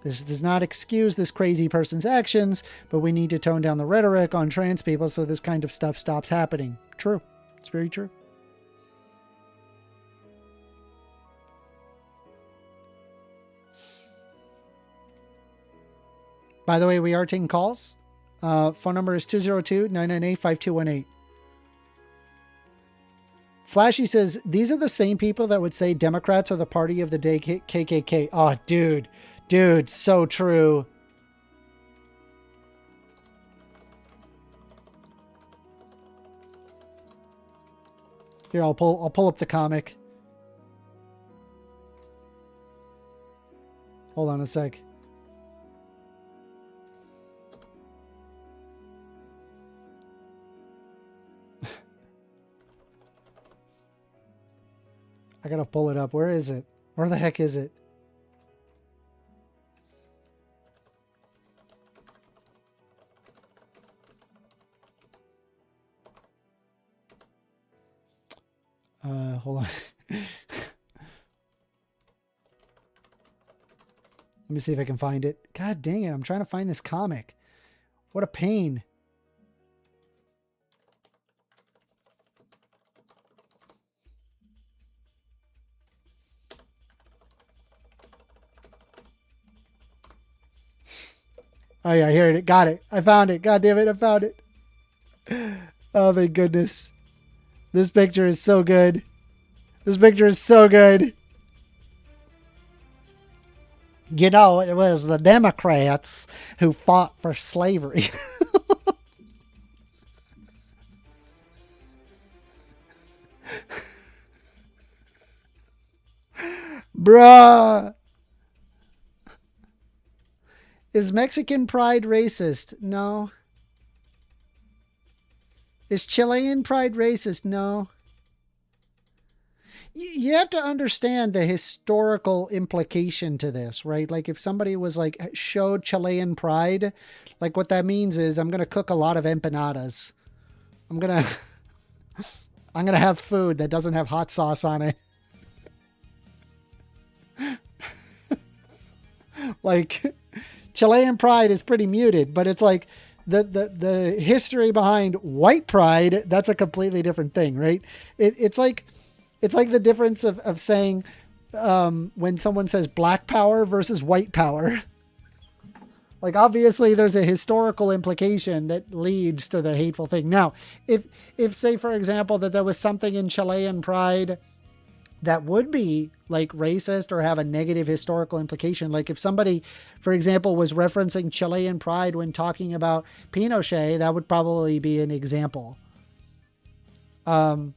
This does not excuse this crazy person's actions, but we need to tone down the rhetoric on trans people so this kind of stuff stops happening. True. It's very true. By the way, we are taking calls. Phone number is 202-998-5218. Flashy says, these are the same people that would say Democrats are the party of the day KKK. Oh, dude, so true. Here, I'll pull up the comic. Hold on a sec. I gotta pull it up. Where is it? Where the heck is it? Hold on. Let me see if I can find it. God dang it. I'm trying to find this comic. What a pain. Oh yeah, here it. Got it. I found it. God damn it, I found it. Oh thank goodness. This picture is so good. This picture is so good. You know, it was the Democrats who fought for slavery. Bruh. Is Mexican pride racist? No. Is Chilean pride racist? No. You have to understand the historical implication to this, right? Like if somebody was like showed Chilean pride, like what that means is I'm going to cook a lot of empanadas. I'm going to have food that doesn't have hot sauce on it. Like Chilean pride is pretty muted, but it's like the history behind white pride, that's a completely different thing, right? It's like the difference of saying when someone says black power versus white power. Like obviously there's a historical implication that leads to the hateful thing. Now, if say for example that there was something in Chilean pride that would be like racist or have a negative historical implication. Like if somebody, for example, was referencing Chilean pride when talking about Pinochet, that would probably be an example. But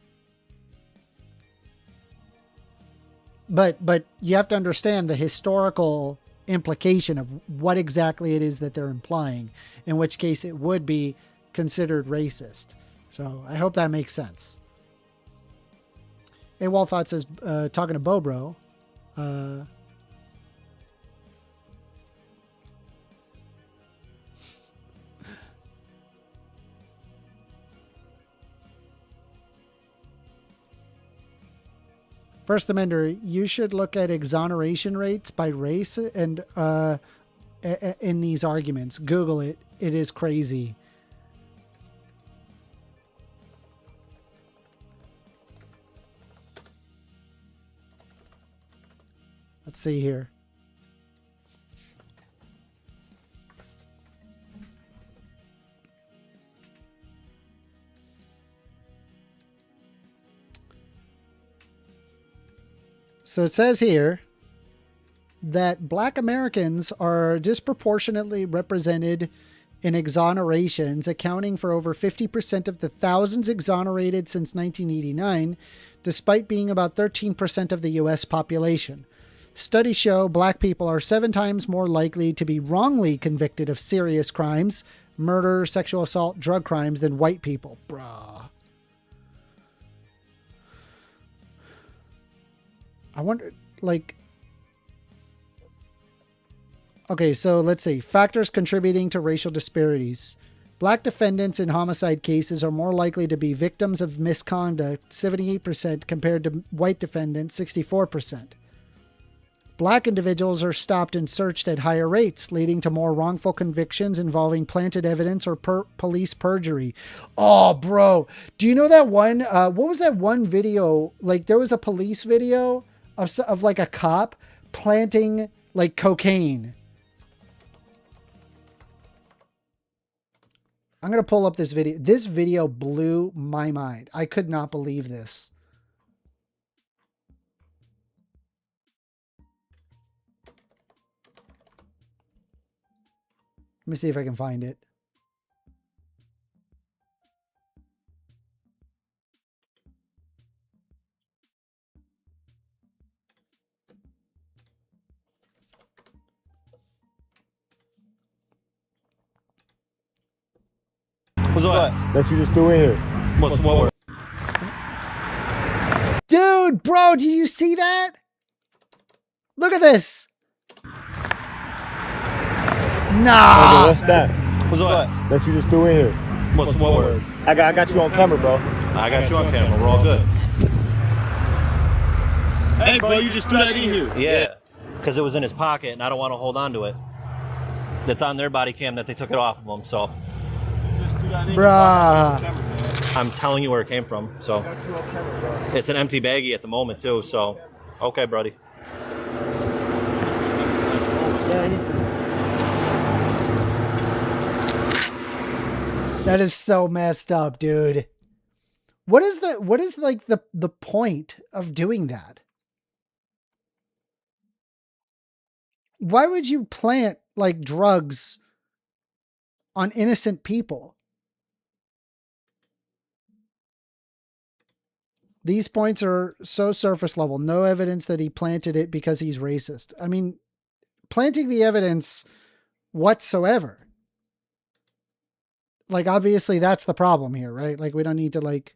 you have to understand the historical implication of what exactly it is that they're implying, in which case it would be considered racist. So I hope that makes sense. Hey, Walthought says, talking to Bobro, First Amender, you should look at exoneration rates by race and in these arguments. Google it. It is crazy. Let's see here. So it says here that Black Americans are disproportionately represented in exonerations, accounting for over 50% of the thousands exonerated since 1989, despite being about 13% of the U.S. population. Studies show Black people are 7 times more likely to be wrongly convicted of serious crimes, murder, sexual assault, drug crimes, than white people. Bruh. I wonder, like... Okay, so let's see. Factors contributing to racial disparities. Black defendants in homicide cases are more likely to be victims of misconduct, 78%, compared to white defendants, 64%. Black individuals are stopped and searched at higher rates, leading to more wrongful convictions involving planted evidence or police perjury. Oh, bro. Do you know that one? What was that one video? Like, there was a police video of like a cop planting like cocaine. I'm going to pull up this video. This video blew my mind. I could not believe this. Let me see if I can find it. What's what? That you just threw in here. What's what? Dude, bro, did you see that? Look at this. Nah. What's that? What's what? That you just threw in here. What's what word? I got you on camera, bro. I got you on camera. We're all good. Hey, bro, you just threw that in here. Yeah, because it was in his pocket, and I don't want to hold on to it. It's on their body cam that they took it off of him, so. Bruh. I'm telling you where it came from, so. It's an empty baggie at the moment, too, so. Okay, buddy. That is so messed up, dude. What is like the point of doing that? Why would you plant like drugs on innocent people? These points are so surface level. No evidence that he planted it because he's racist. I mean, planting the evidence whatsoever. Like, obviously that's the problem here, right? Like, we don't need to like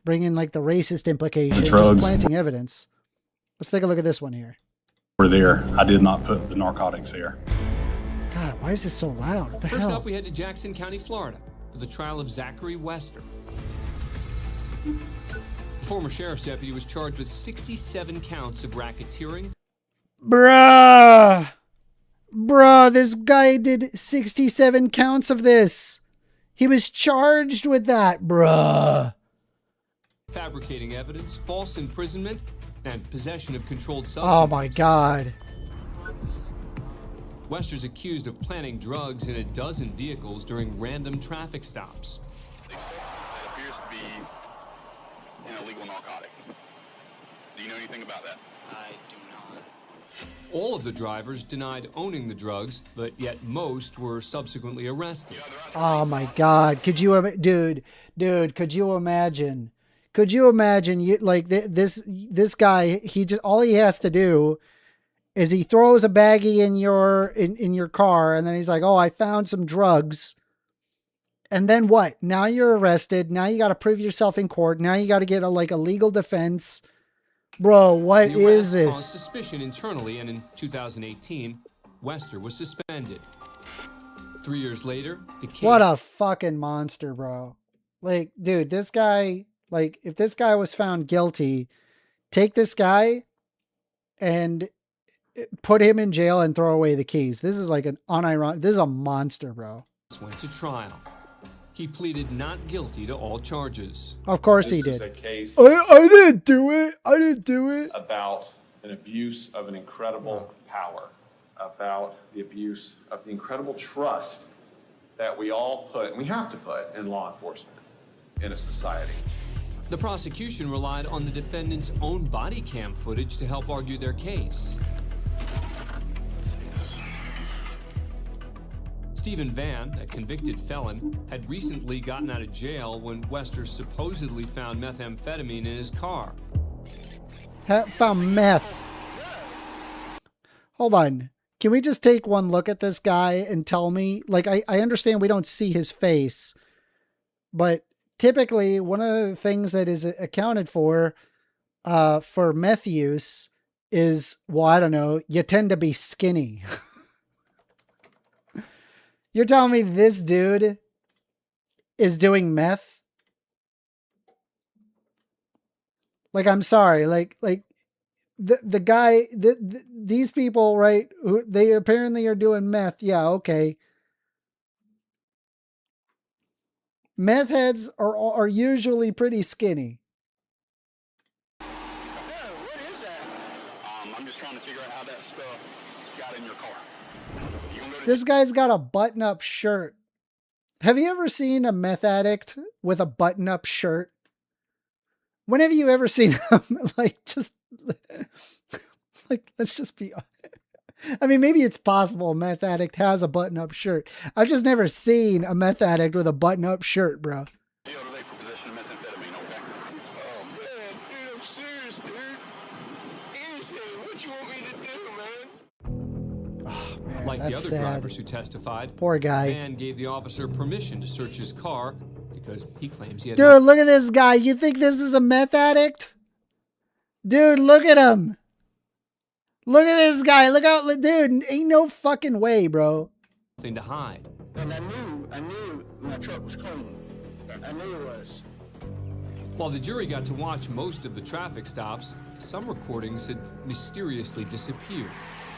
bring in like the racist implications. Just planting evidence. Let's take a look at this one here. We're there. I did not put the narcotics there. God, why is this so loud? What the First hell? up, we head to Jackson County, Florida, for the trial of Zachary Wester. The former sheriff's deputy was charged with 67 counts of racketeering. Bruh, this guy did 67 counts of this. He was charged with that, bruh. Fabricating evidence, false imprisonment, and possession of controlled substances. Oh my God. Wester's accused of planting drugs in a dozen vehicles during random traffic stops. A substance that appears to be an illegal narcotic. Do you know anything about that? I do not. All of the drivers denied owning the drugs, but yet most were subsequently arrested. Oh my God. Could you, dude, could you imagine? Could you imagine you like this guy, he just, all he has to do is he throws a baggie in your car and then he's like, oh, I found some drugs. And then what? Now you're arrested. Now you got to prove yourself in court. Now you got to get a legal defense. Bro, what is this? Caused suspicion internally, and in 2018, Wester was suspended. 3 years later, the case... What a fucking monster, bro. Like, dude, this guy, like, if this guy was found guilty, take this guy and put him in jail and throw away the keys. This is like an unironic... This is a monster, bro. Went to trial. He pleaded not guilty to all charges. Of course he did. This is a case I didn't do it. I didn't do it. about an abuse of an incredible power, about the abuse of the incredible trust that we all put, and we have to put, in law enforcement in a society. The prosecution relied on the defendant's own body cam footage to help argue their case. Stephen Van, a convicted felon, had recently gotten out of jail when Wester supposedly found methamphetamine in his car. Found meth. Hold on. Can we just take one look at this guy and tell me, like, I understand we don't see his face, but typically one of the things that is accounted for meth use is, well, I don't know, you tend to be skinny. You're telling me this dude is doing meth? Like, I'm sorry, like the guy, these people, right? Who they apparently are doing meth. Yeah, okay. Meth heads are usually pretty skinny. What is that? I'm just trying to figure out how that stuff got in your car. This guy's got a button-up shirt. Have you ever seen a meth addict with a button-up shirt? When have you ever seen them, like, just, like, let's just be, I mean, maybe it's possible a meth addict has a button-up shirt. I've just never seen a meth addict with a button-up shirt, bro. Like the That's other sad. drivers who testified, Poor guy. Van gave the officer permission to search his car because he claims he had Dude, look at this guy. You think this is a meth addict? Dude, look at him. Look at this guy. Look out. Dude, ain't no fucking way, bro. nothing to hide. And I knew my truck was clean. I knew it was. While the jury got to watch most of the traffic stops, some recordings had mysteriously disappeared.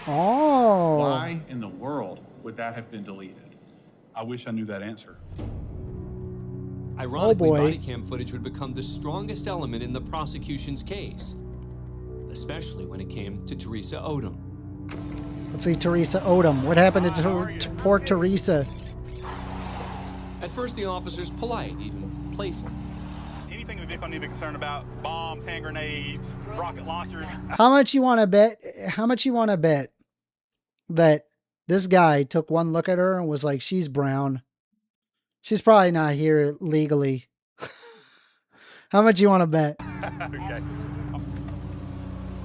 Oh. Why in the world would that have been deleted? I wish I knew that answer. Ironically, boy. body cam footage would become the strongest element in the prosecution's case, especially when it came to Teresa Odom. Let's see, Teresa Odom. What happened to poor Teresa? At first, the officer's polite, even playful. Anything in the vehicle I need to be concerned about? Bombs, hand grenades, rocket launchers. How much you want to bet? How much you want to bet that this guy took one look at her and was like, she's brown. She's probably not here legally. How much you want to bet? Okay.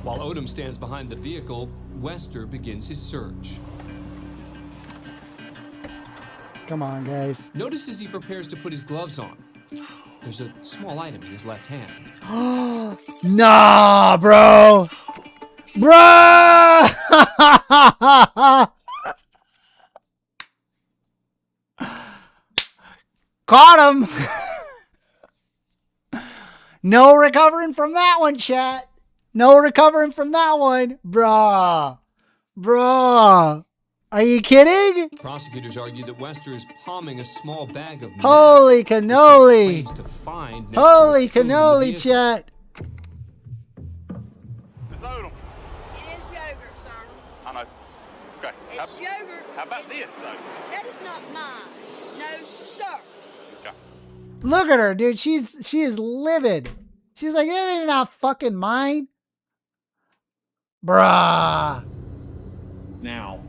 While Odom stands behind the vehicle, Wester begins his search. Come on, guys. Notice as he prepares to put his gloves on, there's a small item in his left hand. Nah, bro. Bro! Caught him. No recovering from that one, chat. No recovering from that one. Bruh. Bruh. Are you kidding? Prosecutors argue that Wester is palming a small bag of meth, Holy which he cannoli. claims to find next to a Holy spoon in the cannoli, vehicle. chat. Miss Odom. It is yogurt, sir. I know. Okay. It's yogurt. How about this, though? That is not mine. No, sir. Okay. Look at her, dude. She is livid. She's like, that ain't not fucking mine. Bruh. Now,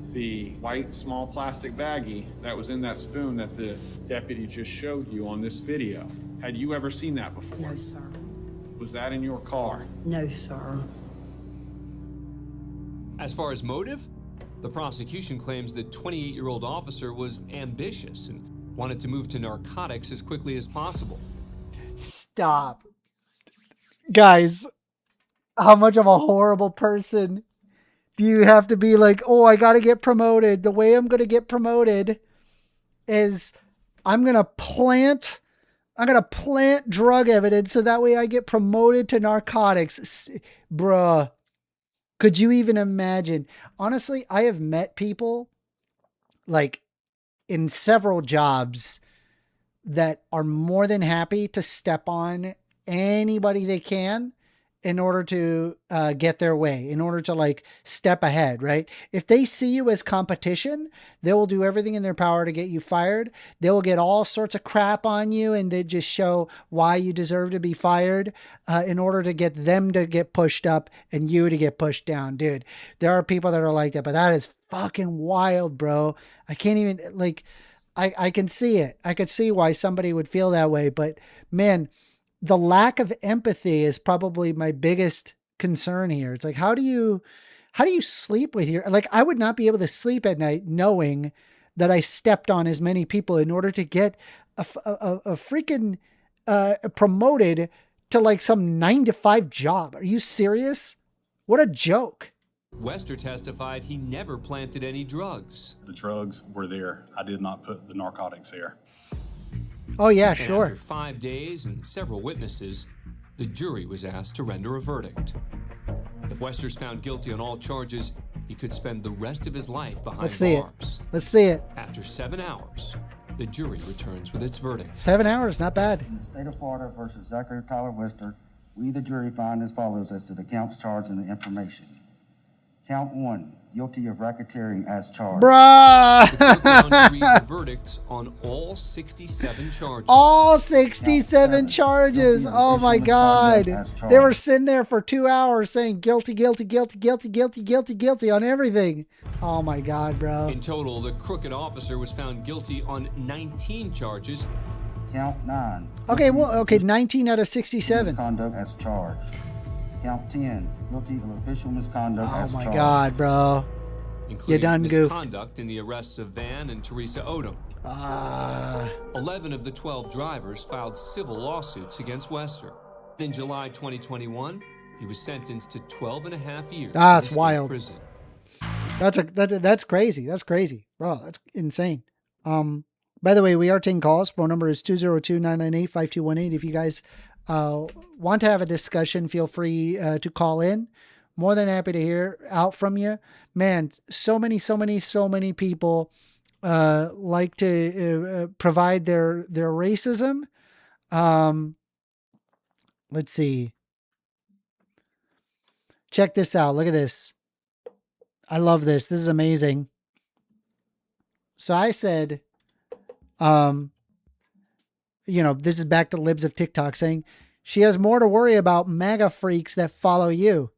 the white small plastic baggie that was in that spoon that the deputy just showed you on this video, had you ever seen that before? No, sir. Was that in your car? No, sir. As far as motive, the prosecution claims the 28-year-old officer was ambitious and wanted to move to narcotics as quickly as possible. Stop. Guys, how much of a horrible person do you have to be? Like, oh, I got to get promoted. The way I'm going to get promoted is I'm going to plant drug evidence so that way I get promoted to narcotics. Bruh. Could you even imagine? Honestly, I have met people like in several jobs that are more than happy to step on anybody they can in order to get their way, in order to like step ahead, right? If they see you as competition, they will do everything in their power to get you fired. They will get all sorts of crap on you and they just show why you deserve to be fired in order to get them to get pushed up and you to get pushed down. Dude, there are people that are like that, but that is fucking wild, bro. I can't even like, I can see it. I could see why somebody would feel that way, but man, the lack of empathy is probably my biggest concern here. It's like, how do you sleep with your, like, I would not be able to sleep at night knowing that I stepped on as many people in order to get a freaking promoted to like some 9-to-5 job. Are you serious? What a joke. Wester testified he never planted any drugs. The drugs were there. I did not put the narcotics there. Oh, yeah, And sure. after 5 days and several witnesses, the jury was asked to render a verdict. If Wester's found guilty on all charges, he could spend the rest of his life behind Let's see bars. Let's see it. After 7 hours, the jury returns with its verdict. 7 hours, not bad. In the state of Florida versus Zachary Tyler Wester, we, the jury, find as follows as to the counts charged and the information. Count 1, guilty of racketeering as charged. Bruh! The court went on to read the verdicts on all 67 charges. All 67 charges. Oh my God. They were sitting there for 2 hours saying guilty, guilty, guilty, guilty, guilty, guilty, guilty on everything. Oh my God, bro. In total, the crooked officer was found guilty on 19 charges. Count 9. Okay, well, okay, 19 out of 67. Misconduct as charged. Count 10, guilty of official misconduct as Oh my charged. God, bro. Including You done goofed. misconduct in the arrests of Van and Teresa Odom. 11 of the 12 drivers filed civil lawsuits against Wester. In July 2021, he was sentenced to 12 and a half years in That's state wild. prison. That's crazy. That's crazy. Bro, that's insane. By the way, we are taking calls. Phone number is 202-998-5218. If you guys want to have a discussion, feel free to call in. More than happy to hear out from you. Man, so many people like to provide their racism. Let's see. Check this out. Look at this. I love this. This is amazing. So I said, this is back to Libs of TikTok saying, she has more to worry about MAGA freaks that follow you.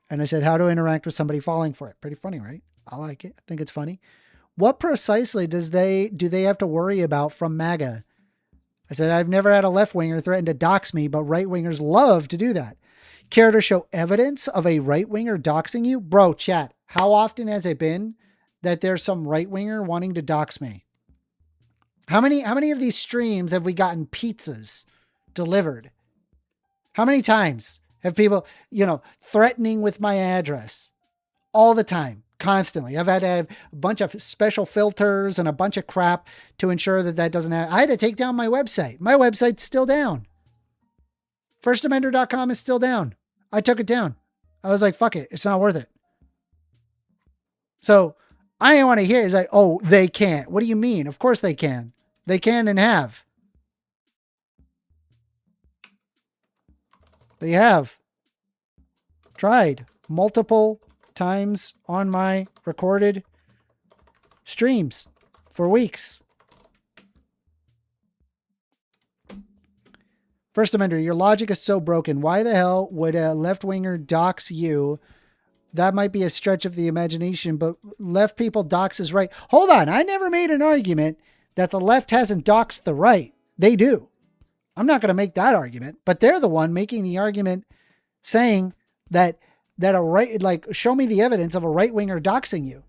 And I said, how to interact with somebody falling for it. Pretty funny, right? I like it. I think it's funny. What precisely do they have to worry about from MAGA? I said, I've never had a left-winger threaten to dox me, but right-wingers love to do that. Care to show evidence of a right-winger doxing you? Bro, chat, how often has it been that there's some right-winger wanting to dox me? How many of these streams have we gotten pizzas delivered? How many times have people, threatening with my address? All the time, constantly. I've had to have a bunch of special filters and a bunch of crap to ensure that doesn't happen. I had to take down my website. My website's still down. 1stAmender.com is still down. I took it down. I was like, fuck it. It's not worth it. So I didn't want to hear it. It's like, oh, they can't. What do you mean? Of course they can. They can and have. They have tried multiple times on my recorded streams for weeks. 1stAmender, your logic is so broken. Why the hell would a left-winger dox you? That might be a stretch of the imagination, but left people dox is right. Hold on. I never made an argument that the left hasn't doxed the right. They do. I'm not going to make that argument, but they're the one making the argument saying that a right, like, show me the evidence of a right-winger doxing you.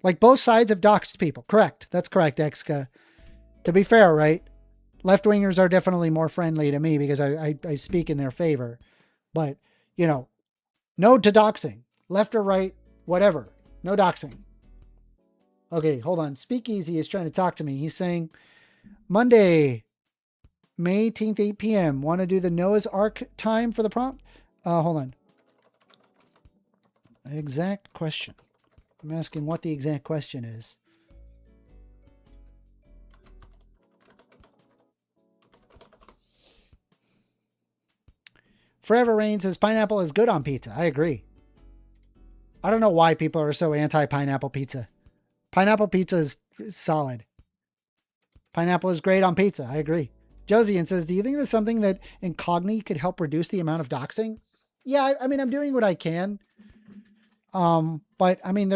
Like, both sides have doxed people. Correct. That's correct, Exka. To be fair, right? Left-wingers are definitely more friendly to me because I speak in their favor. But, no to doxing. Left or right, whatever. No doxing. Okay, hold on. Speakeasy is trying to talk to me. He's saying, Monday, May 18th, 8 p.m. Want to do the Noah's Ark time for the prompt? Hold on. Exact question. I'm asking what the exact question is. Forever Rain says pineapple is good on pizza. I agree. I don't know why people are so anti-pineapple pizza. Pineapple pizza is solid. Pineapple is great on pizza. I agree. Josian says, do you think there's something that Incogni could help reduce the amount of doxing? Yeah, I mean, I'm doing what I can. But I mean,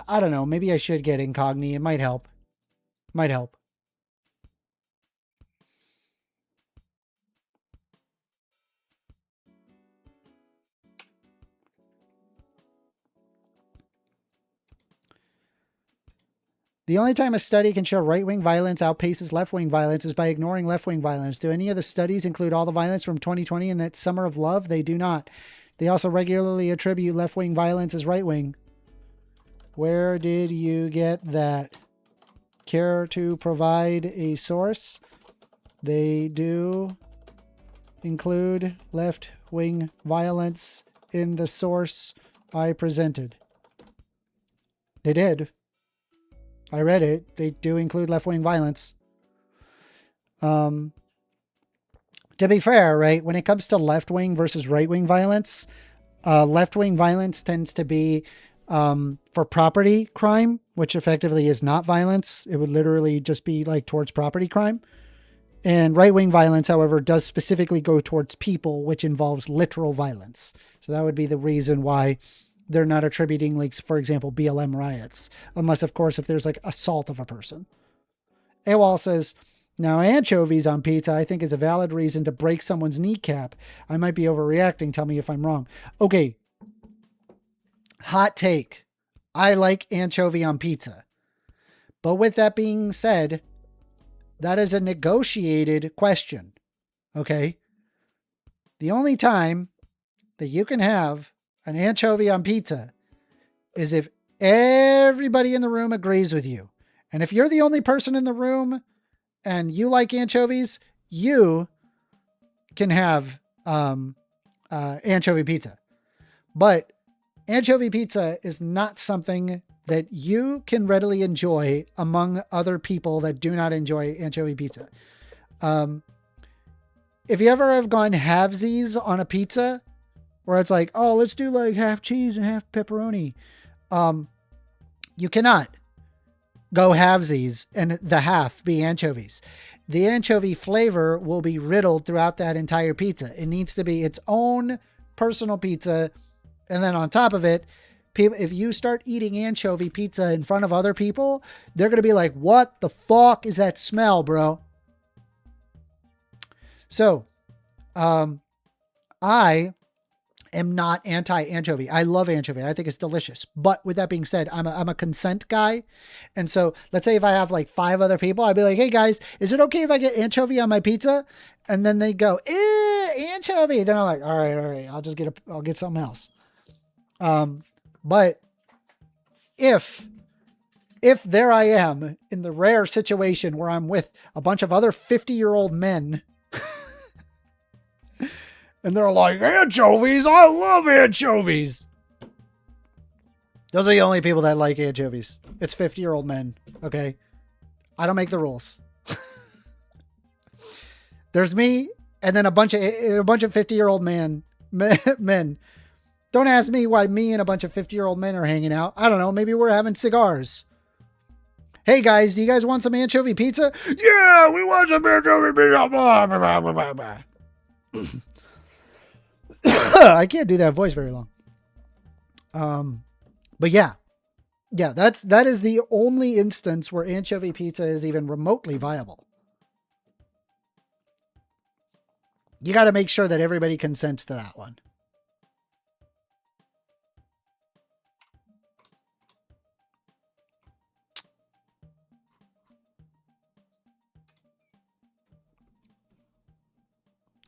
I don't know. Maybe I should get Incogni. It might help. Might help. The only time a study can show right-wing violence outpaces left-wing violence is by ignoring left-wing violence. Do any of the studies include all the violence from 2020 and that Summer of Love? They do not. They also regularly attribute left-wing violence as right-wing. Where did you get that? Care to provide a source? They do include left-wing violence in the source I presented. They did. I read it. They do include left-wing violence. To be fair, right, when it comes to left-wing versus right-wing violence, left-wing violence tends to be for property crime, which effectively is not violence. It would literally just be like towards property crime. And right-wing violence, however, does specifically go towards people, which involves literal violence. So that would be the reason why they're not attributing, like, for example, BLM riots. Unless, of course, if there's like assault of a person. AWOL says, now anchovies on pizza I think is a valid reason to break someone's kneecap. I might be overreacting. Tell me if I'm wrong. Okay. Hot take. I like anchovy on pizza. But with that being said, that is a negotiated question. Okay? The only time that you can have an anchovy on pizza is if everybody in the room agrees with you. And if you're the only person in the room and you like anchovies, you can have anchovy pizza. But anchovy pizza is not something that you can readily enjoy among other people that do not enjoy anchovy pizza. If you ever have gone halvesies on a pizza, where it's like, oh, let's do like half cheese and half pepperoni. You cannot go halvesies and the half be anchovies. The anchovy flavor will be riddled throughout that entire pizza. It needs to be its own personal pizza. And then on top of it, people, if you start eating anchovy pizza in front of other people, they're going to be like, what the fuck is that smell, bro? So, I am not anti-anchovy. I love anchovy. I think it's delicious. But with that being said, I'm a consent guy. And so let's say if I have like 5 other people, I'd be like, hey guys, is it okay if I get anchovy on my pizza? And then they go, anchovy. Then I'm like, all right. I'll get something else. But if there I am in the rare situation where I'm with a bunch of other 50-year-old men and they're like, anchovies, I love anchovies. Those are the only people that like anchovies. It's 50-year-old men, okay? I don't make the rules. There's me and then a bunch of 50-year-old men. Don't ask me why me and a bunch of 50-year-old men are hanging out. I don't know. Maybe we're having cigars. Hey guys, do you guys want some anchovy pizza? Yeah, we want some anchovy pizza. Blah, blah, blah, blah, blah. I can't do that voice very long. But yeah, that is the only instance where anchovy pizza is even remotely viable. You got to make sure that everybody consents to that one.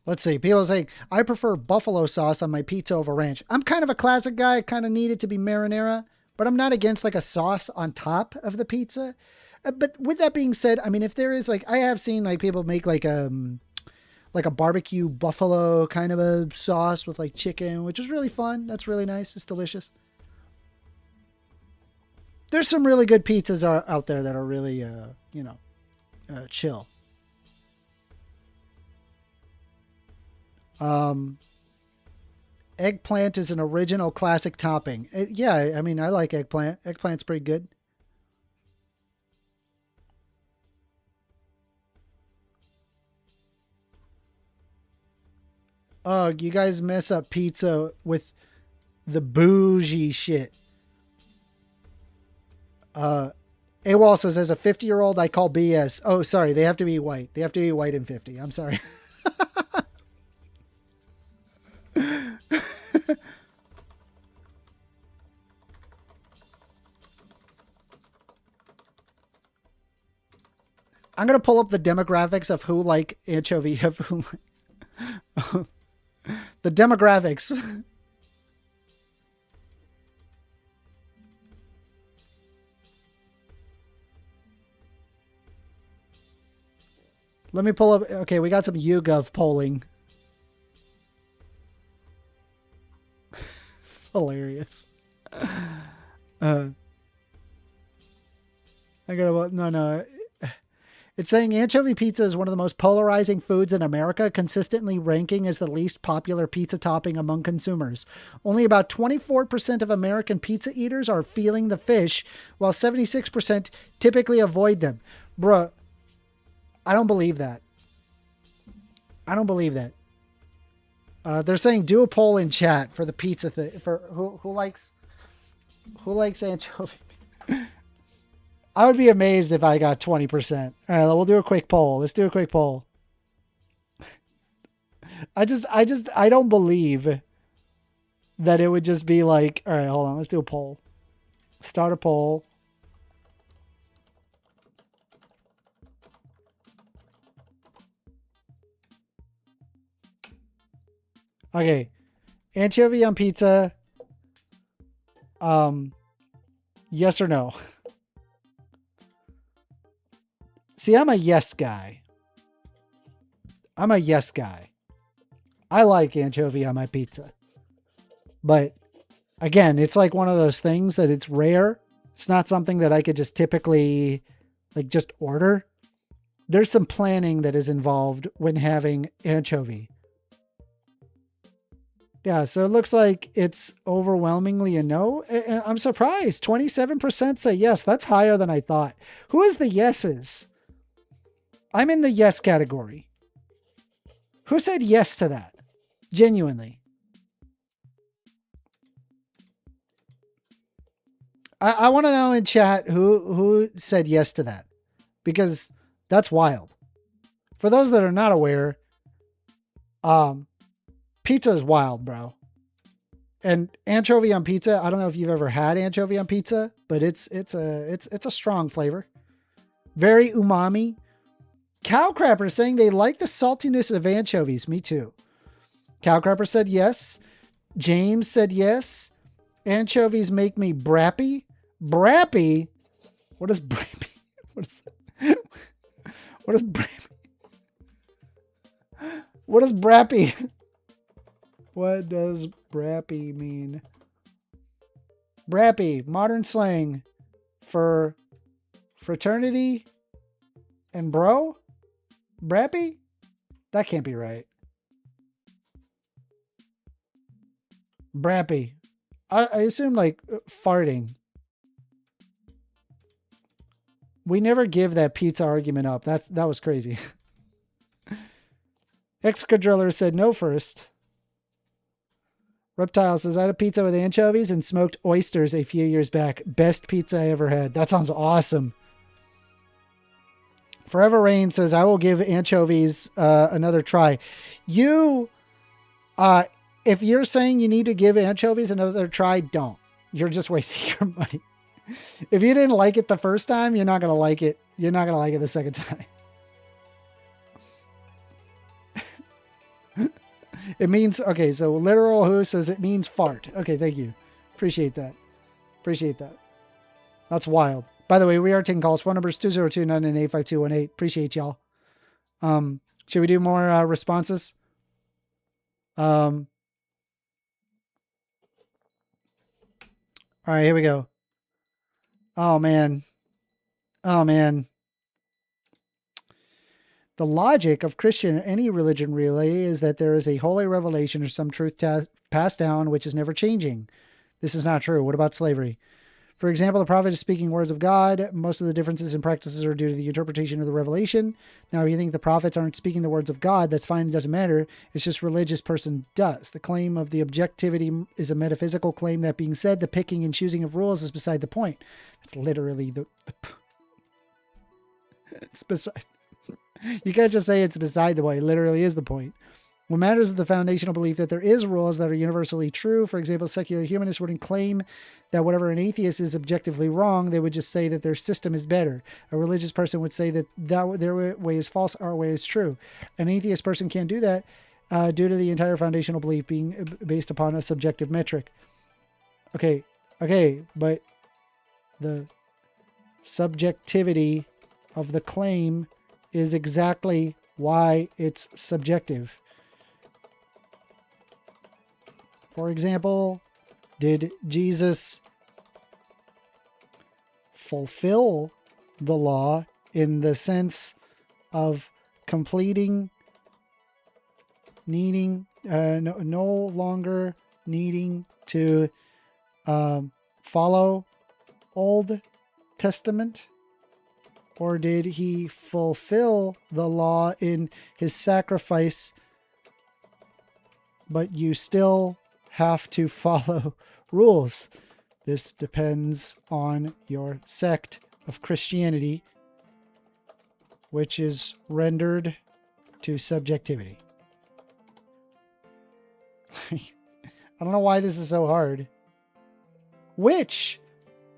Let's see. People are saying, I prefer buffalo sauce on my pizza over ranch. I'm kind of a classic guy. I kind of need it to be marinara, but I'm not against like a sauce on top of the pizza. But with that being said, I mean, if there is like, I have seen like people make like a barbecue buffalo kind of a sauce with like chicken, which is really fun. That's really nice. It's delicious. There's some really good pizzas out there that are really, chill. Eggplant is an original classic topping. Yeah, I mean, I like eggplant. Eggplant's pretty good. Oh, you guys mess up pizza with the bougie shit. AWOL says, as a 50-year-old, I call BS. Oh, sorry. They have to be white. They have to be white and 50. I'm sorry. I'm going to pull up the demographics of who like anchovy. Of who the demographics. Let me pull up. Okay, we got some YouGov polling. It's hilarious. I gotta, no. It's saying anchovy pizza is one of the most polarizing foods in America, consistently ranking as the least popular pizza topping among consumers. Only about 24% of American pizza eaters are feeling the fish, while 76% typically avoid them. Bruh, I don't believe that. I don't believe that. They're saying do a poll in chat for the pizza thing. For who likes anchovy. I would be amazed if I got 20%. All right, we'll do a quick poll. Let's do a quick poll. I don't believe that it would just be like, all right, hold on. Let's do a poll. Start a poll. Okay. Anchovy on pizza. Yes or no? See, I'm a yes guy. I'm a yes guy. I like anchovy on my pizza. But again, it's like one of those things that it's rare. It's not something that I could just typically like just order. There's some planning that is involved when having anchovy. Yeah, so it looks like it's overwhelmingly a no. I'm surprised. 27% say yes. That's higher than I thought. Who is the yeses? I'm in the yes category. Who said yes to that? Genuinely. I want to know in chat who said yes to that. Because that's wild. For those that are not aware, pizza is wild, bro. And anchovy on pizza, I don't know if you've ever had anchovy on pizza, but it's a strong flavor. Very umami. Cowcrapper saying they like the saltiness of anchovies. Me too. Cowcrapper said yes. James said yes. Anchovies make me brappy. Brappy? What is brappy? What is brappy? What is brappy? What does brappy mean? Brappy, modern slang for fraternity and bro? Brappy? That can't be right. Brappy. I assume like farting. We never give that pizza argument up. That was crazy. Excadriller said no first. Reptile says, I had a pizza with anchovies and smoked oysters a few years back. Best pizza I ever had. That sounds awesome. Forever Rain says, I will give anchovies another try. You, if you're saying you need to give anchovies another try, don't. You're just wasting your money. If you didn't like it the first time, you're not going to like it. You're not going to like it the second time. It means, okay, so literal who says it means fart. Okay, thank you. Appreciate that. Appreciate that. That's wild. By the way, we are taking calls. Phone number is 202-998-5218. Appreciate y'all. Should we do more responses? All right, here we go. Oh, man. Oh, man. The logic of Christian, any religion really, is that there is a holy revelation or some truth passed down which is never changing. This is not true. What about slavery? For example, the prophet is speaking words of God. Most of the differences in practices are due to the interpretation of the revelation. Now, if you think the prophets aren't speaking the words of God, that's fine. It doesn't matter. It's just religious person does. The claim of the objectivity is a metaphysical claim. That being said, the picking and choosing of rules is beside the point. It's literally it's beside. You can't just say it's beside the point. It literally is the point. What matters is the foundational belief that there is rules that are universally true. For example, secular humanists wouldn't claim that whatever an atheist is objectively wrong. They would just say that their system is better. A religious person would say that their way is false, our way is true. An atheist person can't do that due to the entire foundational belief being based upon a subjective metric. Okay, but the subjectivity of the claim is exactly why it's subjective. For example, did Jesus fulfill the law in the sense of completing, needing, no longer needing to follow Old Testament? Or did he fulfill the law in his sacrifice, but you still have to follow rules? This depends on your sect of Christianity, which is rendered to subjectivity. I don't know why this is so hard. Which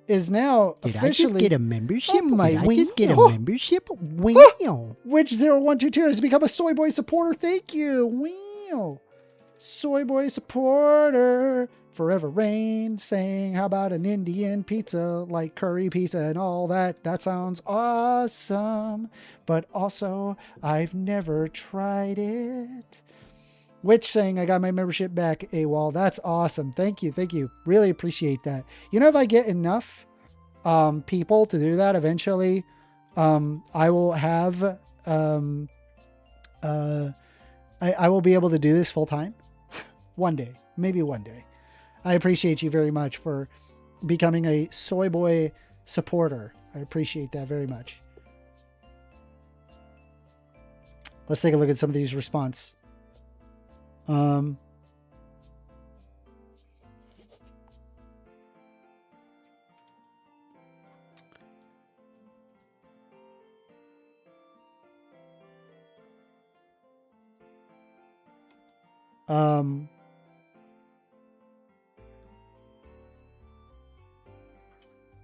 is now Did officially... I just get a membership? Oh my, Did I just get a wow. membership? Wow. Which 0122 has become a Soy Boy supporter. Thank you. Wow. Soy Boy supporter. Forever Rain saying, how about an Indian pizza like curry pizza and all that? That sounds awesome. But also, I've never tried it. Which saying, I got my membership back, AWOL. That's awesome. Thank you. Thank you. Really appreciate that. You know, if I get enough people to do that eventually, I will have, I will be able to do this full time. One day, maybe one day. I appreciate you very much for becoming a Soy Boy supporter. I appreciate that very much. Let's take a look at some of these response.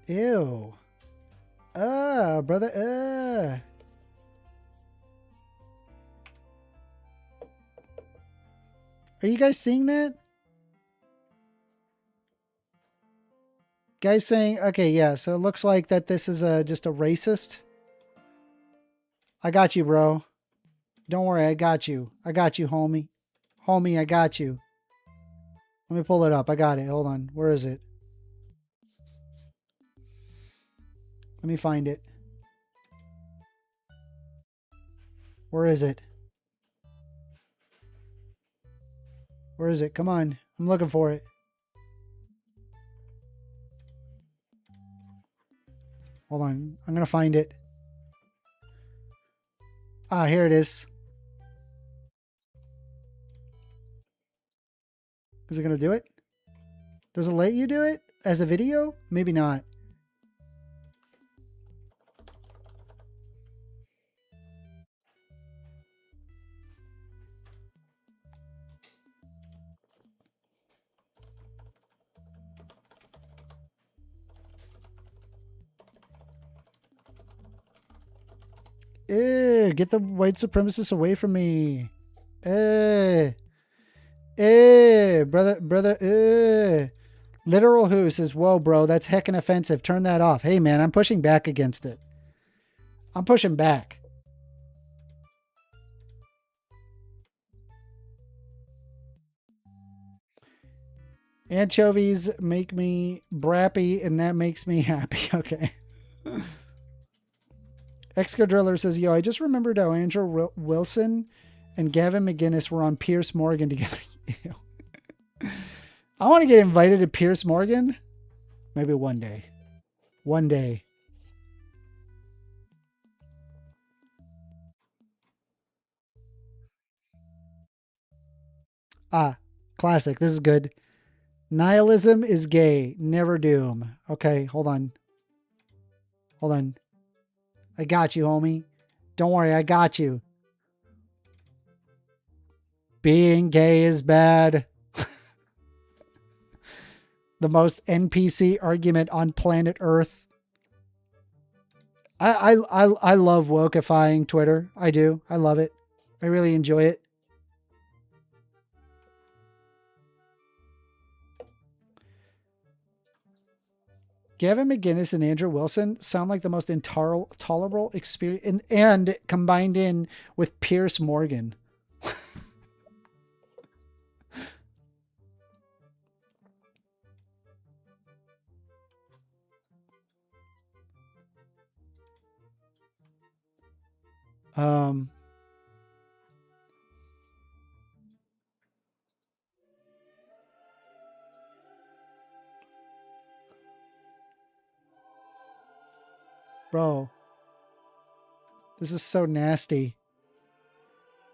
Ew. Brother. Are you guys seeing that? Guys saying, okay, yeah, so it looks like that this is just a racist. I got you, bro. Don't worry, I got you. I got you, homie. Homie, I got you. Let me pull it up. I got it. Hold on. Where is it? Let me find it. Where is it? Where is it? Come on. I'm looking for it. Hold on. I'm going to find it. Ah, here it is. Is it going to do it? Does it let you do it as a video? Maybe not. Get the white supremacists away from me. Brother. Literal Who says, whoa, bro, that's heckin' offensive. Turn that off. Hey, man, I'm pushing back against it. I'm pushing back. Anchovies make me brappy, and that makes me happy. Okay. Excadriller says, yo, I just remembered how Andrew Wilson and Gavin McGinnis were on Piers Morgan together. I want to get invited to Piers Morgan. Maybe one day. One day. Ah, classic. This is good. Nihilism is gay. Never doom. Okay, hold on. Hold on. I got you, homie. Don't worry, I got you. Being gay is bad. The most NPC argument on planet Earth. I love wokeifying Twitter. I do. I love it. I really enjoy it. Gavin McGinnis and Andrew Wilson sound like the most intolerable experience, and combined in with Piers Morgan. Bro, this is so nasty.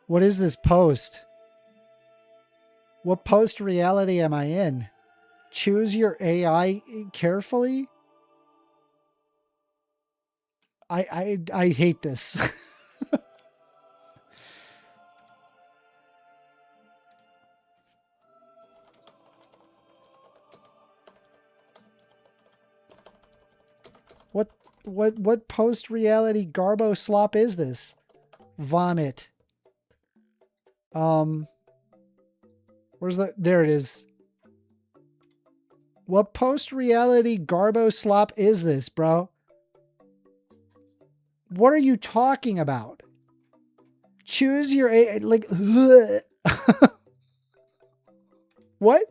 What is this post? What post reality am I in? Choose your AI carefully. I hate this. What post-reality garbo slop is this? Vomit. Where's there it is. What post-reality garbo slop is this, bro? What are you talking about? Choose your like what?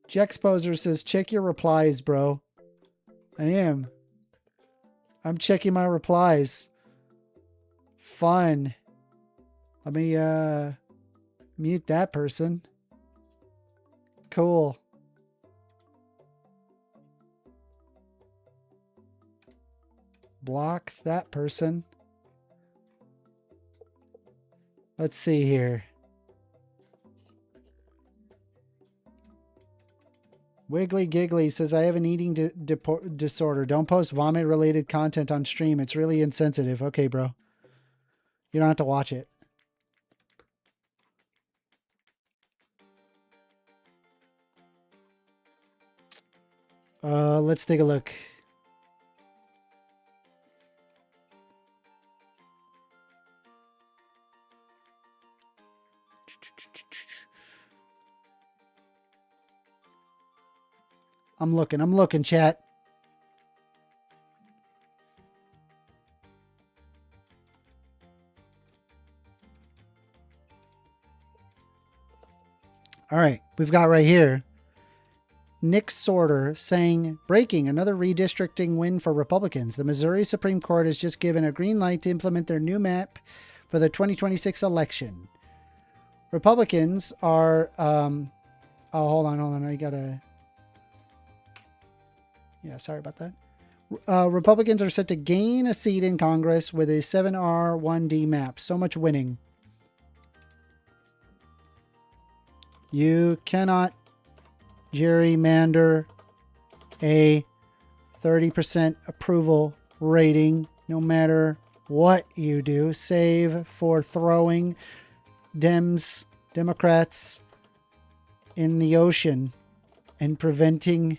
Jexposer says, check your replies, bro. I am. I'm checking my replies. Fun. Let me mute that person. Cool. Block that person. Let's see here. Wiggly Giggly says, I have an eating disorder. Don't post vomit-related content on stream. It's really insensitive. Okay, bro. You don't have to watch it. Let's take a look. I'm looking, chat. All right, we've got right here Nick Sorter saying, breaking, another redistricting win for Republicans. The Missouri Supreme Court has just given a green light to implement their new map for the 2026 election. Republicans are, oh, hold on. I gotta, yeah, sorry about that. Republicans are set to gain a seat in Congress with a 7R1D map. So much winning. You cannot gerrymander a 30% approval rating no matter what you do, save for throwing Democrats in the ocean and preventing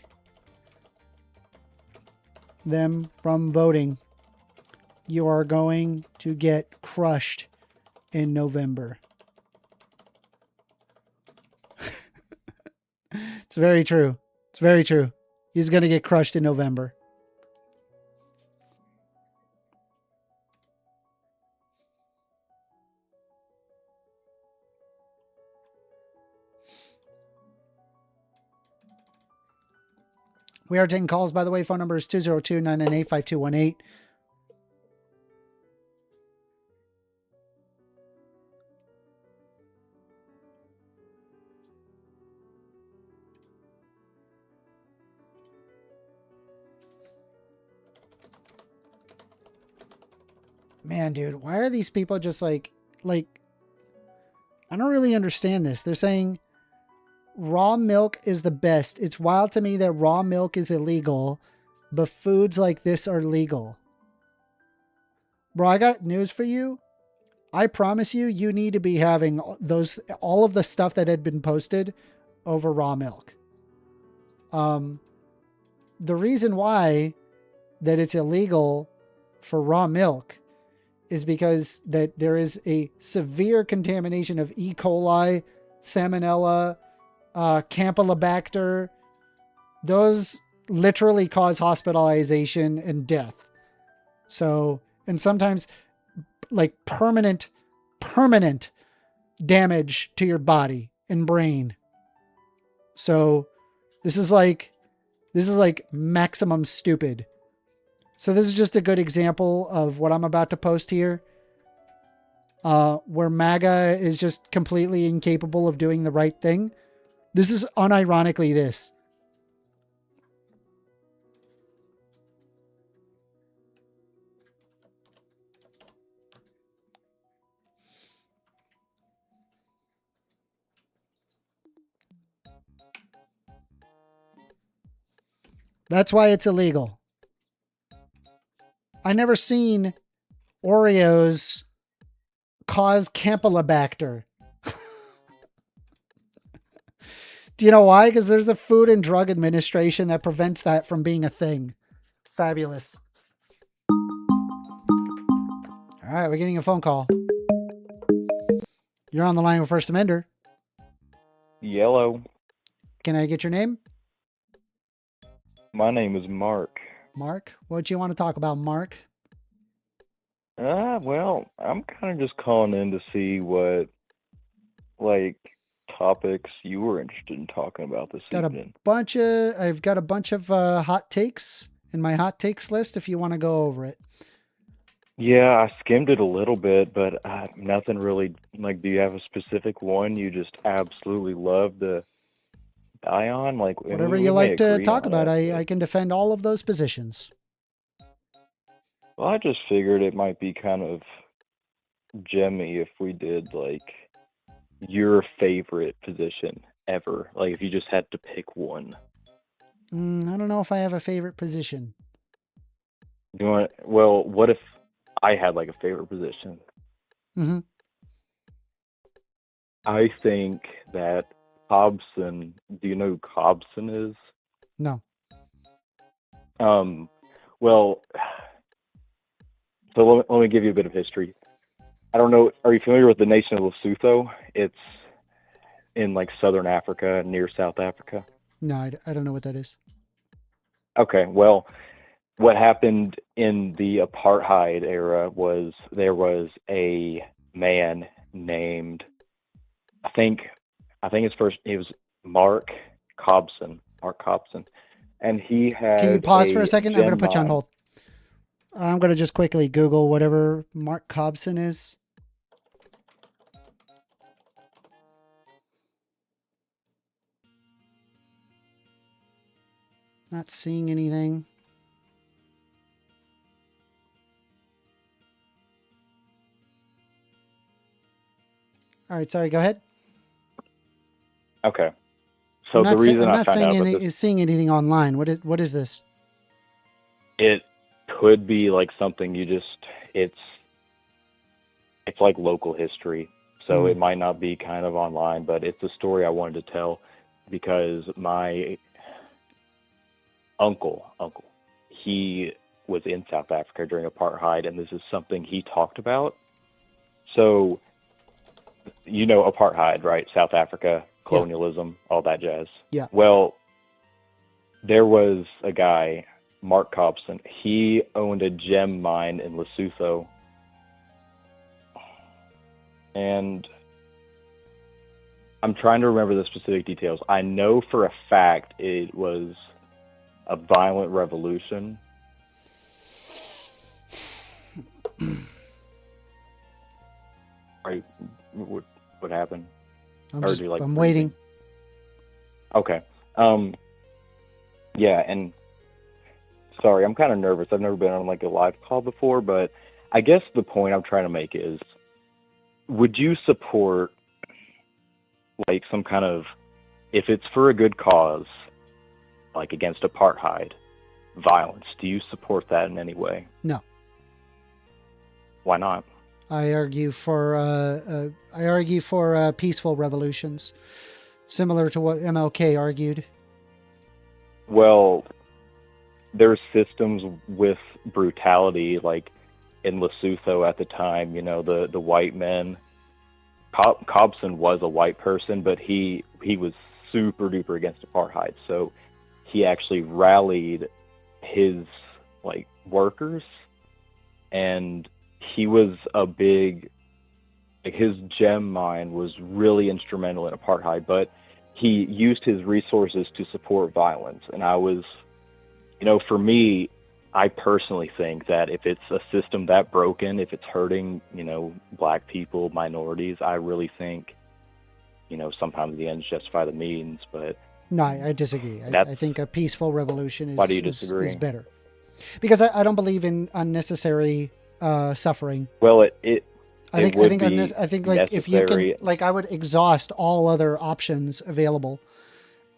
them from voting. You are going to get crushed in November. It's very true. It's very true. He's going to get crushed in November. We are taking calls, by the way. Phone number is 202-998-5218. Man, dude, why are these people just like, I don't really understand this. They're saying raw milk is the best. It's wild to me that raw milk is illegal, but foods like this are legal. Bro, I got news for you. I promise you, you need to be having all of the stuff that had been posted over raw milk. The reason why that it's illegal for raw milk is because that there is a severe contamination of E. coli, salmonella, campylobacter. Those literally cause hospitalization and death. So, and sometimes like permanent damage to your body and brain. So this is like maximum stupid. So this is just a good example of what I'm about to post here. Where MAGA is just completely incapable of doing the right thing. This is unironically this. That's why it's illegal. I never seen Oreos cause Campylobacter. Do you know why? Because there's a Food and Drug Administration that prevents that from being a thing. Fabulous. All right, we're getting a phone call. You're on the line with 1stAmender. Yellow. Can I get your name? My name is Mark. Mark? What you want to talk about, Mark? Well, I'm kind of just calling in to see what, topics you were interested in talking about this evening. I've got a bunch of hot takes in my hot takes list if you want to go over it. Yeah, I skimmed it a little bit, but nothing really, do you have a specific one you just absolutely love to die on? Whatever you like to talk about, I can defend all of those positions. Well, I just figured it might be kind of gemmy if we did, your favorite position ever. If you just had to pick one. I don't know if I have a favorite position. What if I had, a favorite position? Mm-hmm. I think that Hobson, do you know who Hobson is? No. So let me give you a bit of history. I don't know, are you familiar with the nation of Lesotho? It's in southern Africa, near South Africa. No, I don't know what that is. Okay, well, what happened in the apartheid era was there was a man named, I think his first, it was Mark Hobson, and he had. Can you pause for a second? I'm going to put you on hold. I'm going to just quickly Google whatever Mark Hobson is. Not seeing anything. All right, sorry, go ahead. Okay. So the reason I found out about this, seeing anything online. What is this? it could be something it's local history. So it might not be kind of online, but it's a story I wanted to tell because my uncle, he was in South Africa during apartheid, and this is something he talked about. So, apartheid, right? South Africa, colonialism, all that jazz. Yeah. Well, there was a guy, Mark Hobson. He owned a gem mine in Lesotho. And I'm trying to remember the specific details. I know for a fact it was a violent revolution. Right? What happened? I'm waiting. Okay. Yeah, and sorry, I'm kind of nervous. I've never been on like a live call before, but I guess the point I'm trying to make is, would you support like some kind of, if it's for a good cause, like against apartheid, violence, do you support that in any way? No. Why not? I argue for peaceful revolutions, similar to what MLK argued. Well, there's systems with brutality, like in Lesotho at the time, you know, the white men. Cobson was a white person, but he was super duper against apartheid. So he actually rallied his like workers, and he was a big, like his gem mine was really instrumental in apartheid, but he used his resources to support violence. And I was, you know, for me, I personally think that if it's a system that broken, if it's hurting, you know, black people, minorities, I really think, you know, sometimes the ends justify the means, but... No, I disagree. I think a peaceful revolution Why do you disagree? is better. Because I don't believe in unnecessary suffering. Well, I think like if you can, like I would exhaust all other options available.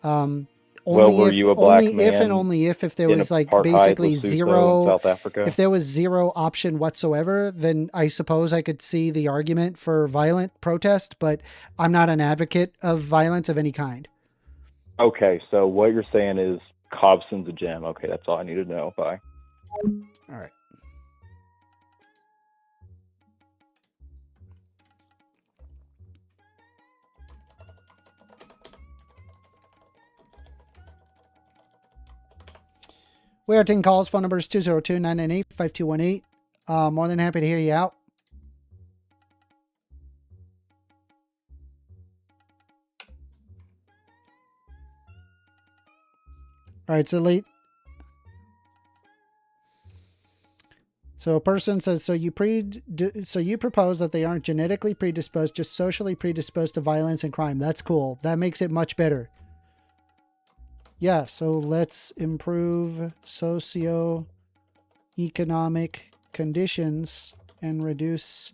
Were you a black man? Only if there was like apartheid, basically Lesotho, zero, South Africa? If there was zero option whatsoever, then I suppose I could see the argument for violent protest, but I'm not an advocate of violence of any kind. Okay, so what you're saying is Cobson's a gem. Okay, that's all I need to know. Bye. All right. We are taking calls. Phone number is 202-998-5218. More than happy to hear you out. All right, so a person says, so you propose that they aren't genetically predisposed, just socially predisposed to violence and crime. That's cool. That makes it much better. Yeah, so let's improve socioeconomic conditions and reduce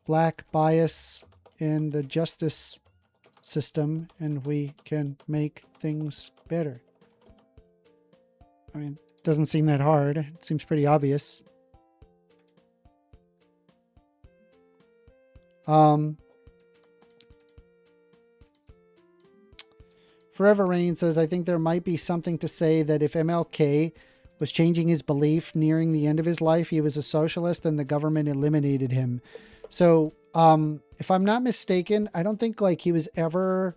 black bias in the justice system, and we can make things better. I mean, it doesn't seem that hard. It seems pretty obvious. Forever Rain says, I think there might be something to say that if MLK was changing his belief nearing the end of his life, he was a socialist and the government eliminated him. So, if I'm not mistaken, I don't think like he was ever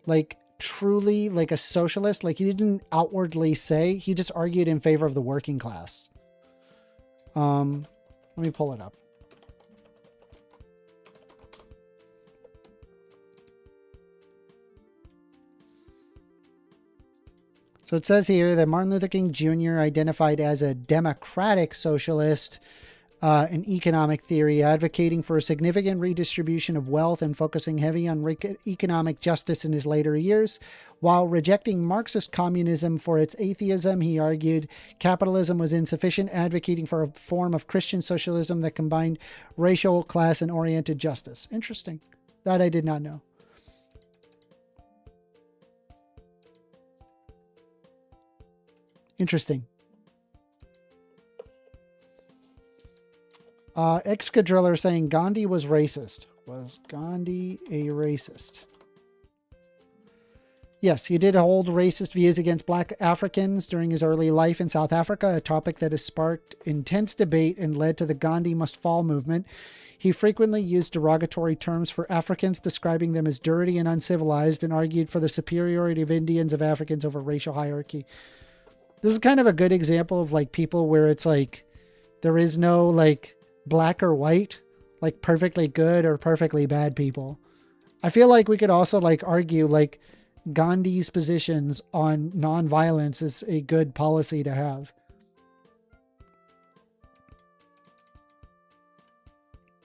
like truly like a socialist. Like he didn't outwardly say, he just argued in favor of the working class. Let me pull it up. So it says here that Martin Luther King Jr. identified as a democratic socialist in economic theory, advocating for a significant redistribution of wealth and focusing heavy on economic justice in his later years. While rejecting Marxist communism for its atheism, he argued capitalism was insufficient, advocating for a form of Christian socialism that combined racial, class, and oriented justice. Interesting. That I did not know. Interesting. Excadriller saying Gandhi was racist. Was Gandhi a racist? Yes, he did hold racist views against black Africans during his early life in South Africa, a topic that has sparked intense debate and led to the Gandhi Must Fall movement. He frequently used derogatory terms for Africans, describing them as dirty and uncivilized, and argued for the superiority of Indians of Africans over racial hierarchy. This is kind of a good example of like people where it's like there is no like black or white, like perfectly good or perfectly bad people. I feel like we could also like argue like Gandhi's positions on nonviolence is a good policy to have.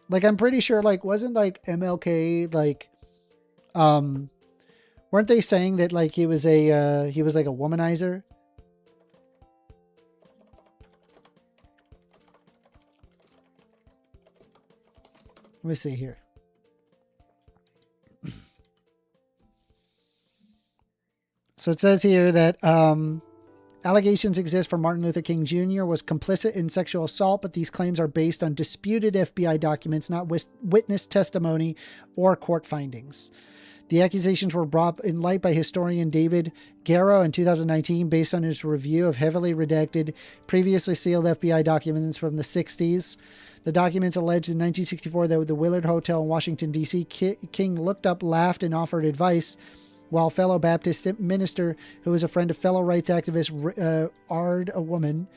Like, I'm pretty sure, like, wasn't like MLK, like, weren't they saying that like he was like a womanizer? Let me see here. So it says here that allegations exist for Martin Luther King Jr. was complicit in sexual assault, but these claims are based on disputed FBI documents, not witness testimony or court findings. The accusations were brought in light by historian David Garrow in 2019 based on his review of heavily redacted, previously sealed FBI documents from the 60s. The documents alleged in 1964 that at the Willard Hotel in Washington, D.C., King looked up, laughed, and offered advice, while fellow Baptist minister, who was a friend of fellow rights activist Ard a woman.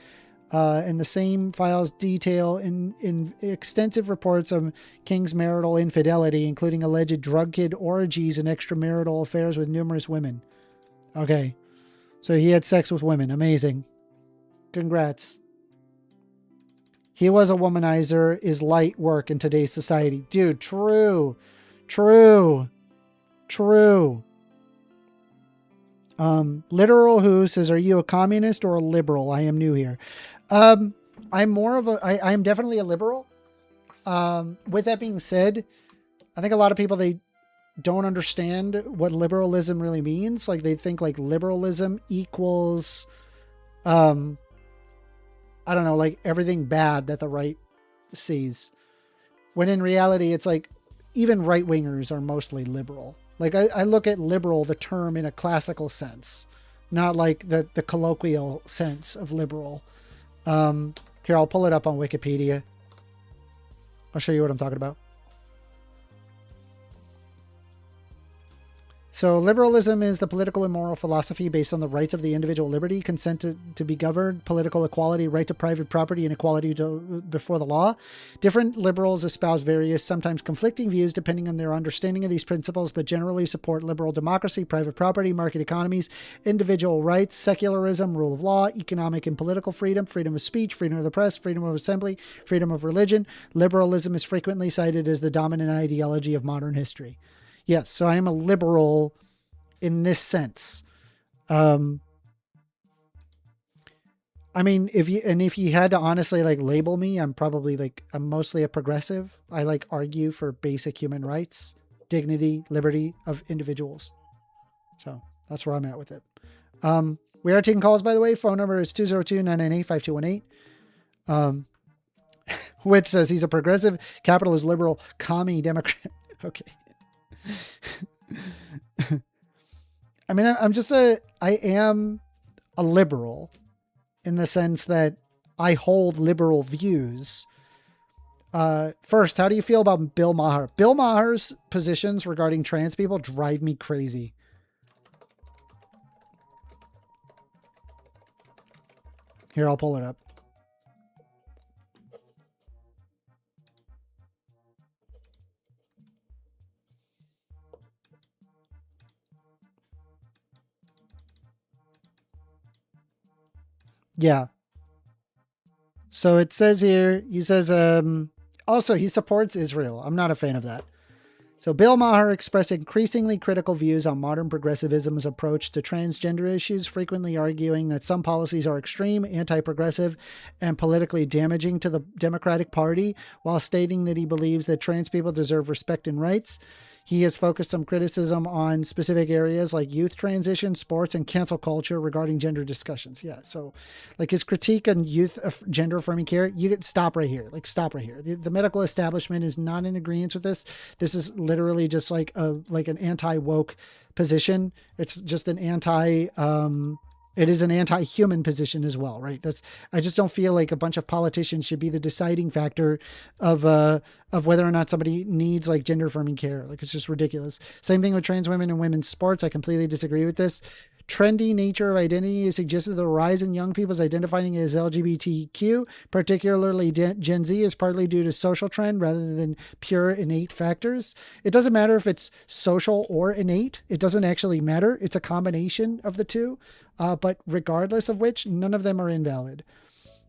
And the same files detail in extensive reports of King's marital infidelity, including alleged drug kid orgies and extramarital affairs with numerous women. Okay. So he had sex with women. Amazing. Congrats. He was a womanizer is light work in today's society. Dude, true. Literal Who says, are you a communist or a liberal? I am new here. I'm definitely a liberal. With that being said, I think a lot of people, they don't understand what liberalism really means. Like, they think like liberalism equals, I don't know, like everything bad that the right sees. When in reality, it's like even right wingers are mostly liberal. Like I look at liberal, the term, in a classical sense, not like the colloquial sense of liberal. Here, I'll pull it up on Wikipedia. I'll show you what I'm talking about. So liberalism is the political and moral philosophy based on the rights of the individual, liberty, consent to be governed, political equality, right to private property, and equality before the law. Different liberals espouse various, sometimes conflicting views depending on their understanding of these principles, but generally support liberal democracy, private property, market economies, individual rights, secularism, rule of law, economic and political freedom, freedom of speech, freedom of the press, freedom of assembly, freedom of religion. Liberalism is frequently cited as the dominant ideology of modern history. Yes, so I am a liberal in this sense. I mean, if you had to honestly like label me, I'm mostly a progressive. I like argue for basic human rights, dignity, liberty of individuals. So that's where I'm at with it. We are taking calls, by the way. Phone number is 202-998-5218. Which says he's a progressive, capitalist, liberal, commie, Democrat. Okay. I mean, I am a liberal in the sense that I hold liberal views. First, how do you feel about Bill Maher? Bill Maher's positions regarding trans people drive me crazy. Here, I'll pull it up. Yeah. So it says here, he says, also he supports Israel. I'm not a fan of that. So Bill Maher expressed increasingly critical views on modern progressivism's approach to transgender issues, frequently arguing that some policies are extreme, anti-progressive, and politically damaging to the Democratic Party, while stating that he believes that trans people deserve respect and rights. He has focused some criticism on specific areas like youth transition, sports, and cancel culture regarding gender discussions. Yeah, so like his critique on youth gender affirming care, you could stop right here. Like stop right here. The medical establishment is not in agreement with this. This is literally just like an anti-woke position. It's just an it is an anti-human position as well, right? I just don't feel like a bunch of politicians should be the deciding factor of whether or not somebody needs like gender affirming care. Like, it's just ridiculous. Same thing with trans women and women's sports. I completely disagree with this. trendy nature of identity is suggested the rise in young people's identifying as LGBTQ, particularly Gen Z, is partly due to social trend rather than pure innate factors. It doesn't matter if it's social or innate. It doesn't actually matter. It's a combination of the two. But regardless of which, none of them are invalid.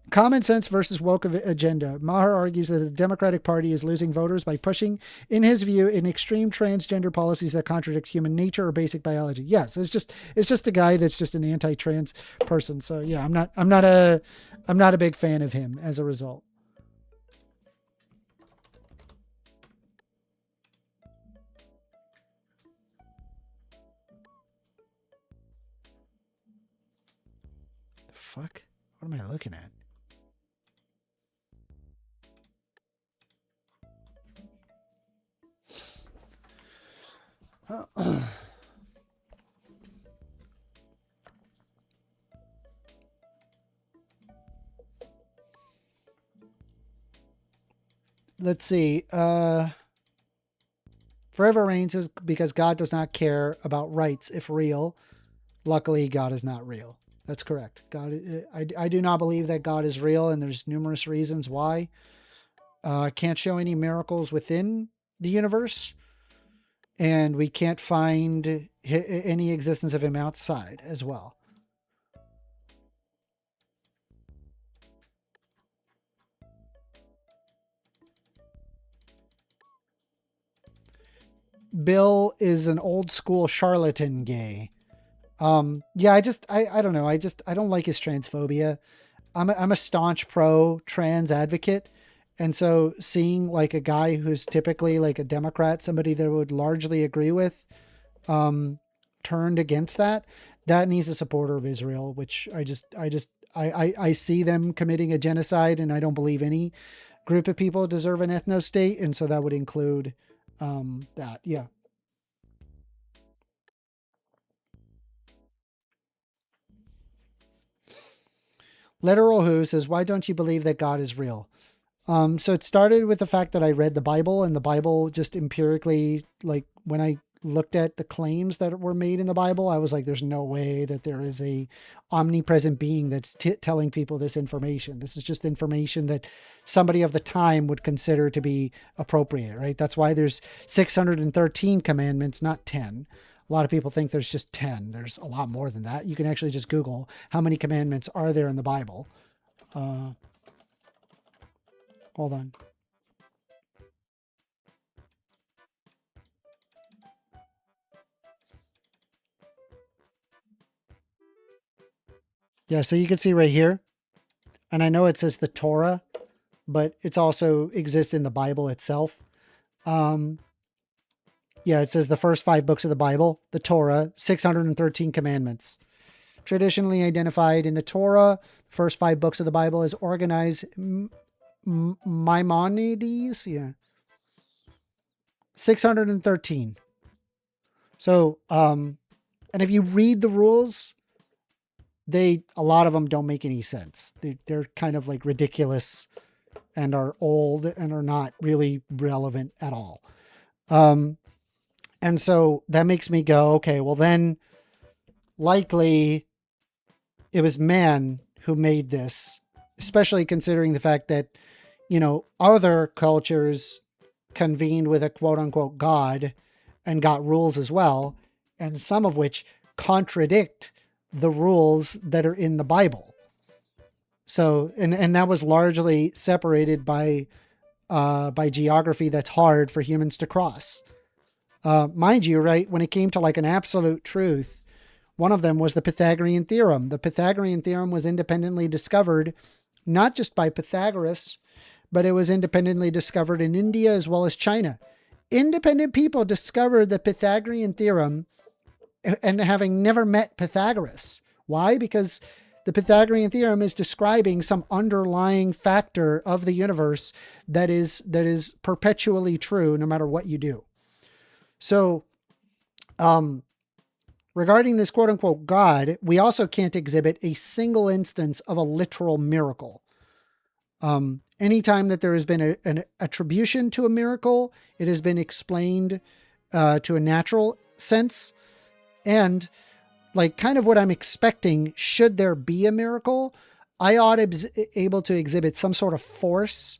Common sense versus woke agenda. Maher argues that the Democratic Party is losing voters by pushing, in his view, in extreme transgender policies that contradict human nature or basic biology. Yes, it's just a guy that's just an anti-trans person. So yeah, I'm not a big fan of him as a result. The fuck? What am I looking at? Let's see. Forever reigns is because God does not care about rights if real. Luckily, God is not real. That's correct. God, I do not believe that God is real, and there's numerous reasons why. I can't show any miracles within the universe, and we can't find any existence of him outside as well. Bill is an old school charlatan gay. Yeah, I don't know. I don't like his transphobia. I'm a staunch pro trans advocate. And so seeing like a guy who's typically like a Democrat, somebody that would largely agree with, turned against that and he's a supporter of Israel, which I see them committing a genocide, and I don't believe any group of people deserve an ethno state. And so that would include, that. Yeah. Literal Who says, why don't you believe that God is real? So it started with the fact that I read the Bible, and the Bible just empirically, like when I looked at the claims that were made in the Bible, I was like, there's no way that there is a omnipresent being that's telling people this information. This is just information that somebody of the time would consider to be appropriate, right? That's why there's 613 commandments, not 10. A lot of people think there's just 10. There's a lot more than that. You can actually just Google how many commandments are there in the Bible. Hold on. Yeah, so you can see right here, and I know it says the Torah, but it's also exists in the Bible itself. Yeah, it says the first 5 books of the Bible, the Torah, 613 commandments. Traditionally identified in the Torah, the first 5 books of the Bible as organized Maimonides. Yeah. 613. So, and if you read the rules, a lot of them don't make any sense. They're kind of like ridiculous and are old and are not really relevant at all. And so that makes me go, okay, well then likely it was man who made this, especially considering the fact that, other cultures convened with a quote unquote God and got rules as well. And some of which contradict the rules that are in the Bible. So, and that was largely separated by geography that's hard for humans to cross. Mind you, right, when it came to like an absolute truth, one of them was the Pythagorean theorem. The Pythagorean theorem was independently discovered, not just by Pythagoras, but it was independently discovered in India as well as China. Independent people discovered the Pythagorean theorem and having never met Pythagoras. Why? Because the Pythagorean theorem is describing some underlying factor of the universe that is perpetually true no matter what you do. So, regarding this quote unquote God, we also can't exhibit a single instance of a literal miracle. Anytime that there has been an attribution to a miracle, it has been explained to a natural sense. And like kind of what I'm expecting should there be a miracle. I ought to be able to exhibit some sort of force,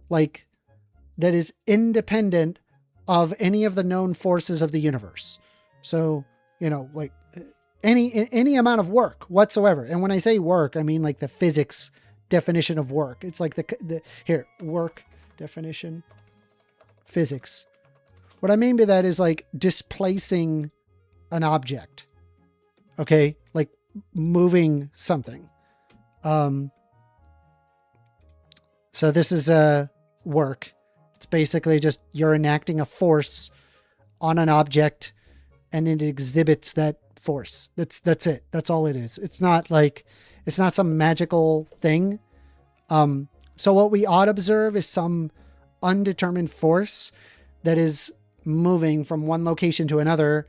like that is independent of any of the known forces of the universe. So, you know, like any amount of work whatsoever. And when I say work, I mean like the physics definition of work. It's like here, work definition, physics. What I mean by that is like displacing an object. Okay. Like moving something. So this is a work. It's basically just you're enacting a force on an object and it exhibits that force. That's it. That's all it is. It's not some magical thing. So what we ought to observe is some undetermined force that is moving from one location to another.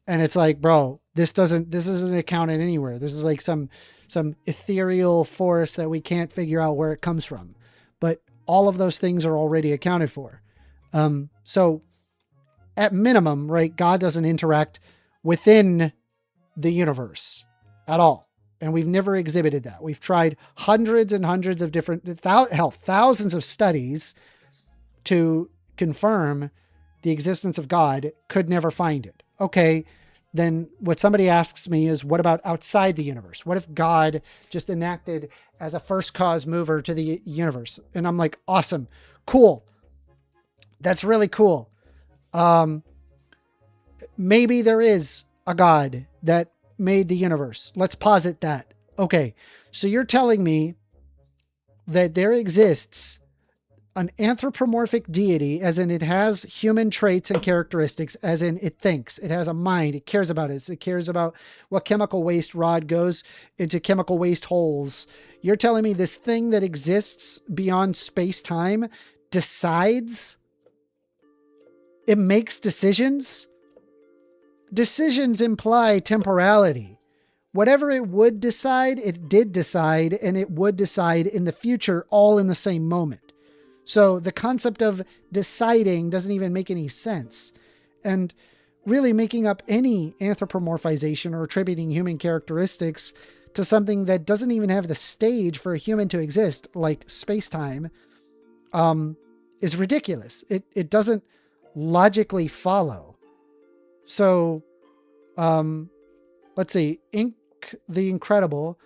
And it's like, bro, this isn't accounted anywhere. This is like some ethereal force that we can't figure out where it comes from. But all of those things are already accounted for. So at minimum, right, God doesn't interact within the universe at all. And we've never exhibited that. We've tried hundreds and hundreds of different, thousands of studies to confirm the existence of God, could never find it. Okay, then what somebody asks me is, what about outside the universe? What if God just enacted as a first cause mover to the universe? And I'm like, awesome, cool. That's really cool. Maybe there is a God that made the universe. Let's posit that. Okay, so you're telling me that there exists an anthropomorphic deity, as in it has human traits and characteristics, as in it thinks, it has a mind, it cares about it cares about what chemical waste rod goes into chemical waste holes. You're telling me this thing that exists beyond space-time decides? It makes decisions? Decisions imply temporality. Whatever it would decide, it did decide, and it would decide in the future, all in the same moment. So the concept of deciding doesn't even make any sense. And really making up any anthropomorphization or attributing human characteristics to something that doesn't even have the stage for a human to exist, like space-time, is ridiculous. It doesn't logically follow. So, let's see. Ink the Credible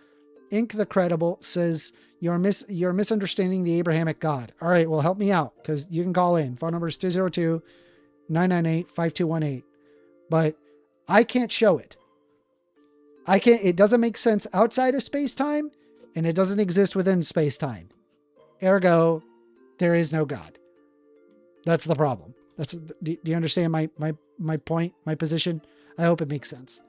says, you're misunderstanding the Abrahamic God. All right, well, help me out, because you can call in. Phone number is 202-998-5218. But I can't show it. It doesn't make sense outside of space-time, and it doesn't exist within space-time. Ergo, there is no God. That's the problem. Do you understand my point, my position? I hope it makes sense.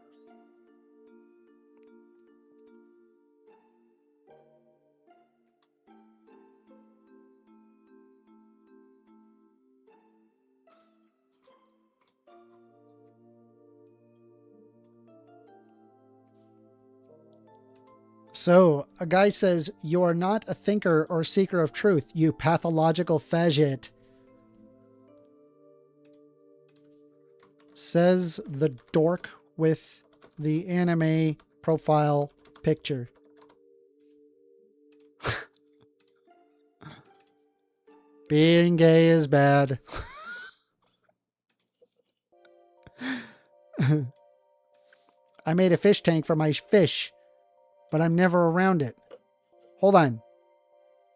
So a guy says, you are not a thinker or seeker of truth, you pathological faggot. Says the dork with the anime profile picture. Being gay is bad. I made a fish tank for my fish, but I'm never around it. Hold on.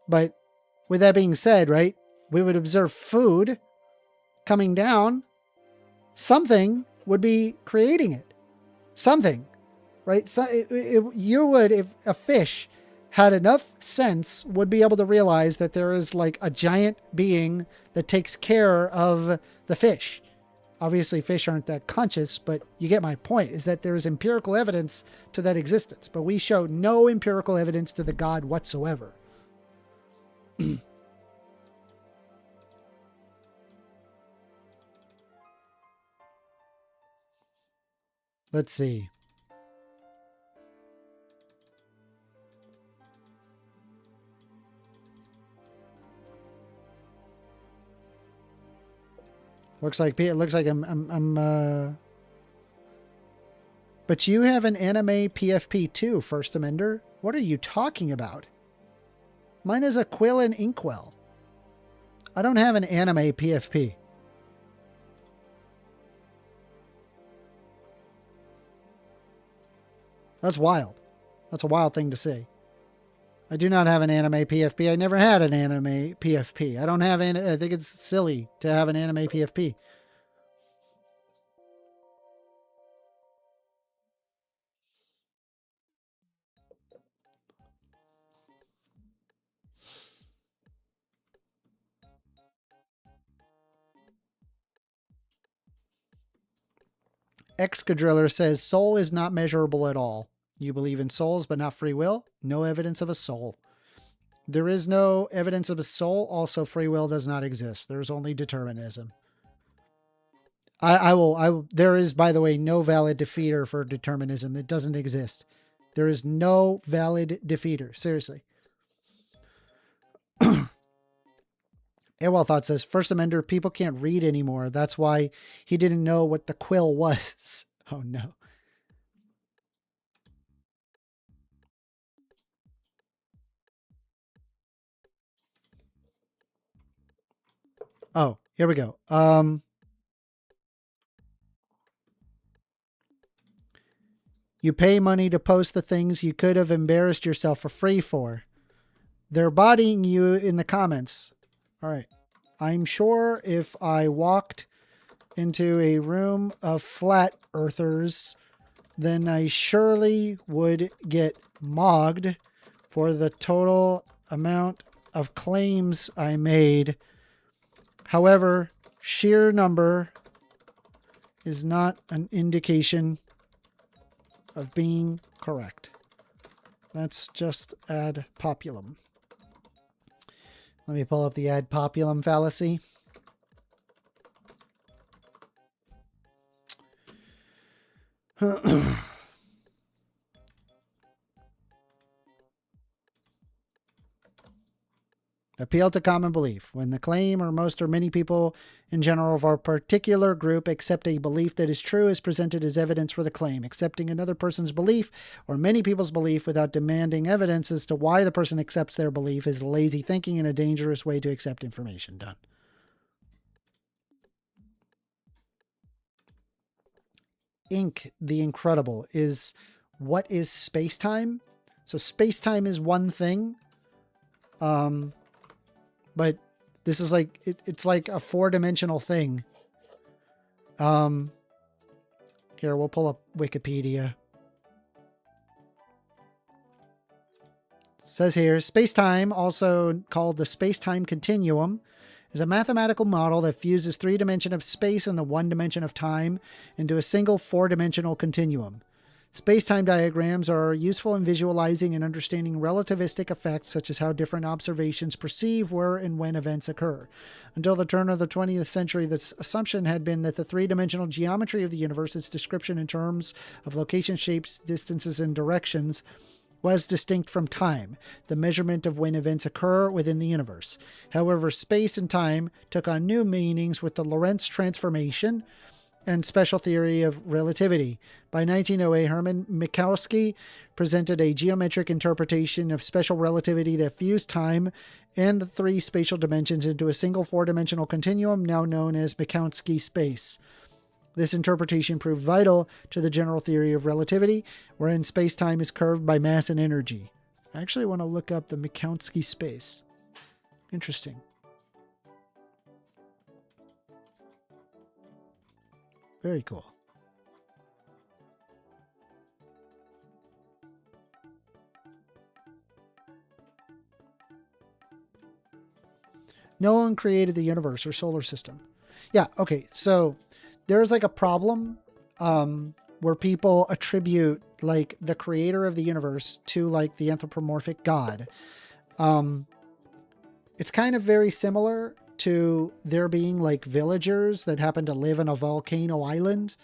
But with that being said, right, we would observe food coming down. Something would be creating it. Something, right? So you would, if a fish had enough sense, would be able to realize that there is like a giant being that takes care of the fish. Obviously, fish aren't that conscious, but you get my point, is that there is empirical evidence to that existence. But we show no empirical evidence to the God whatsoever. Let's see. Looks like I'm But you have an anime PFP too, 1stAmender. What are you talking about? Mine is a quill and inkwell. I don't have an anime PFP. That's wild. That's a wild thing to say. I do not have an anime PFP. I never had an anime PFP. I don't have any. I think it's silly to have an anime PFP. Excadriller says soul is not measurable at all. You believe in souls but not free will? No evidence of a soul. There is no evidence of a soul. Also, free will does not exist. There's only determinism. There is, by the way, no valid defeater for determinism. It doesn't exist. There is no valid defeater. Seriously. Airwell Thought says, 1stAmender, people can't read anymore. That's why he didn't know what the quill was. Oh, no. Oh, here we go. You pay money to post the things you could have embarrassed yourself for free for. They're bodying you in the comments. All right. I'm sure if I walked into a room of flat earthers, then I surely would get mogged for the total amount of claims I made. However, sheer number is not an indication of being correct. That's just ad populum. Let me pull up the ad populum fallacy. Appeal to common belief. When the claim or most or many people in general of our particular group accept a belief that is true is presented as evidence for the claim. Accepting another person's belief or many people's belief without demanding evidence as to why the person accepts their belief is lazy thinking and a dangerous way to accept information. Done. Inc. The Incredible is what is space-time? So space-time is one thing. But this is like, it's like a four-dimensional thing. Here, we'll pull up Wikipedia. It says here, space-time, also called the space-time continuum, is a mathematical model that fuses 3 dimensions of space and the 1 dimension of time into a single 4-dimensional continuum. Space-time diagrams are useful in visualizing and understanding relativistic effects, such as how different observations perceive where and when events occur. Until the turn of the 20th century, this assumption had been that the 3-dimensional geometry of the universe, its description in terms of location, shapes, distances, and directions, was distinct from time, the measurement of when events occur within the universe. However, space and time took on new meanings with the Lorentz transformation and special theory of relativity. By 1908, Hermann Minkowski presented a geometric interpretation of special relativity that fused time and the 3 spatial dimensions into a single 4-dimensional continuum, now known as Minkowski space. This interpretation proved vital to the general theory of relativity, wherein space-time is curved by mass and energy. I actually want to look up the Minkowski space. Interesting. Very cool. No one created the universe or solar system. Yeah, okay. So there's like a problem where people attribute like the creator of the universe to like the anthropomorphic God. It's kind of very similar to there being like villagers that happen to live in a volcano island,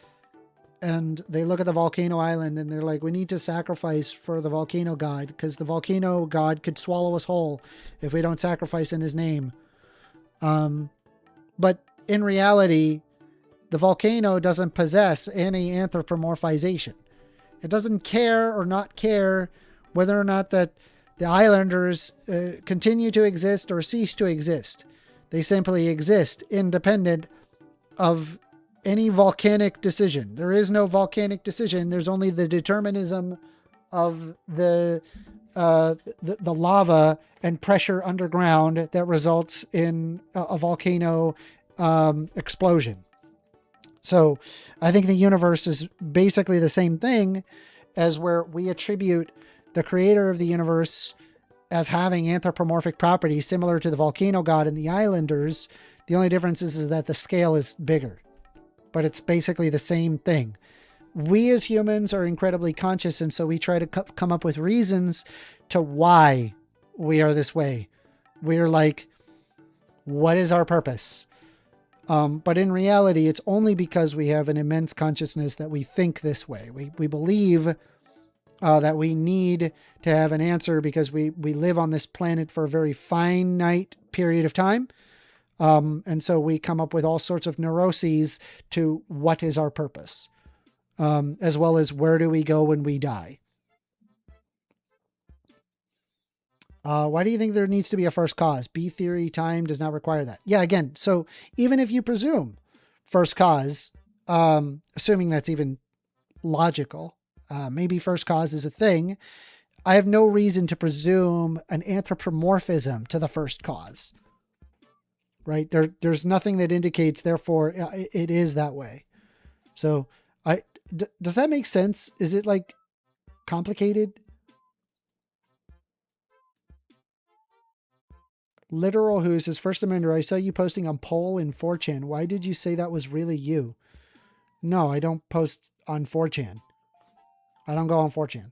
and they look at the volcano island and they're like, we need to sacrifice for the volcano god because the volcano god could swallow us whole if we don't sacrifice in his name. But in reality, the volcano doesn't possess any anthropomorphization. It doesn't care or not care whether or not that the islanders continue to exist or cease to exist. They simply exist independent of any volcanic decision. There is no volcanic decision. There's only the determinism of the lava and pressure underground that results in a volcano explosion. So I think the universe is basically the same thing as where we attribute the creator of the universe as having anthropomorphic properties similar to the volcano god and the islanders. The only difference is that the scale is bigger, but it's basically the same thing. We as humans are incredibly conscious, and so we try to come up with reasons to why we are this way. We're like, what is our purpose? But in reality, it's only because we have an immense consciousness that we think this way. We believe that we need to have an answer because we live on this planet for a very finite period of time. And so we come up with all sorts of neuroses to what is our purpose, as well as where do we go when we die. Why do you think there needs to be a first cause? B theory time does not require that. Yeah, again, so even if you presume first cause, assuming that's even logical, maybe first cause is a thing, I have no reason to presume an anthropomorphism to the first cause. Right? There's nothing that indicates, therefore, it is that way. So does that make sense? Is it like complicated? Literal Who says, 1stAmender, I saw you posting on poll in 4chan. Why did you say that was really you? No, I don't post on 4chan. I don't go on 4chan.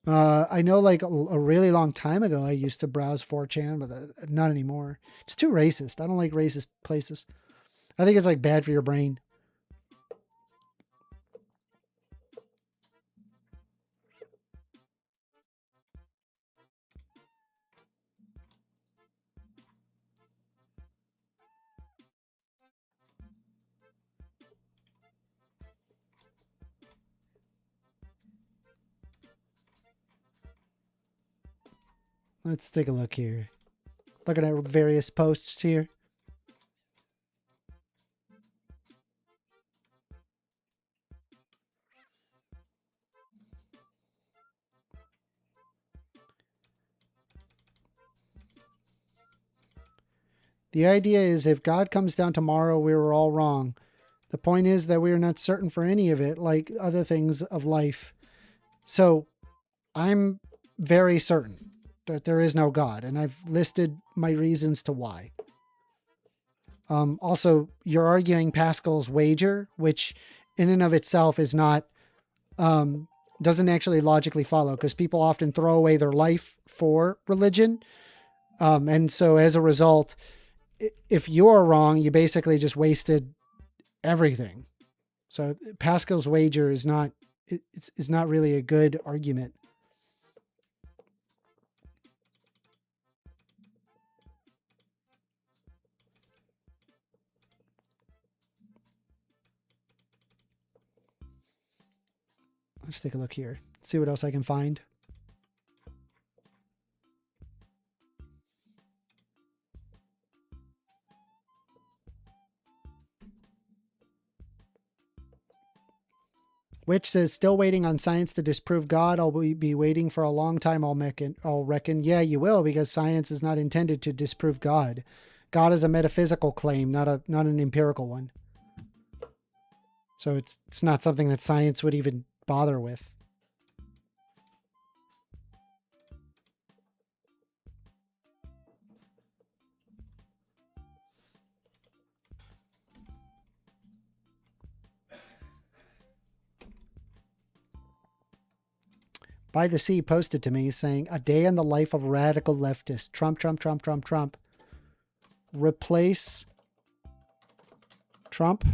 I know like a really long time ago, I used to browse 4chan, but not anymore. It's too racist. I don't like racist places. I think it's like bad for your brain. Let's take a look here. Looking at various posts here. The idea is if God comes down tomorrow, we were all wrong. The point is that we are not certain for any of it, like other things of life. So I'm very certain that there is no God, and I've listed my reasons to why. Also, you're arguing Pascal's wager, which in and of itself is not, doesn't actually logically follow, because people often throw away their life for religion. And so as a result, if you're wrong, you basically just wasted everything. So Pascal's wager is not really a good argument. Let's take a look here. See what else I can find. Which says, still waiting on science to disprove God. I'll be waiting for a long time, I'll reckon. Yeah, you will, because science is not intended to disprove God. God is a metaphysical claim, not an empirical one. So it's not something that science would even bother with. By the Sea posted to me saying, a day in the life of radical leftist. Trump, Trump, Trump, Trump, Trump. Replace Trump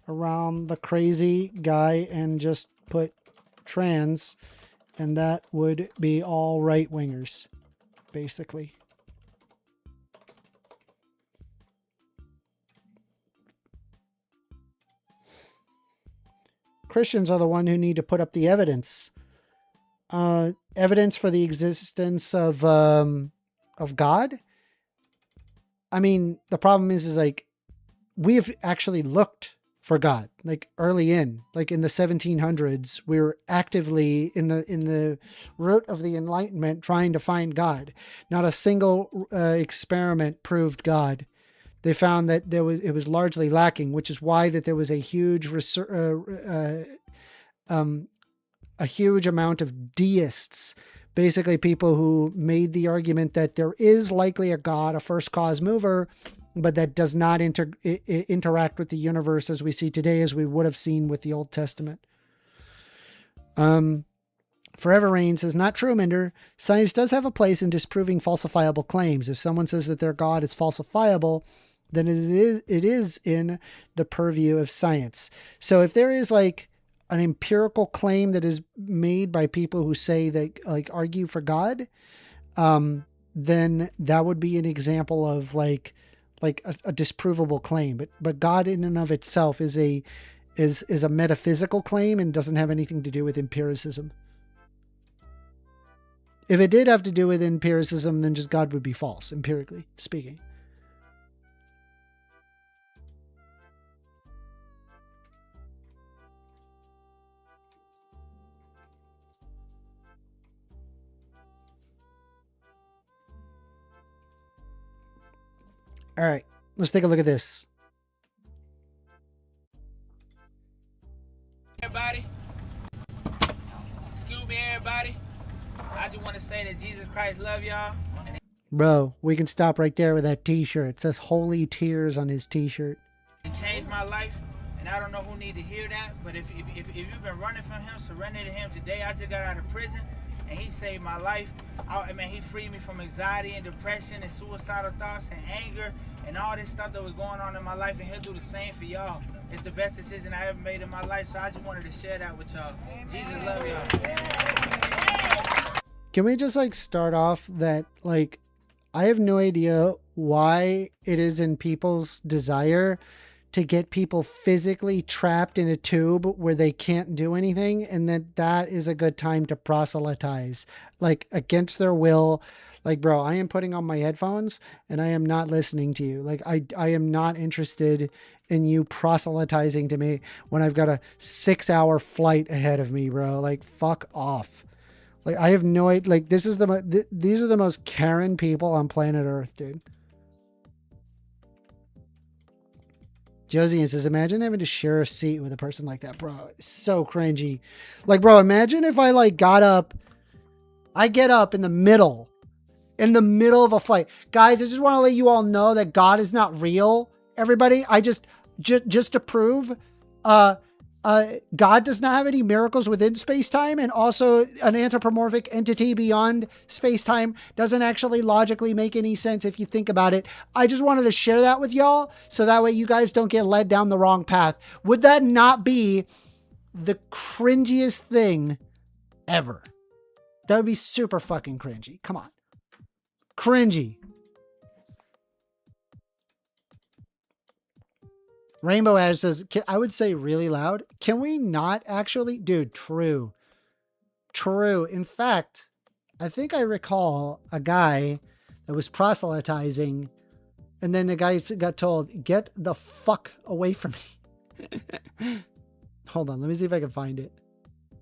around the crazy guy and just put trans, and that would be all right-wingers, basically. Christians are the one who need to put up the evidence. Evidence for the existence of God. I mean, the problem is like, we've actually looked for God, like early in, like in the 1700s, we were actively in the root of the Enlightenment trying to find God. Not a single experiment proved God. They found that it was largely lacking, which is why that there was a huge a huge amount of deists, basically people who made the argument that there is likely a God, a first cause mover, but that does not interact with the universe as we see today, as we would have seen with the Old Testament. Forever Rain says, not true, Mender. Science does have a place in disproving falsifiable claims. If someone says that their God is falsifiable, then it is in the purview of science. So if there is like an empirical claim that is made by people who say that like argue for God, then that would be an example of like a disprovable claim. But God in and of itself is a metaphysical claim and doesn't have anything to do with empiricism. If it did have to do with empiricism, then just God would be false, empirically speaking. All right, let's take a look at this. Everybody, excuse me, everybody. I just want to say that Jesus Christ love y'all. Bro, we can stop right there with that t-shirt. It says Holy Tears on his t-shirt. It changed my life, and I don't know who need to hear that, but if you've been running from him, surrender to him today. I just got out of prison, and he saved my life. He freed me from anxiety and depression and suicidal thoughts and anger and all this stuff that was going on in my life, and he'll do the same for y'all. It's the best decision I ever made in my life, so I just wanted to share that with y'all. Jesus love y'all. Can we just like start off that like, I have no idea why it is in people's desire to get people physically trapped in a tube where they can't do anything, and that is a good time to proselytize, like against their will. Like, bro, I am putting on my headphones and I am not listening to you. Like, I am not interested in you proselytizing to me when I've got a 6-hour flight ahead of me, bro. Like, fuck off. Like, I have no idea. Like, these are the most Karen people on planet Earth, dude. Josie says, imagine having to share a seat with a person like that, bro. It's so cringy. Like, bro, imagine if I like got up. I get up in the middle of a flight. Guys, I just want to let you all know that God is not real. Everybody, I just to prove, God does not have any miracles within space-time, and also an anthropomorphic entity beyond space-time doesn't actually logically make any sense if you think about it. I just wanted to share that with y'all so that way you guys don't get led down the wrong path. Would that not be the cringiest thing ever? That would be super fucking cringy. Come on. Cringy. Rainbow Ash says, I would say really loud. Can we not actually? Dude, true. True. In fact, I think I recall a guy that was proselytizing, and then the guy got told, get the fuck away from me. Hold on. Let me see if I can find it.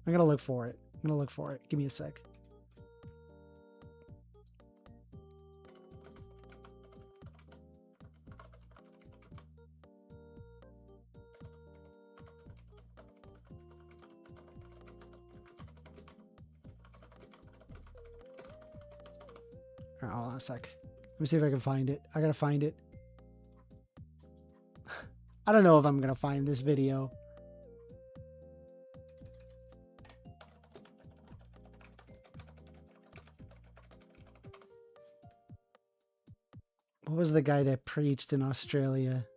I'm going to look for it. Give me a sec. All right, hold on a sec. Let me see if I can find it. I gotta find it. I don't know if I'm gonna find this video. What was the guy that preached in Australia?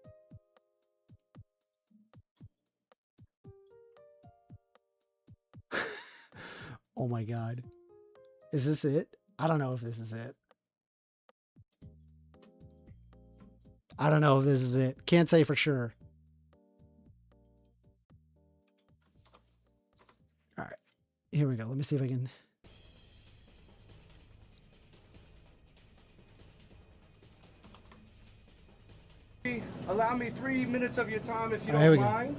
Oh my God. Is this it? I don't know if this is it. I don't know if this is it. Can't say for sure. Here we go. Let me see if I can. Allow me 3 minutes of your time if you All right, here don't we go. mind.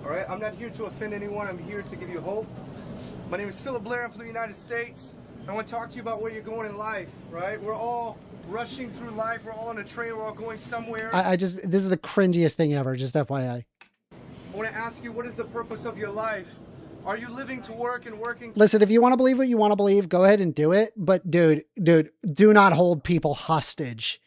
All right, I'm not here to offend anyone. I'm here to give you hope. My name is Philip Blair. I'm from the United States. I want to talk to you about where you're going in life, right? We're all rushing through life. We're all on a train. We're all going somewhere. This is the cringiest thing ever, just FYI. I want to ask you, what is the purpose of your life? Are you living to work and working to... Listen, if you want to believe what you want to believe, go ahead and do it. But dude, do not hold people hostage.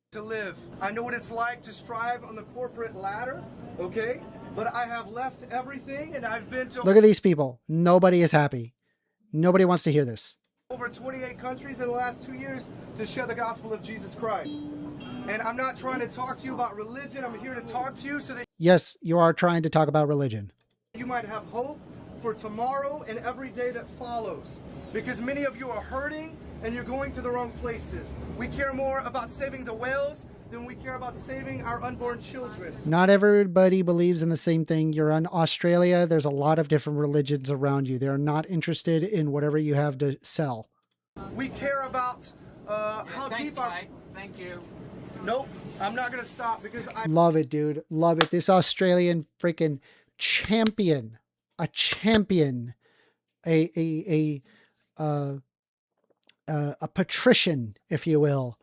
to live? I know what it's like to strive on the corporate ladder, okay? But I have left everything and I've been to... Look at these people. Nobody is happy. Nobody wants to hear this. Over 28 countries in the last 2 years to share the gospel of Jesus Christ. And I'm not trying to talk to you about religion. I'm here to talk to you so that Yes, you are trying to talk about religion. you might have hope for tomorrow and every day that follows. Because many of you are hurting and you're going to the wrong places. We care more about saving the whales than we care about saving our unborn children. Not everybody believes in the same thing. You're in Australia. There's a lot of different religions around you. They're not interested in whatever you have to sell. We care about how deep our... Thank you. Nope, I'm not going to stop because I... Love it, dude. Love it. This Australian freaking champion, a patrician, if you will,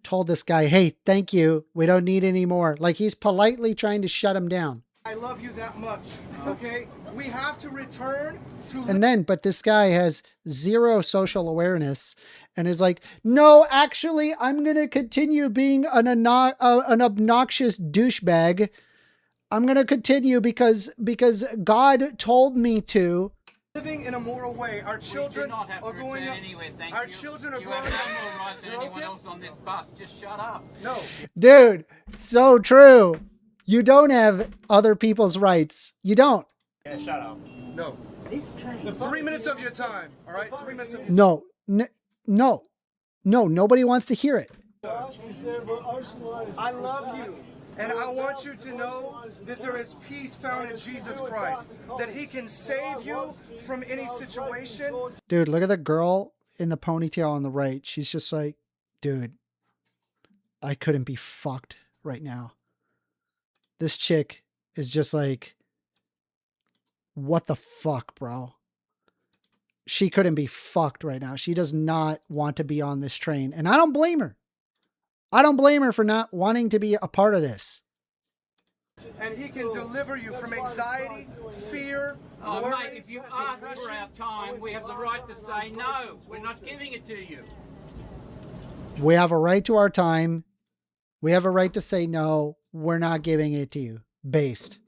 told this guy, hey, thank you. We don't need any more. Like he's politely trying to shut him down. I love you that much, okay? We have to return to... And then, but this guy has zero social awareness and is like, no, actually, I'm going to continue being an obnoxious douchebag. I'm going to continue because God told me to. Living in a moral way. Our children are going up. Anyway, Our children are you growing have up. no more right than anyone else on this bus. Just shut up. No. Dude, so true. You don't have other people's rights. You don't. Yeah, shut up. No. The 3 minutes of your time, all right? 3 minutes of your No, no, nobody wants to hear it. I love you. And I want you to know that there is peace found in Jesus Christ. That he can save you from any situation. Dude, look at the girl in the ponytail on the right. She's just like, dude, I couldn't be fucked right now. This chick is just like, what the fuck, bro? She couldn't be fucked right now. She does not want to be on this train. And I don't blame her. I don't blame her for not wanting to be a part of this. And he can deliver you from anxiety, fear, Oh, worry, mate, if you ask for our time, we have the right to say no. We're not giving it to you. We have a right to our time. We have a right to say no. We're not giving it to you. Based.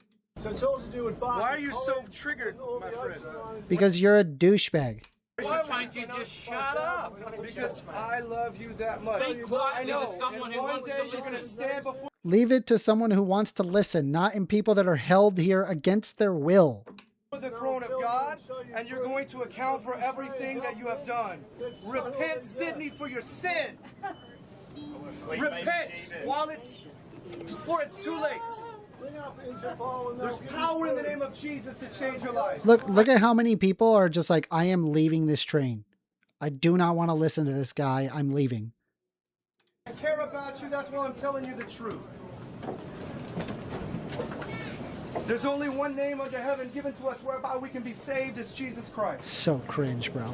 So it's all to do with why are you so triggered, my friend? Because you're a douchebag. Why won't you just shut up? Because I love you that much. Speak quietly I know. to someone and who one wants day to you're going to listen. stand before Leave it to someone who wants to listen, not in people that are held here against their will. the throne of God, and you're going to account for everything that you have done. Repent, Sydney, for your sin. Repent while before it's too late. There's power in the name of Jesus to change your life. Look at how many people are just like, I am leaving this train. I do not want to listen to this guy. I'm leaving. I care about you. That's why I'm telling you the truth. There's only one name under heaven given to us whereby we can be saved. It's Jesus Christ. So cringe, bro.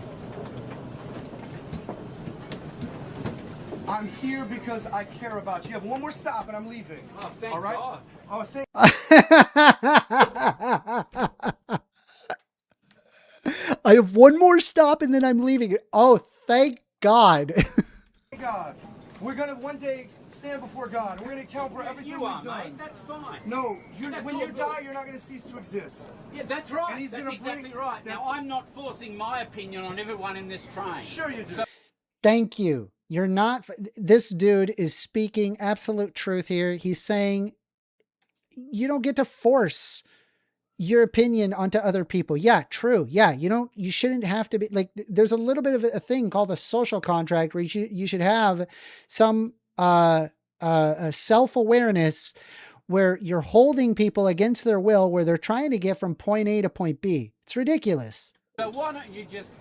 I'm here because I care about you. You have one more stop and I'm leaving. Oh, thank all right? God. Oh, thank I have one more stop and then I'm leaving. Oh, thank God. Thank God. We're going to one day stand before God. We're going to account for everything You we've are, done. mate. That's fine. No, That's when all you good. die, you're not going to cease to exist. Yeah, that's right. And he's That's gonna exactly bring- right. Now, that's- I'm not forcing my opinion on everyone in this train. Sure you do. Thank you. You're not, this dude is speaking absolute truth here. He's saying you don't get to force your opinion onto other people. Yeah, true. Yeah, you shouldn't have to be like, there's a little bit of a thing called a social contract where you should have some self-awareness where you're holding people against their will, where they're trying to get from point A to point B. It's ridiculous. So why don't you just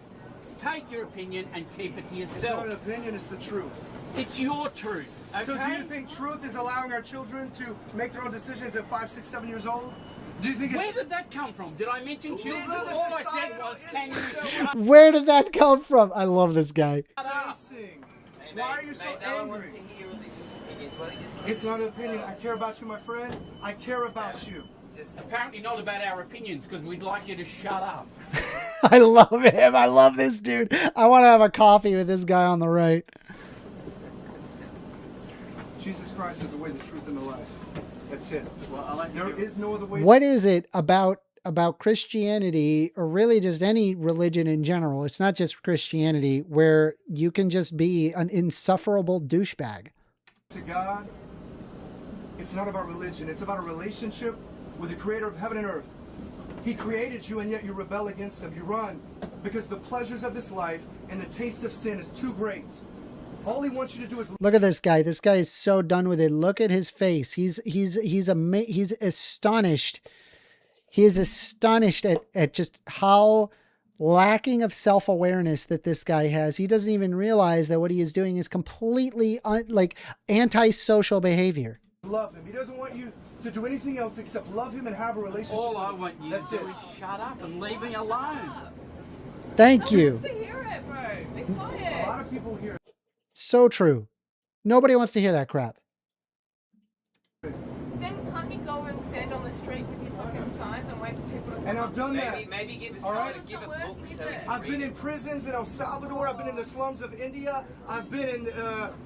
take your opinion and keep it to yourself? It's not an opinion, it's the truth. It's your truth, okay? So do you think truth is allowing our children to make their own decisions at 5, 6, 7 years old? Do you think Where did that come from? Did I mention children? These are the All I said was, can you shut Where did that come from? I love this guy. up? Why are you so angry? It's not an opinion. I care about you, my friend. I care about you. Apparently not about our opinions, because we'd like you to shut up. I love him. I love this dude. I want to have a coffee with this guy on the right. Jesus Christ is the way, the truth, and the life. That's it. There is no other way. What is it about Christianity, or really just any religion in general? It's not just Christianity, where you can just be an insufferable douchebag. To God, it's not about religion. It's about a relationship with the creator of heaven and earth. He created you, and yet you rebel against him. You run because the pleasures of this life and the taste of sin is too great. All he wants you to do is Look at this guy. This guy is so done with it. Look at his face. He's astonished. He is astonished at just how lacking of self-awareness that this guy has. He doesn't even realize that what he is doing is completely like antisocial behavior. love him. He doesn't want you to do anything else except love him and have a relationship. All I want you to do is shut up and leave me alone. Thank you. Wants to hear it, bro. Be quiet. A lot of people hear it. So true. Nobody wants to hear that crap. Then can't you go and stand on the street with your fucking signs and wait for people to come And up? I've done that. Maybe give us All right? give a book so we can I've read been it. in prisons in El Salvador. I've been in the slums of India. I've been in.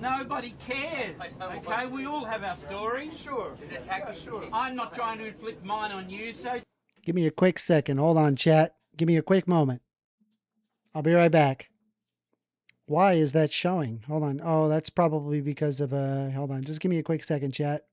Nobody cares. Okay, we all have our stories. Sure. Yeah, sure. I'm not trying to inflict mine on you, so Give me a quick second. Hold on, chat. Give me a quick moment. I'll be right back. Why is that showing? Hold on. Oh, that's probably because of hold on. Just give me a quick second, chat.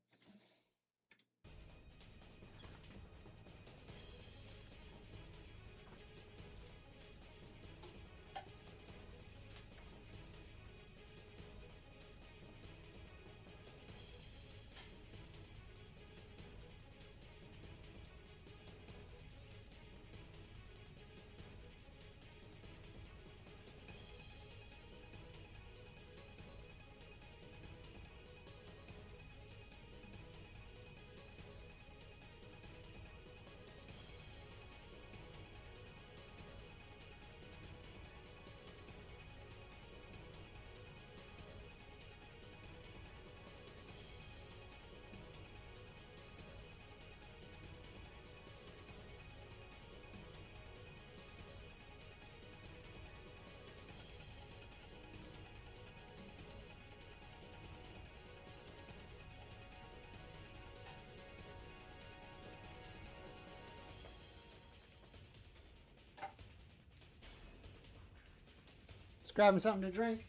Just grabbing something to drink.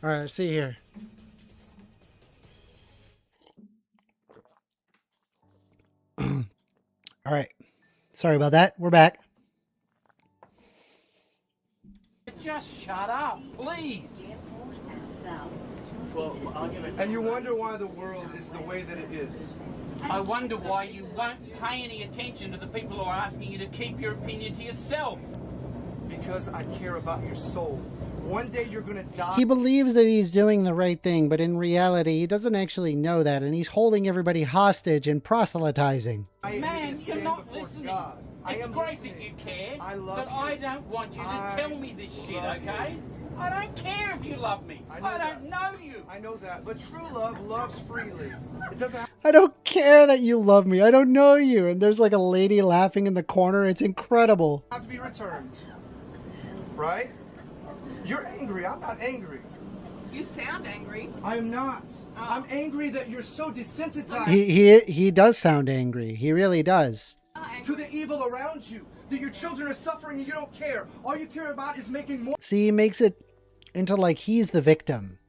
All right, let's see here. All right. Sorry about that. We're back. just shut up, please. And you wonder why the world is the way that it is. I wonder why you won't pay any attention to the people who are asking you to keep your opinion to yourself. Because I care about your soul. One day you're going to die. He believes that he's doing the right thing, but in reality, he doesn't actually know that, and he's holding everybody hostage and proselytizing. Man, you're not listening. It's great that you care, but I don't want you to tell me this shit, okay? I don't care if you love me. I don't know you. I know that, but true love loves freely. It doesn't. I don't care that you love me. I don't know you. And there's like a lady laughing in the corner. It's incredible. Have to be returned, right? You're angry. I'm not angry. You sound angry. I am not. I'm angry that you're so desensitized. He does sound angry. He really does. To the evil around you. That your children are suffering and you don't care. All you care about is making more. See, he makes it into like he's the victim.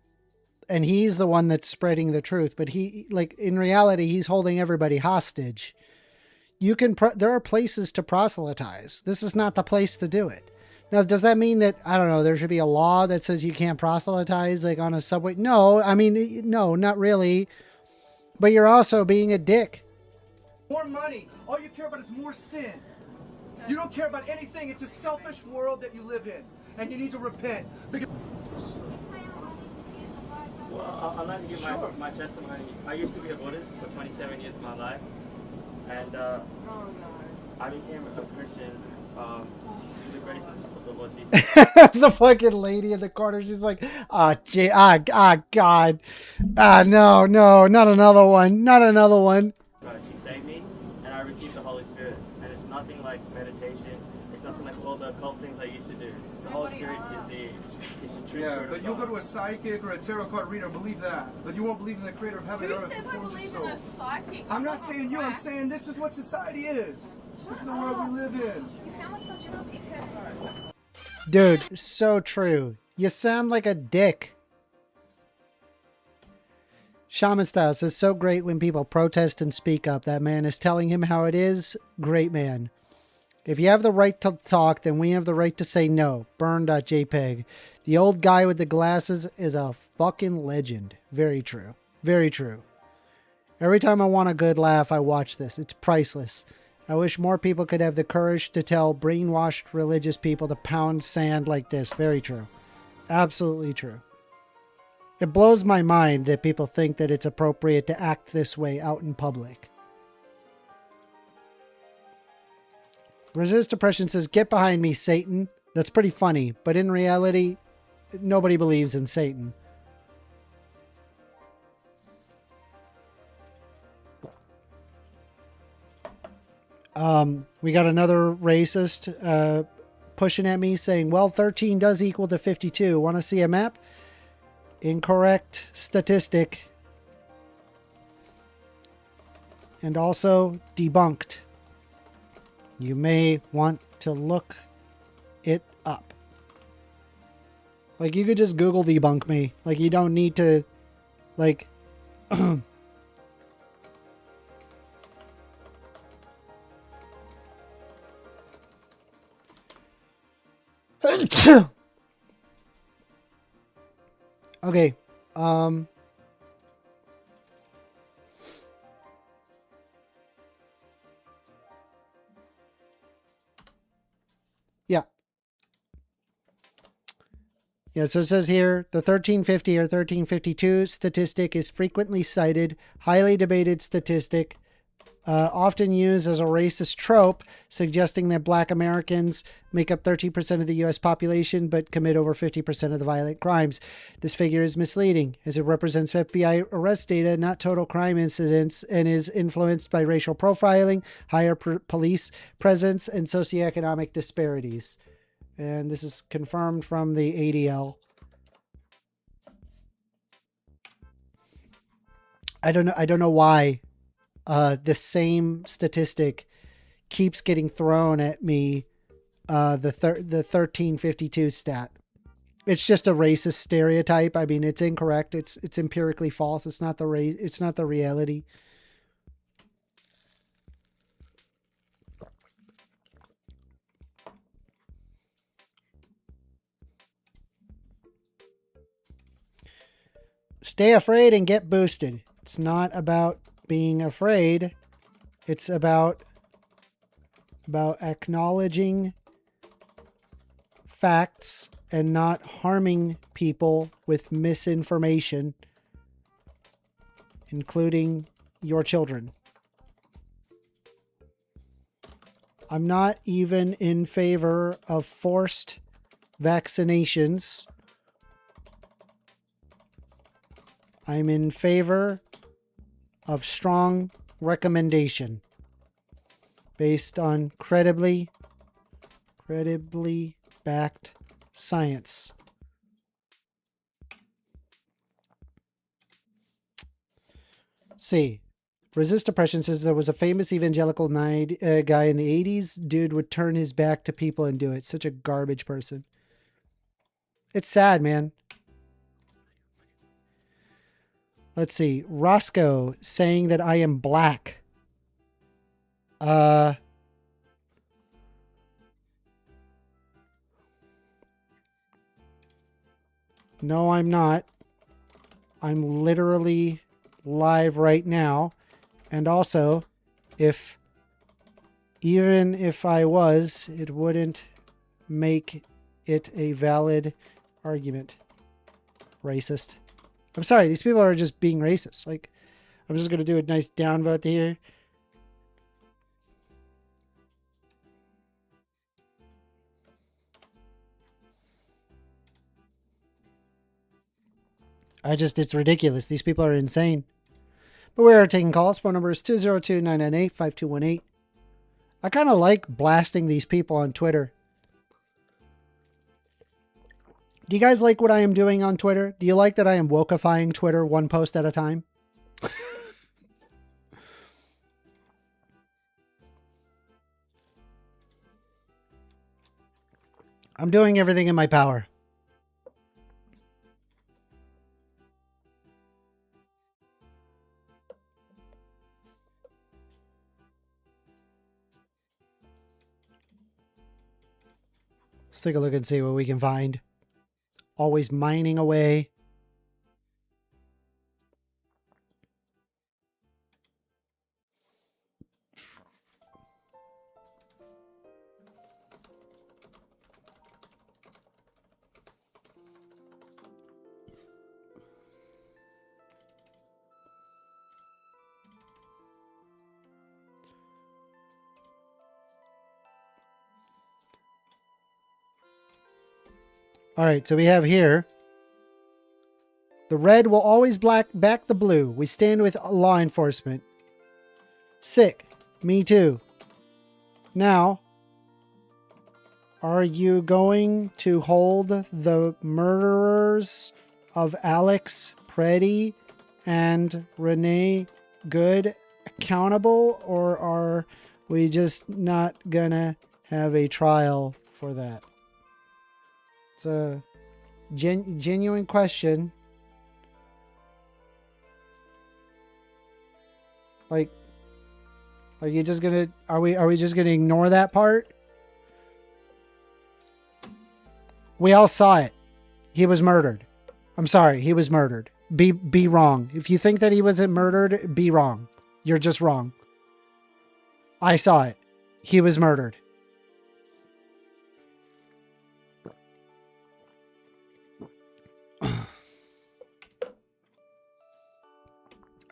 and he's the one that's spreading the truth. But he, like, in reality, he's holding everybody hostage. You can, there are places to proselytize. This is not the place to do it. Now, does that mean that, I don't know, there should be a law that says you can't proselytize, like, on a subway? No, I mean, no, not really. But you're also being a dick. More money. All you care about is more sin. You don't care about anything. It's a selfish world that you live in. And you need to repent. Because well, I'd like to give my testimony. I used to be a Buddhist for 27 years of my life. And I became a Christian through the grace of the Lord Jesus. The fucking lady in the corner, she's like, God. No, not another one. Not another one. She saved me, and I received the Holy Spirit. And it's nothing like meditation. It's nothing like all the occult things I used to do. The Holy Spirit is the true spirit but of you'll God. go to a psychic or a tarot card reader, believe that. But you won't believe in the creator of heaven and earth. Who says I believe in a psychic? I'm not saying you, I'm saying this is what society is. This is the world we live in. You sound like such a dickhead, bro. Dude, so true. You sound like a dick. Shaman Style says, so great when people protest and speak up. That man is telling him how it is. Great man. If you have the right to talk, then we have the right to say no. Burn.jpg. The old guy with the glasses is a fucking legend. Very true. Very true. Every time I want a good laugh, I watch this. It's priceless. I wish more people could have the courage to tell brainwashed religious people to pound sand like this. Very true. Absolutely true. It blows my mind that people think that it's appropriate to act this way out in public. Resist Depression says, get behind me, Satan. That's pretty funny, but in reality, nobody believes in Satan. We got another racist pushing at me saying, well, 13 does equal to 52. Want to see a map? Incorrect statistic. And also debunked. You may want to look it up. Like, you could just Google debunk me. Like, you don't need to, like... Okay. Yeah, so it says here, the 1350 or 1352 statistic is frequently cited, highly debated statistic, often used as a racist trope, suggesting that black Americans make up 13% of the U.S. population but commit over 50% of the violent crimes. This figure is misleading, as it represents FBI arrest data, not total crime incidents, and is influenced by racial profiling, higher police presence, and socioeconomic disparities. And this is confirmed from the ADL. I don't know why the same statistic keeps getting thrown at me. The 1352 stat. It's just a racist stereotype. I mean, it's incorrect. It's empirically false. It's not the reality. Stay afraid and get boosted. It's not about being afraid. It's about acknowledging facts and not harming people with misinformation, including your children. I'm not even in favor of forced vaccinations. I'm in favor of strong recommendation based on credibly backed science. C. Resist Depression says there was a famous evangelical guy in the 80s. Dude would turn his back to people and do it. Such a garbage person. It's sad, man. Let's see. Roscoe saying that I am black. No, I'm not. I'm literally live right now. And also, even if I was, it wouldn't make it a valid argument. Racist. I'm sorry, these people are just being racist. Like, I'm just going to do a nice downvote here. It's ridiculous. These people are insane. But we are taking calls. Phone number is 202-998-5218. I kind of like blasting these people on Twitter. Do you guys like what I am doing on Twitter? Do you like that I am wokeifying Twitter one post at a time? I'm doing everything in my power. Let's take a look and see what we can find. Always mining away. All right, so we have here, the red will always back the blue. We stand with law enforcement. Sick. Me too. Now, are you going to hold the murderers of Alex Preddy and Renee Good accountable, or are we just not gonna have a trial for that? It's a genuine question. Like, are you just gonna, are we just gonna ignore that part? We all saw it. He was murdered. I'm sorry, he was murdered. Be wrong. If you think that he wasn't murdered, be wrong. You're just wrong. I saw it. He was murdered.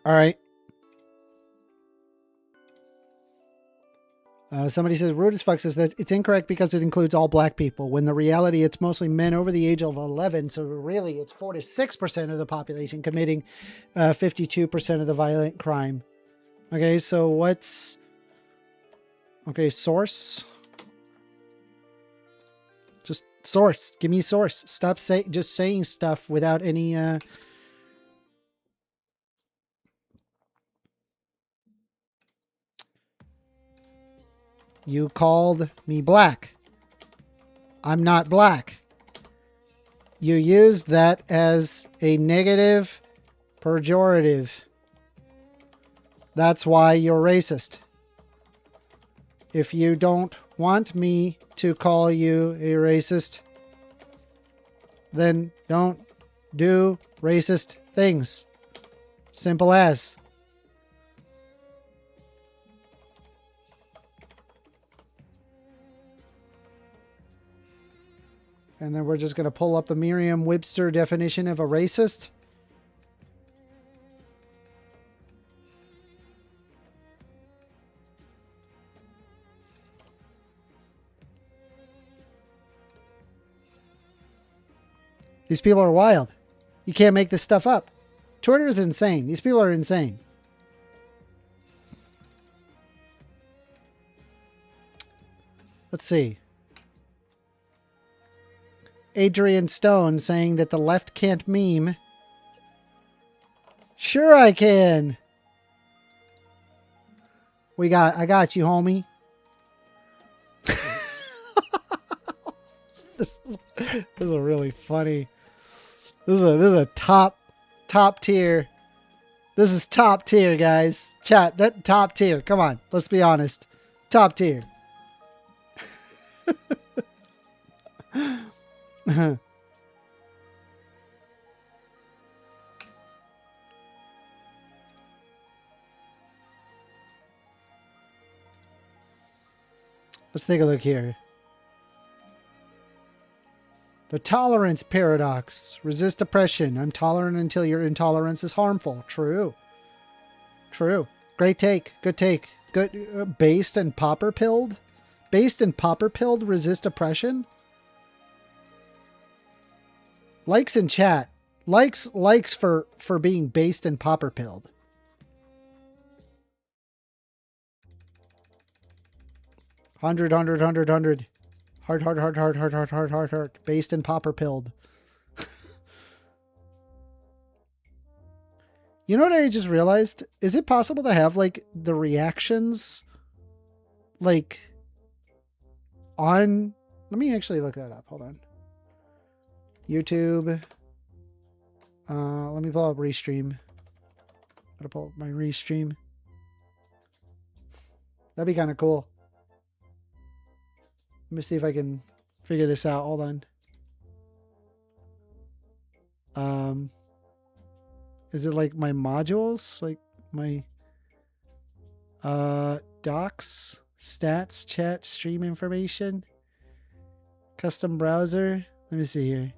All right. Somebody says, rude as fuck says that it's incorrect because it includes all black people, when the reality it's mostly men over the age of 11. So really it's 46% of the population committing 52% of the violent crime. Okay, so what's... Okay, source. Just source. Give me source. Stop just saying stuff without any... You called me black. I'm not black. You used that as a negative pejorative. That's why you're racist. If you don't want me to call you a racist, then don't do racist things. Simple as. And then we're just going to pull up the Merriam-Webster definition of a racist. These people are wild. You can't make this stuff up. Twitter is insane. These people are insane. Let's see. Adrian Stone saying that the left can't meme. Sure I can. I got you, homie. This is a really funny. This is a top tier This is top tier, guys. Chat, that top tier. Come on, let's be honest. Top tier. Let's take a look here. The tolerance paradox. Resist oppression. I'm tolerant until your intolerance is harmful. True. True. Great take. Good take. Good. Based and popper pilled. Based and popper pilled. Resist oppression. Likes in chat. Likes for being based and popper pilled. Hundred. Heart. Based and popper pilled. You know what I just realized? Is it possible to have like the reactions like on... Let me actually look that up. Hold on. YouTube. Let me pull up Restream. Gotta pull up my Restream. That'd be kind of cool. Let me see if I can figure this out. Hold on. Is it like my modules? Like my docs, stats, chat, stream information, custom browser? Let me see here.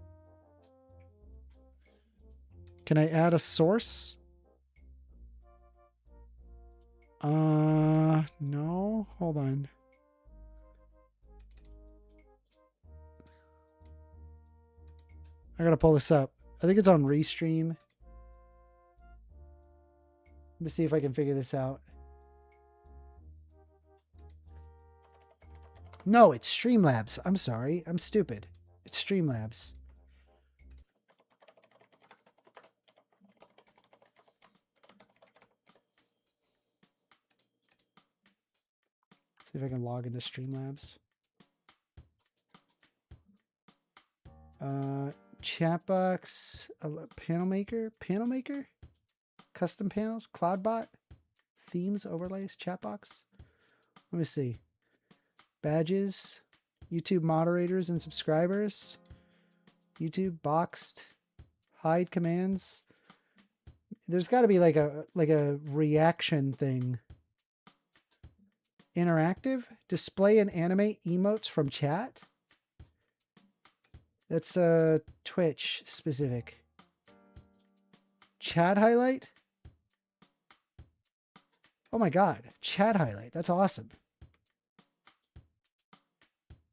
Can I add a source? No. Hold on. I gotta pull this up. I think it's on Restream. Let me see if I can figure this out. No, it's Streamlabs. I'm sorry. I'm stupid. It's Streamlabs. See if I can log into Streamlabs. Chatbox, panel maker, custom panels, CloudBot, themes, overlays, chatbox. Let me see. Badges, YouTube moderators and subscribers, YouTube boxed, hide commands. There's got to be like a reaction thing. Interactive, display and animate emotes from chat. That's Twitch specific. Chat highlight? Oh my god, chat highlight. That's awesome.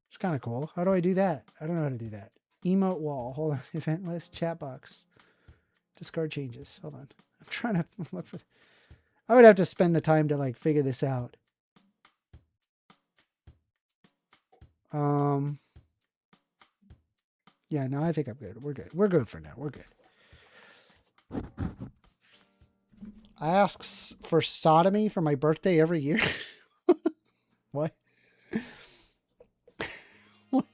It's kind of cool. How do I do that? I don't know how to do that. Emote wall. Hold on. Event list, chat box. Discard changes. Hold on. I'm trying to look for... I would have to spend the time to like figure this out. Yeah, no, I think I'm good. We're good. We're good for now. We're good. I ask for sodomy for my birthday every year. What? What?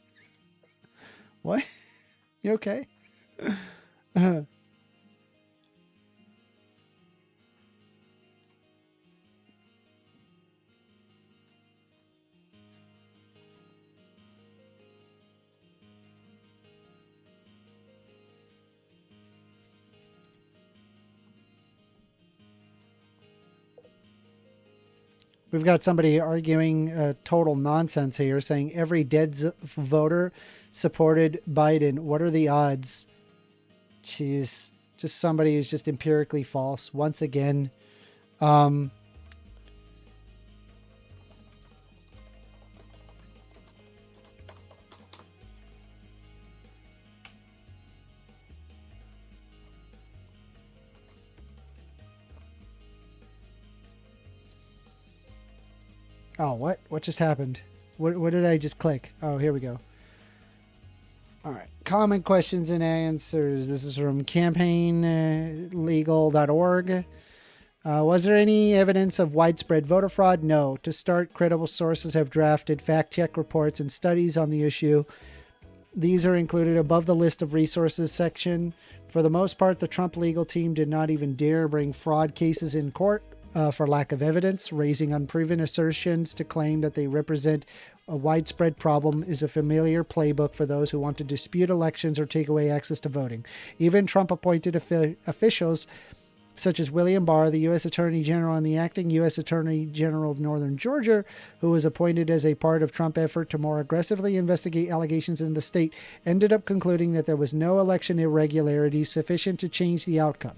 What? You okay? We've got somebody arguing total nonsense here, saying every dead voter supported Biden. What are the odds? Jeez, just somebody who's just empirically false once again. Oh, what? What just happened? What did I just click? Oh, here we go. All right. Common questions and answers. This is from campaignlegal.org. Was there any evidence of widespread voter fraud? No. To start, credible sources have drafted fact-check reports and studies on the issue. These are included above the list of resources section. For the most part, the Trump legal team did not even dare bring fraud cases in court for lack of evidence. Raising unproven assertions to claim that they represent a widespread problem is a familiar playbook for those who want to dispute elections or take away access to voting. Even Trump-appointed officials such as William Barr, the U.S. Attorney General and the acting U.S. Attorney General of Northern Georgia, who was appointed as a part of Trump's effort to more aggressively investigate allegations in the state, ended up concluding that there was no election irregularity sufficient to change the outcome.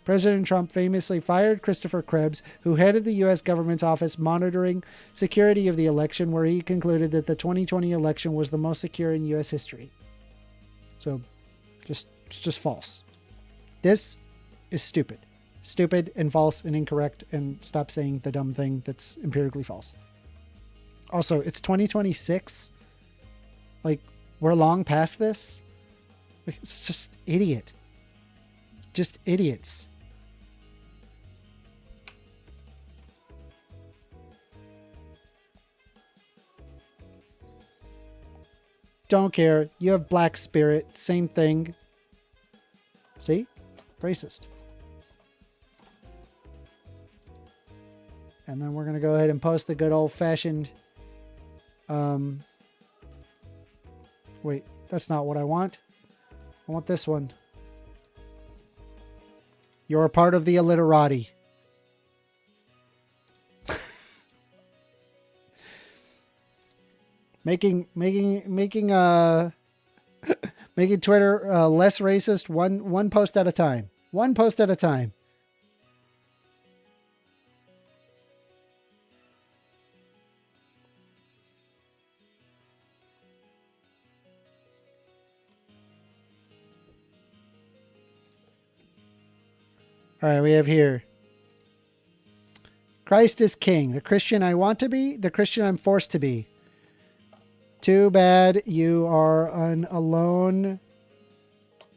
President Trump famously fired Christopher Krebs, who headed the U.S. government's office monitoring security of the election, where he concluded that the 2020 election was the most secure in U.S. history. So, it's just false. This is stupid. Stupid and false and incorrect, and stop saying the dumb thing that's empirically false. Also, it's 2026. Like, we're long past this. Like, it's just idiot. Just idiots. Don't care. You have black spirit. Same thing. See? Racist. And then we're going to go ahead and post the good old-fashioned... Wait, that's not what I want. I want this one. You're a part of the illiterati. making Twitter less racist one post at a time. One post at a time. All right, we have here. Christ is king. The Christian I want to be, the Christian I'm forced to be. Too bad you are alone.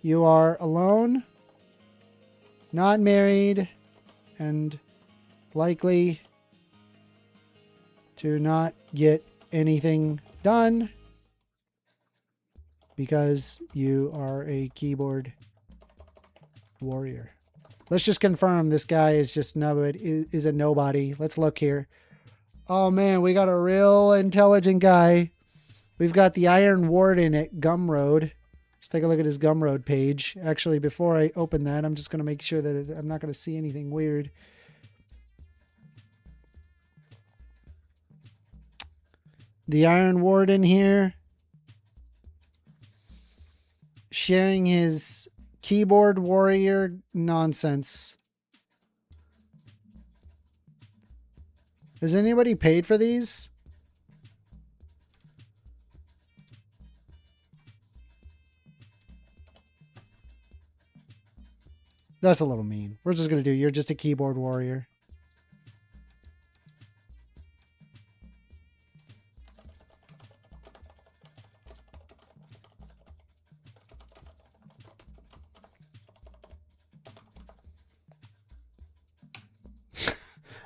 You are alone, not married, and likely to not get anything done because you are a keyboard warrior. Let's just confirm this guy is just is a nobody. Let's look here. Oh man, we got a real intelligent guy. We've got the Iron Warden at Gumroad. Let's take a look at his Gumroad page. Actually, before I open that, I'm just going to make sure that I'm not going to see anything weird. The Iron Warden here. Sharing his keyboard warrior nonsense. Has anybody paid for these? That's a little mean. We're just going to do, you're just a keyboard warrior.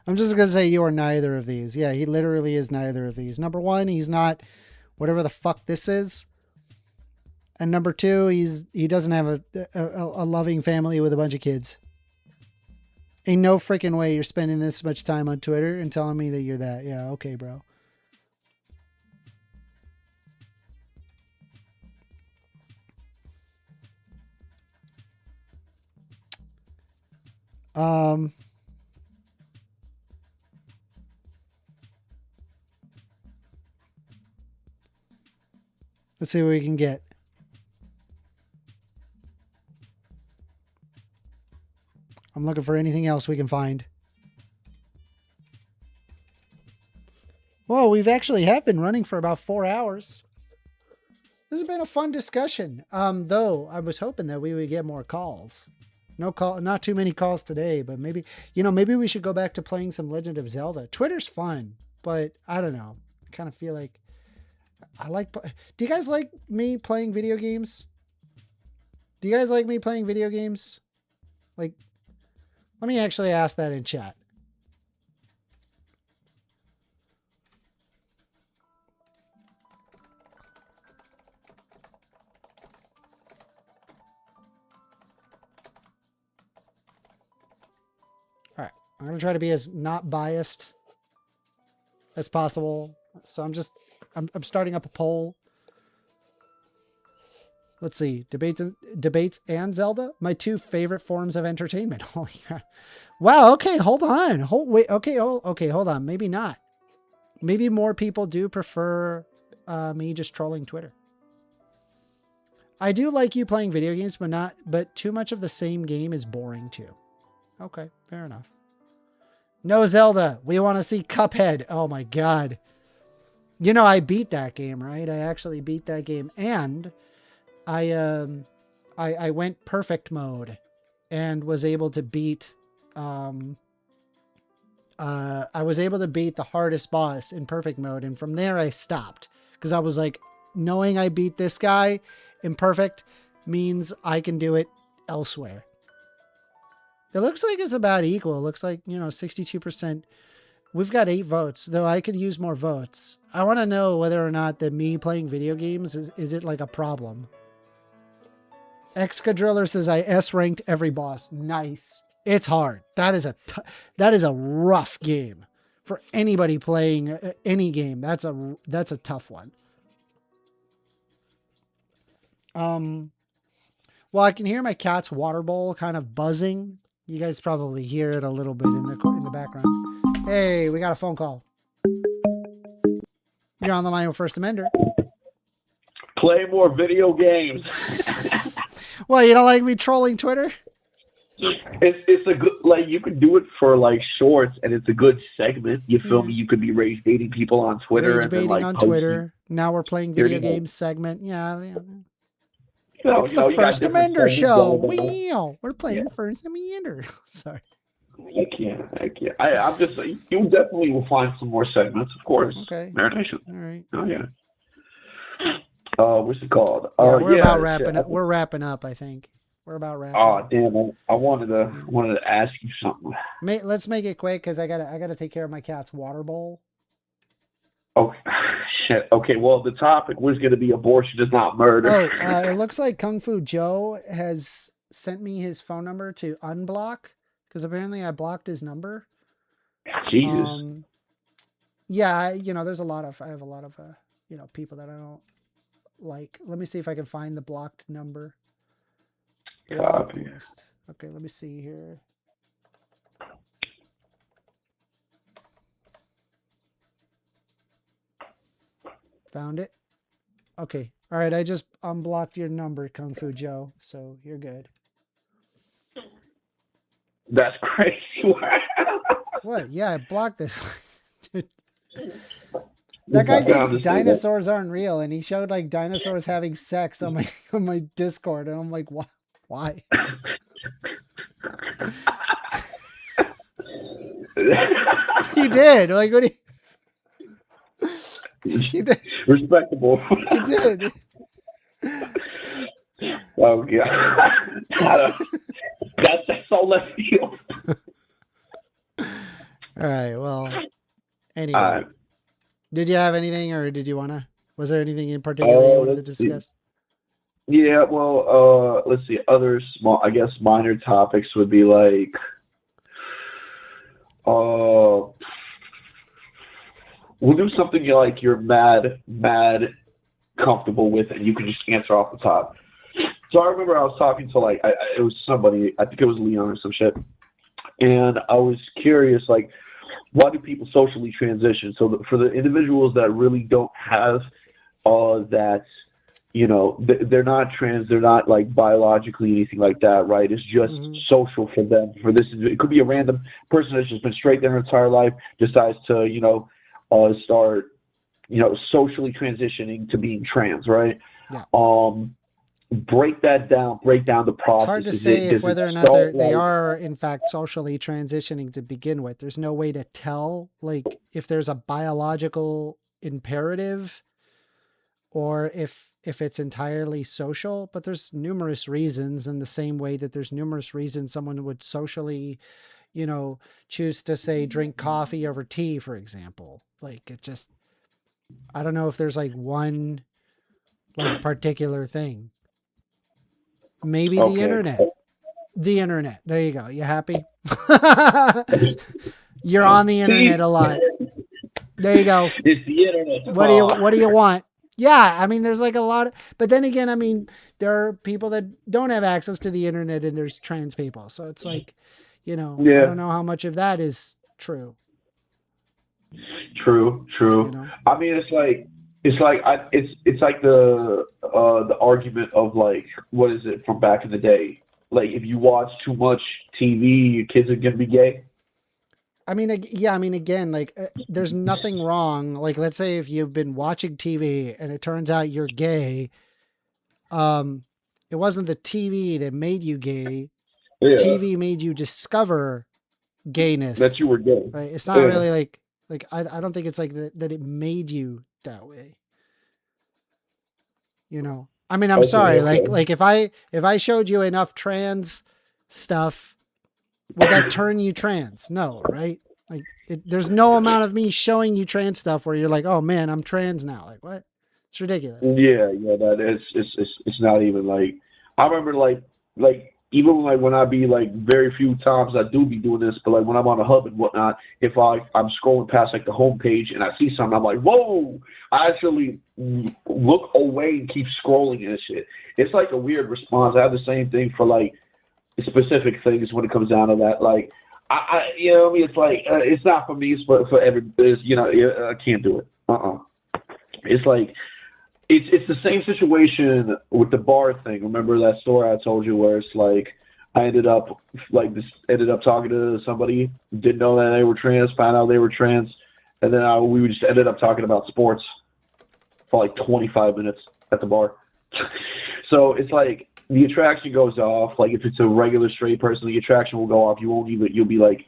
I'm just going to say you are neither of these. Yeah, he literally is neither of these. Number one, he's not whatever the fuck this is. And number two, he doesn't have a loving family with a bunch of kids. Ain't no freaking way you're spending this much time on Twitter and telling me that you're that. Yeah, okay, bro. Let's see what we can get. I'm looking for anything else we can find. Whoa, we've actually have been running for about 4 hours. This has been a fun discussion. Though I was hoping that we would get more calls. Not too many calls today, but maybe, maybe we should go back to playing some Legend of Zelda. Twitter's fun, but I don't know. I kind of feel like do you guys like me playing video games? Do you guys like me playing video games? Like, let me actually ask that in chat. I'm going to try to be as not biased as possible. So I'm starting up a poll. Let's see. Debates and Zelda. My 2 favorite forms of entertainment. Holy crap. Wow. Okay. Hold on. Okay. Hold on. Maybe not. Maybe more people do prefer me just trolling Twitter. I do like you playing video games, but too much of the same game is boring too. Okay. Fair enough. No Zelda. We want to see Cuphead. Oh my God. You know, I beat that game, right? I actually beat that game, and I went perfect mode and was able to beat I was able to beat the hardest boss in perfect mode, and from there I stopped because I was like, knowing I beat this guy in perfect means I can do it elsewhere. It looks like it's about equal. It looks like, 62%. We've got 8 votes, though I could use more votes. I want to know whether or not that me playing video games is it like a problem. Excadriller says I S-ranked every boss. Nice. It's hard. That is a rough game for anybody playing any game. That's a tough one. Well, I can hear my cat's water bowl kind of buzzing. You guys probably hear it a little bit in the background. Hey, we got a phone call. You're on the line with 1stAmender. Play more video games. Well, you don't like me trolling Twitter? It's a good, like, you could do it for like shorts, and it's a good segment. You feel me? You could be rage baiting people on Twitter. Rage and then, baiting like, on posting. Twitter. Now we're playing video games segment. Yeah. It's the you got different 1stAmender segments show. going on. We're playing 1stAmender. Sorry. I can't. I'm just saying, you definitely will find some more segments, of course. Okay. Meditation. All right. Oh yeah. What's it called? Yeah, we're about wrapping up. We're wrapping up, I think. We're about wrapping Oh up. damn! I wanted to ask you something. Let's make it quick because I gotta take care of my cat's water bowl. Oh shit. Okay. Well, the topic was going to be abortion is not murder. It looks like Kung Fu Joe has sent me his phone number to unblock because apparently I blocked his number. Jesus. Yeah, there's I have a lot of people that I don't like. Let me see if I can find the blocked number. Copy. Okay, let me see here. Found it. Okay. All right. I just unblocked your number, Kung Fu Joe. So you're good. That's crazy. What? Yeah, I blocked it. Dude. That guy thinks dinosaurs aren't real, and he showed like dinosaurs having sex on my Discord, and I'm like, why? He did. Like, what? He did. Respectable. He did. Oh god. That's all left field. All right. Well. Anyway. Did you have anything, or did you wanna? Was there anything in particular you wanted to discuss? Yeah. Well. Let's see. Other small, I guess, minor topics would be like. We'll do something you're mad comfortable with, and you can just answer off the top. So I remember I was talking to it was somebody, I think it was Leon or some shit, and I was curious, like, why do people socially transition? So for the individuals that really don't have that, they're not trans, they're not like biologically anything like that, right? It's just social for them. For this, it could be a random person that's just been straight their entire life, decides to, start, socially transitioning to being trans, right? Yeah. Break down the process. It's hard to say whether or not they are in fact socially transitioning to begin with. There's no way to tell, like, if there's a biological imperative or if it's entirely social, but there's numerous reasons, in the same way that there's numerous reasons someone would socially, choose to, say, drink coffee over tea, for example. Like, it just, I don't know if there's like one like particular thing. Maybe the internet. The internet. There you go. You happy? You're on the internet a lot. There you go. It's the internet. What do you want? Yeah, I mean, there's like a lot of, but then again, I mean, there are people that don't have access to the internet, and there's trans people. So it's like, I don't know how much of that is true. True. I mean, it's like the argument of like, what is it from back in the day? Like, if you watch too much TV, your kids are gonna be gay. I mean, yeah, I mean, again, like, there's nothing wrong. Like, let's say if you've been watching TV and it turns out you're gay, it wasn't the TV that made you gay. Yeah. TV made you discover gayness. That you were gay. Right? It's not really like I don't think it's like that it made you that way. I mean, I'm sorry. Okay. Like if I showed you enough trans stuff, would that turn you trans? No, right? Like, there's no amount of me showing you trans stuff where you're like, oh man, I'm trans now. Like, what? It's ridiculous. Yeah, that is. It's not even like. I remember like even like when I be like very few times I do be doing this, but like when I'm on a hub and whatnot, if I'm scrolling past like the homepage and I see something, I'm like, whoa! I actually look away and keep scrolling and shit. It's like a weird response. I have the same thing for like specific things when it comes down to that. Like, I mean, it's like it's not for me. It's for everybody. I can't do it. It's like it's the same situation with the bar thing. Remember that story I told you where it's like I ended up talking to somebody, didn't know that they were trans, found out they were trans, and then we just ended up talking about sports for like 25 minutes at the bar. So it's like the attraction goes off. Like if it's a regular straight person, the attraction will go off. You'll be like,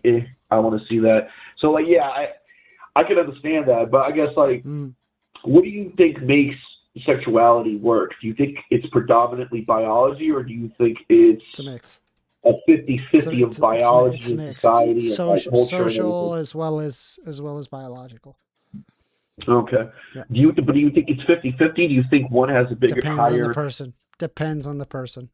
I want to see that. So like, yeah, I can understand that, but I guess like, what do you think makes sexuality work? Do you think it's predominantly biology, or do you think it's a mix? A 50-50 of biology and society and social as well as biological. Okay. Yeah. Do you think it's 50-50? Do you think one has a bigger higher? Depends on the person.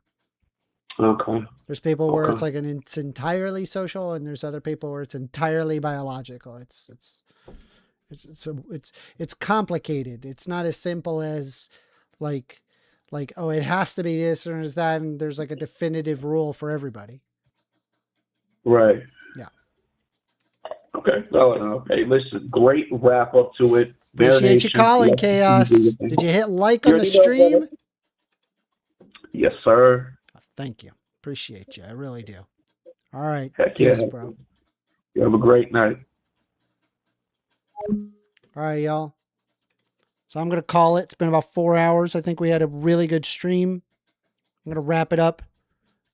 Okay. There's people where it's like it's entirely social, and there's other people where it's entirely biological. It's complicated. It's not as simple as like, oh, it has to be this or is that, and there's like a definitive rule for everybody. Right. Yeah. Okay. Okay. Listen, great wrap up to it. Appreciate you calling, Chaos. Did you hit like on the stream? Yes, sir. Thank you. Appreciate you. I really do. All right. Heck Peace, yeah, bro. You have a great night. All right, y'all. So I'm going to call it. It's been about 4 hours. I think we had a really good stream. I'm going to wrap it up.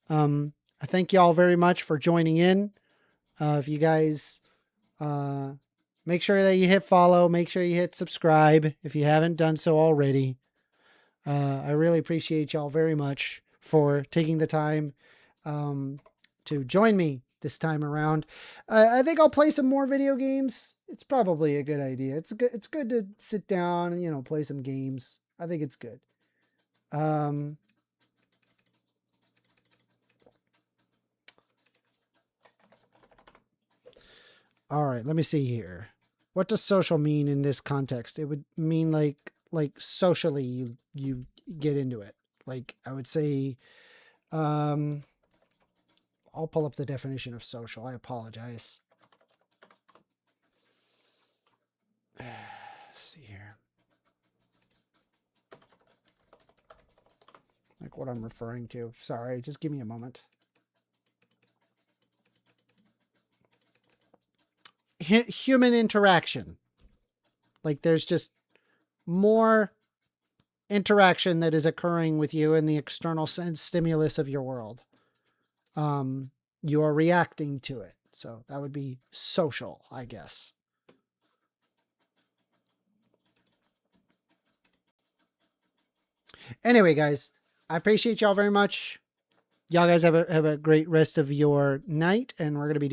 I thank y'all very much for joining in. If you guys make sure that you hit follow, make sure you hit subscribe if you haven't done so already. I really appreciate y'all very much for taking the time to join me this time around. I think I'll play some more video games. It's probably a good idea. It's good to sit down and, play some games. I think it's good. All right, let me see here. What does social mean in this context? It would mean like socially you get into it. Like I would say, I'll pull up the definition of social. I apologize. Let's see here. Like what I'm referring to. Sorry, just give me a moment. Human interaction. Like there's just more interaction that is occurring with you in the external sense stimulus of your world. You are reacting to it. So that would be social, I guess. Anyway, guys, I appreciate y'all very much. Y'all guys have a great rest of your night, and we're going to be doing